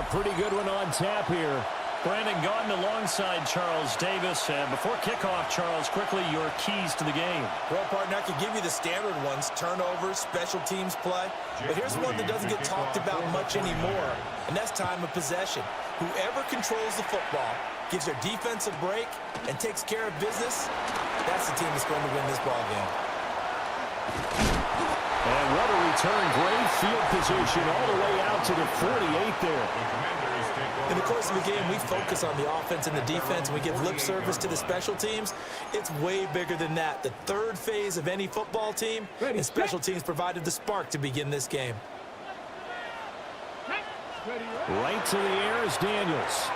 a pretty good one on tap here. Brandon Gaudin alongside Charles Davis. And before kickoff, Charles, quickly your keys to the game. Well, partner, I could give you the standard ones, turnovers, special teams play. But here's one that doesn't get talked about much anymore, and that's time of possession. Whoever controls the football, gives their defense a break, and takes care of business, that's the team that's going to win this ball game. And what a return. Great field position all the way out to the 48 there. In the course of the game, we focus on the offense and the defense, and we give lip service to the special teams. It's way bigger than that. The third phase of any football team, and special teams provided the spark to begin this game. Right to the air is Daniels.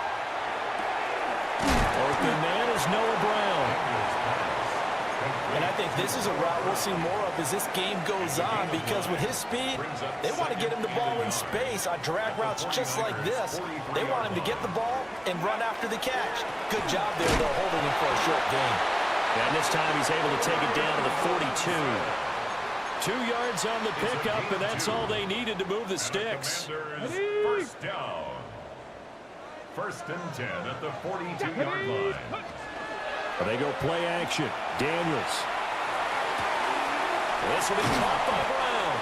Open man is Noah Brown. And I think this is a route we'll see more of as this game goes on, because with his speed, they want to get him the ball in space on drag routes just like this. They want him to get the ball and run after the catch. Good job there, though, holding him for a short gain. And this time he's able to take it down to the 42. 2 yards on the pickup, and that's all they needed to move the sticks. First down. First and 10 at the 42-yard line. They go play action. Daniels. This will be caught by Brown.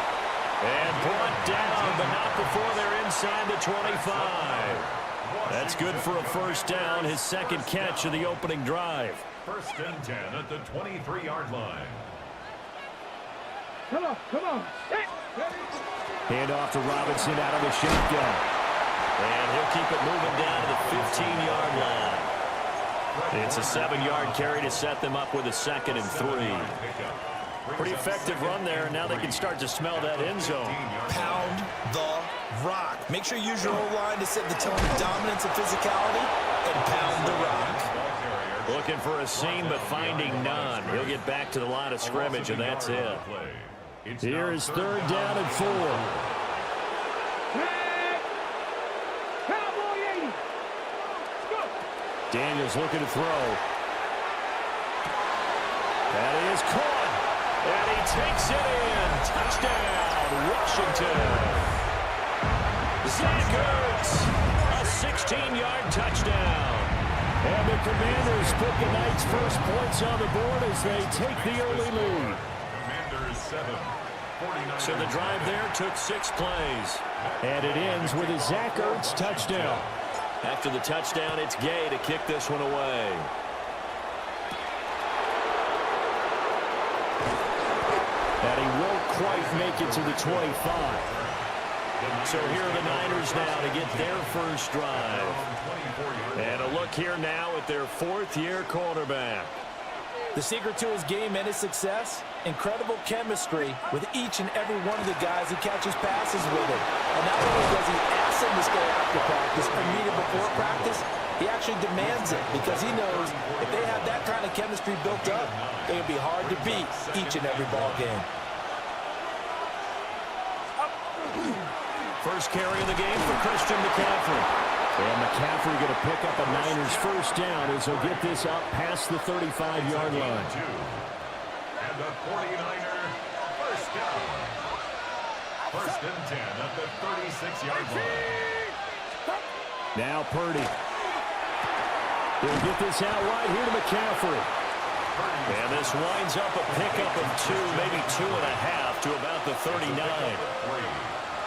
And brought down, but not before they're inside the 25. That's good for a first down, his second catch of the opening drive. First and 10 at the 23-yard line. Come on, come on. Hand off to Robinson out of the shotgun. And he'll keep it moving down to the 15-yard line. It's a 7-yard carry to set them up with a 2nd and 3. Pretty effective run there, and now they can start to smell that end zone. Pound the rock. Make sure you use your O-line to set the tone of dominance and physicality, and pound the rock. Looking for a seam, but finding none. He'll get back to the line of scrimmage, and that's it. Here is 3rd down and 4. Daniels looking to throw. That is caught. And he takes it in. Touchdown, Washington. Zach Ertz, a 16-yard touchdown. And the Commanders put the Knights' first points on the board as they take the early lead. Commanders 7. So the drive there took 6 plays. And it ends with a Zach Ertz touchdown. After the touchdown, it's Gay to kick this one away. And he won't quite make it to the 25. So here are the Niners now to get their first drive. And a look here now at their 4th-year quarterback. The secret to his game and his success, incredible chemistry with each and every one of the guys he catches passes with him. And not only does he ask them to stay after practice, immediately before practice, he actually demands it because he knows if they have that kind of chemistry built up, they're going to be hard to beat each and every ball game. First carry of the game for Christian McCaffrey. And McCaffrey going to pick up a Niners first down as he'll get this up past the 35-yard line. And the 49er first down. First and 10 at the 36-yard line. Now Purdy. He'll get this out wide here to McCaffrey. And this winds up a pickup of 2, maybe 2.5 to about the 39.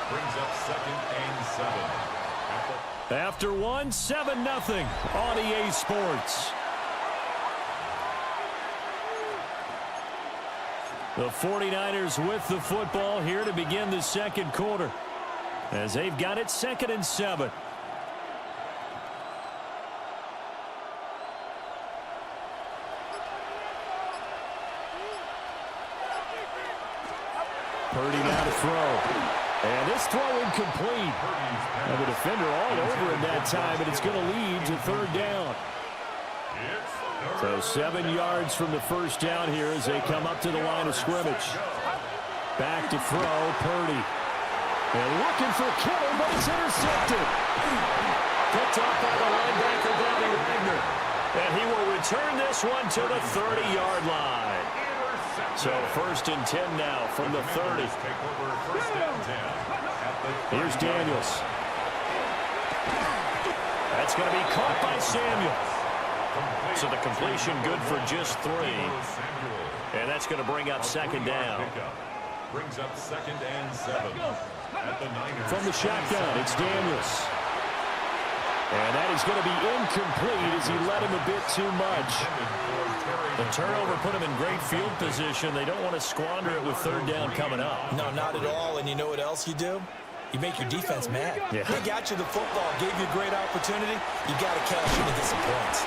Brings up 2nd and 7. After 1, 7-0 on EA Sports. The 49ers with the football here to begin the second quarter as they've got it 2nd and 7. Purdy now to throw. And this throw incomplete. And the defender all over him that time, and it's going to lead to 3rd down. So 7 yards from the first down here as they come up to the line of scrimmage. Back to throw, Purdy. And looking for Kittle, but it's intercepted. Picked off by the linebacker, Bobby Wagner. And he will return this one to the 30-yard line. So 1st and 10 now from the 30. Here's Daniels. It's going to be caught by Samuel. So the completion good for just 3. And that's going to bring up second down. Brings up 2nd and 7 at the Niners. From the shotgun, it's Daniels. And that is going to be incomplete as he led him a bit too much. The turnover put him in great field position. They don't want to squander it with 3rd down coming up. No, not at all. And you know what else you do? You make your defense mad. Yeah. They got you the football, gave you a great opportunity. You got to cash in to get some points.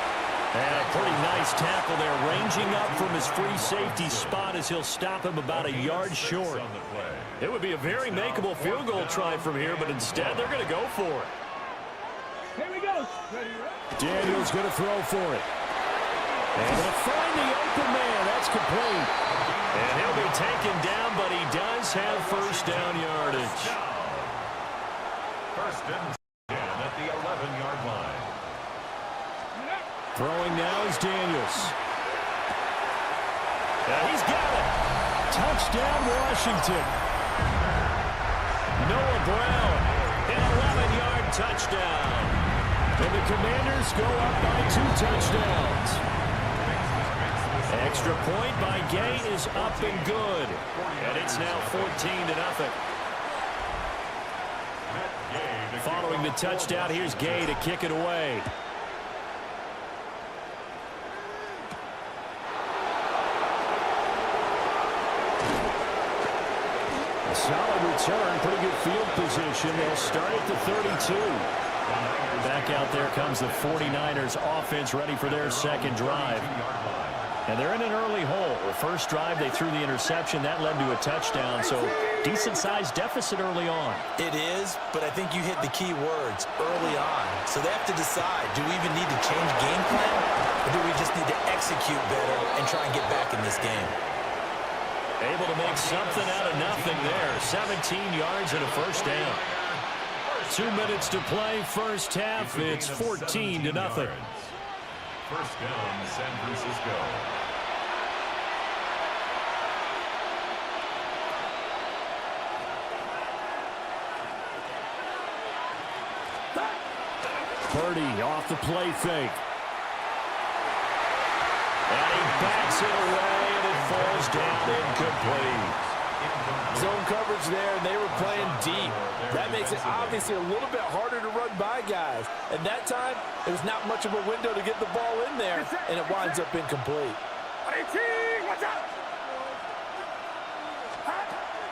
And a pretty nice tackle there, ranging up from his free safety spot as he'll stop him about a yard short. It would be a very makeable field goal try from here, but instead they're going to go for it. Here we go. Daniels going to throw for it. And going to find the open man. That's complete. And he'll be taken down, but he does have 1st down yardage. 1st and 10 at the 11-yard line. Throwing now is Daniels. He's got it. Touchdown, Washington. Noah Brown, an 11-yard touchdown. And the Commanders go up by 2 touchdowns. Extra point by Gay is up and good. And it's now 14-0. Following the touchdown, here's Gay to kick it away. A solid return, pretty good field position. They'll start at the 32. Back out there comes the 49ers offense ready for their 2nd drive. And they're in an early hole. The first drive, they threw the interception. That led to a touchdown, so decent-sized deficit early on. It is, but I think you hit the key words, early on. So they have to decide, do we even need to change game plan, or do we just need to execute better and try and get back in this game? Able to make something out of nothing there. 17 yards and a 1st down. 2 minutes to play, first half. It's 14-0. 1st down, San Francisco. Purdy off the play fake. And he backs it away, and it falls down incomplete. Zone coverage there, and they were playing deep. That makes it obviously a little bit harder to run by guys. And that time, it was not much of a window to get the ball in there, and it winds up incomplete.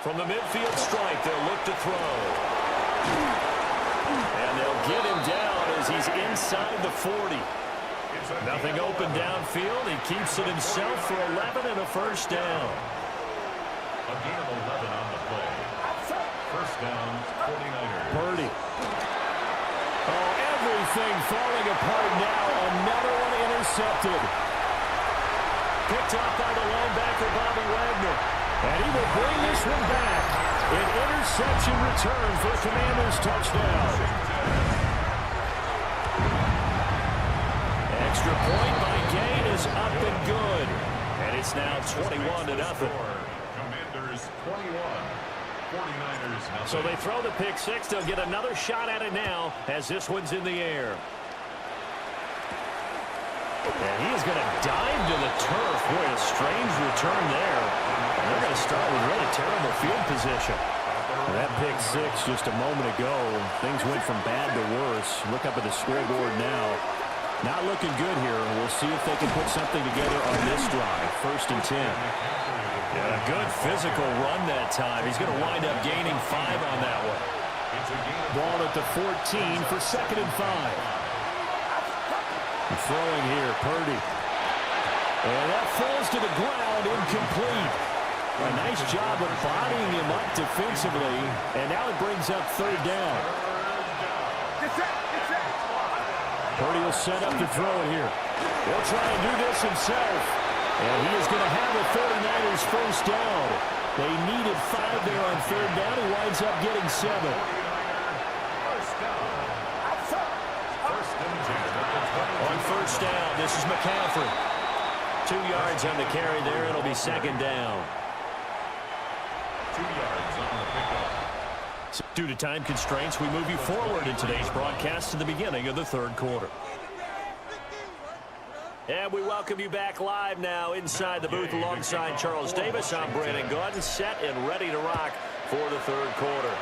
From the midfield strike, they'll look to throw. And they'll get him down as he's inside the 40. Nothing open downfield. He keeps it himself for 11 and a 1st down. A gain of 11 on the play. 1st down, 49ers. Purdy. Oh, everything falling apart now. Another one intercepted. Picked up by the linebacker, Bobby Wagner. And he will bring this one back. An interception return for a Commanders touchdown. Extra point by Gain is up and good. And it's now 21-0. Commanders 21. 49ers nothing. So they throw the pick 6. They'll get another shot at it now as this one's in the air. And he is going to dive to the turf. Boy, a strange return there. And they're going to start with really terrible field position. And that pick 6 just a moment ago. Things went from bad to worse. Look up at the scoreboard now. Not looking good here. We'll see if they can put something together on this drive. 1st and 10. And a good physical run that time. He's going to wind up gaining 5 on that one. Ball at the 14 for 2nd and 5. Throwing here, Purdy. And that falls to the ground, incomplete. A nice job of bodying him up defensively. And now it brings up 3rd down. Purdy will set up to throw it here. He'll try and do this himself. And he is going to have the 49ers 1st down. They needed 5 there on 3rd down. He winds up getting 7. On 1st down, this is McCaffrey. 2 yards on the carry there. It'll be 2nd down. 2 yards on the pickup. Due to time constraints, we move you forward in today's broadcast to the beginning of the third quarter. And we welcome you back live now inside the booth alongside Charles Davis. I'm Brandon Gordon, set and ready to rock for the third quarter.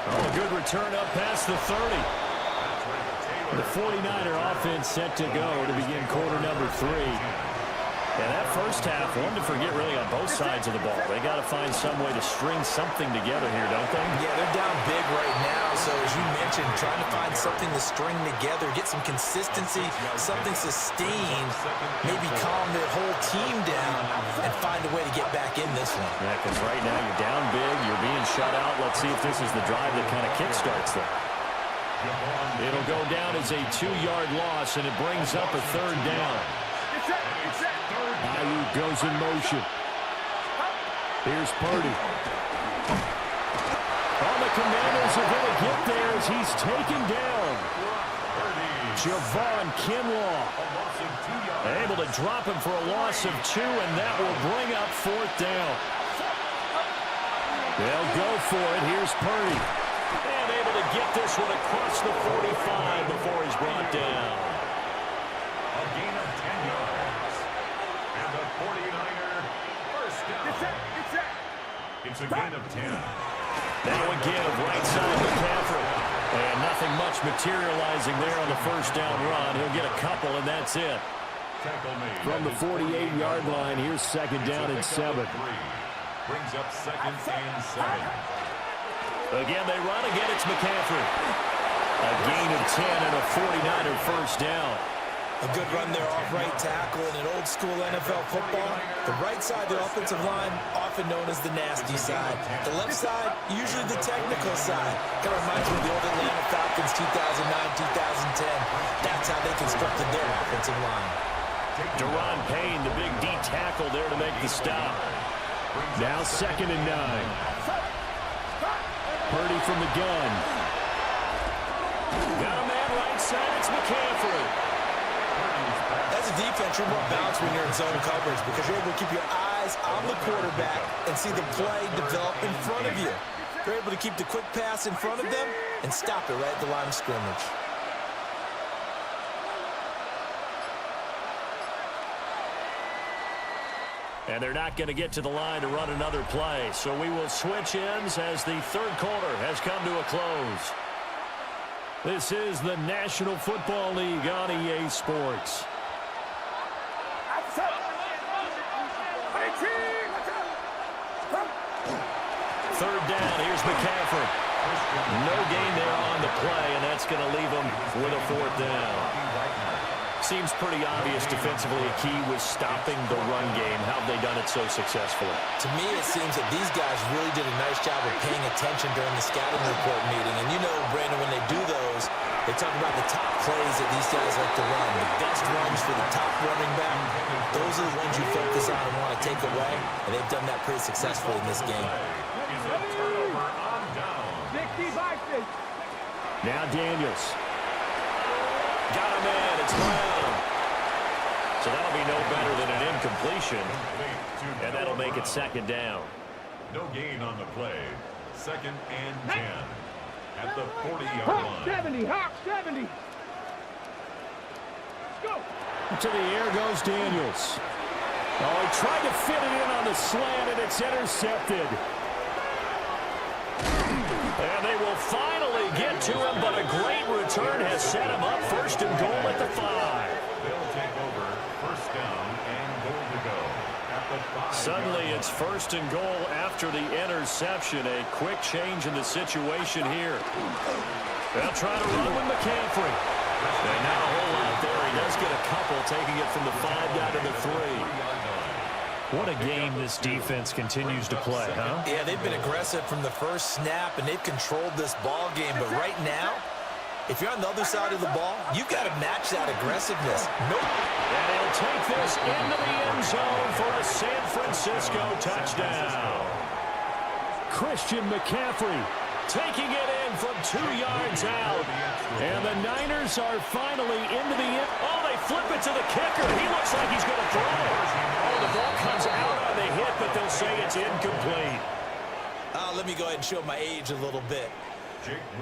Oh, a good return up past the 30. The 49er offense set to go to begin quarter number 3. And that first half, one to forget really on both sides of the ball. They got to find some way to string something together here, don't they? Yeah, they're down big right now. So as you mentioned, trying to find something to string together, get some consistency, something sustained, maybe calm their whole team down and find a way to get back in this one. Yeah, because right now you're down big, you're being shut out. Let's see if this is the drive that kind of kickstarts them. It'll go down as a 2-yard loss, and it brings up a third down. Ayuk goes in motion. Here's Purdy. Oh, the Commanders are going to get there as he's taken down. Javon Kinlaw able to drop him for a loss of 2, and that will bring up fourth down. They'll go for it. Here's Purdy. And able to get this one across the 45 before he's brought down. A gain of 10 yards. And the 49er first down. It's a gain of 10. Now a give right side McCaffrey. And nothing much materializing there on the first down run. He'll get a couple, and that's it. From the 48-yard line, here's second down and 7. Brings up second and 7. Again, they run. Again, it's McCaffrey. A gain of 10 and a 49er first down. A good run there off right tackle. In an old-school NFL football, the right side of the offensive line, often known as the nasty side. The left side, usually the technical side. Kind of reminds me of the old Atlanta Falcons 2009-2010. That's how they constructed their offensive line. Deron Payne, the big D tackle there to make the stop. Now second and 9. Purdy from the gun. Got a man right side. It's McCaffrey. As a defense, you're more balanced when you're in zone coverage because you're able to keep your eyes on the quarterback and see the play develop in front of you. You're able to keep the quick pass in front of them and stop it right at the line of scrimmage. And they're not going to get to the line to run another play. So we will switch ends as the third quarter has come to a close. This is the National Football League on EA Sports. Third down, here's McCaffrey. No gain there on the play, and that's going to leave him with a fourth down. Seems pretty obvious defensively a key was stopping the run game. How have they done it so successfully? To me, it seems that these guys really did a nice job of paying attention during the scouting report meeting. And you know, Brandon, when they do those, they talk about the top plays that these guys like to run. The best runs for the top running back. Those are the ones you focus on and want to take away. And they've done that pretty successfully in this game. Now Daniels. Got a man. It's Brown. So that'll be no better than an incompletion. And that'll make it second down. No gain on the play. Second and 10. At the 40-yard line. 70, Hawk 70. Go. To the air goes Daniels. Oh, he tried to fit it in on the slant, and it's intercepted. And they will finally get to him, but a great return has set him up first and goal at the 5. They'll take over first down and goal to go at the 5. Suddenly it's first and goal after the interception. A quick change in the situation here. They'll try to run with McCaffrey. And not a whole lot there. He does get a couple, taking it from the 5 down to the 3. What a game this defense continues to play, huh? Yeah, they've been aggressive from the first snap, and they've controlled this ball game. But right now, if you're on the other side of the ball, you've got to match that aggressiveness. Nope. And he'll take this into the end zone for a San Francisco touchdown. Christian McCaffrey taking it in from 2 yards out. And the Niners are finally into the end. Oh, they flip it to the kicker. He looks like he's going to throw it. Oh, the ball comes out on the hit they'll say it's incomplete. Let me go ahead and show my age a little bit.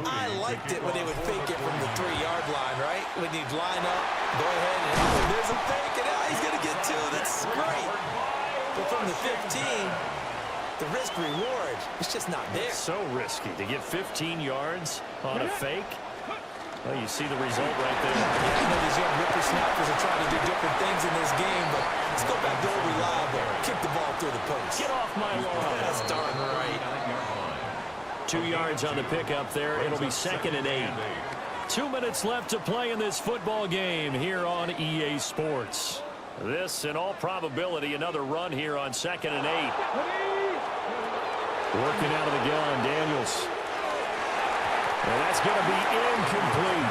I liked it when they would fake it from the 3-yard line, right? When you'd line up, go ahead, and there's a fake, and he's going to get 2. That's great. But from the 15, the risk-reward, it's just not there. It's so risky to get 15 yards on a fake. Well, you see the result right there. You know, these young whippersnappers are trying to do different things in this game, but let's go back to old reliable. Kick the ball through the post. Get off my lawn. That's darn right. 2 yards on the pickup there. It'll be 2nd and 8. 2 minutes left to play in this football game here on EA Sports. This, in all probability, another run here on 2nd and 8. Working out of the gun, Daniels. And that's going to be incomplete.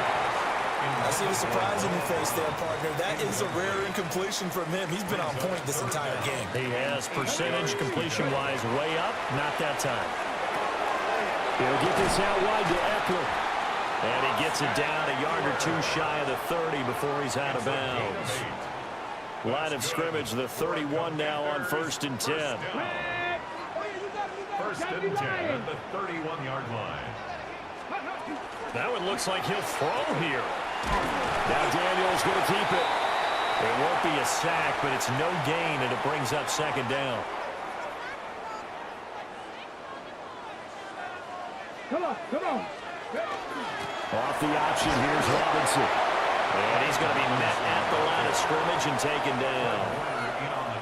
I see the surprise in your face there, partner. That is a rare incompletion from him. He's been on point this entire game. He has percentage completion-wise way up. Not that time. He'll get this out wide to Eckler. And he gets it down a yard or 2 shy of the 30 before he's out of bounds. Line of scrimmage, the 31 now on 1st and 10. 1st and 10 at the 31-yard line. That one looks like he'll throw here. Now Daniels going to keep it. It won't be a sack, but it's no gain, and it brings up 2nd down. Come on. Off the option, here's Robinson. And he's going to be met at the line of scrimmage and taken down.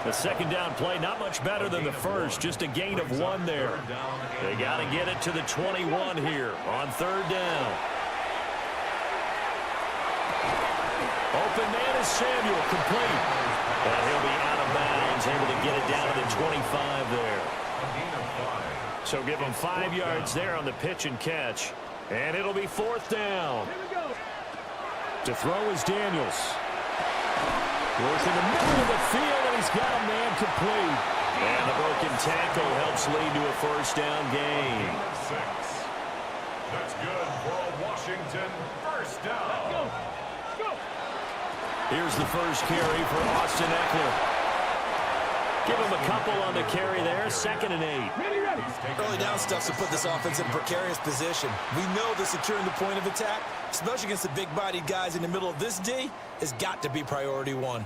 The 2nd down play, not much better than the first, just a gain of 1 there. They got to get it to the 21 here on 3rd down. Open man is Samuel, complete. And he'll be out of bounds, able to get it down to the 25 there. So give him 5 yards there on the pitch and catch. And it'll be 4th down. To throw is Daniels. Work in the middle of the field, and he's got a man complete. And the broken tackle helps lead to a 1st down gain. 6. That's good for a Washington 1st down. Here's the first carry for Austin Eckler. Give him a couple on the carry there. 2nd and 8. Early down stuff to put this offense in a precarious position. We know that securing the point of attack, especially against the big-bodied guys in the middle of this D, has got to be priority 1.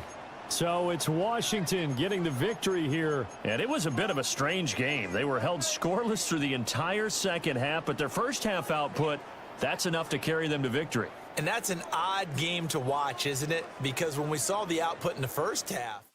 So it's Washington getting the victory here. And it was a bit of a strange game. They were held scoreless through the entire 2nd half, but their first half output, that's enough to carry them to victory. And that's an odd game to watch, isn't it? Because when we saw the output in the first half,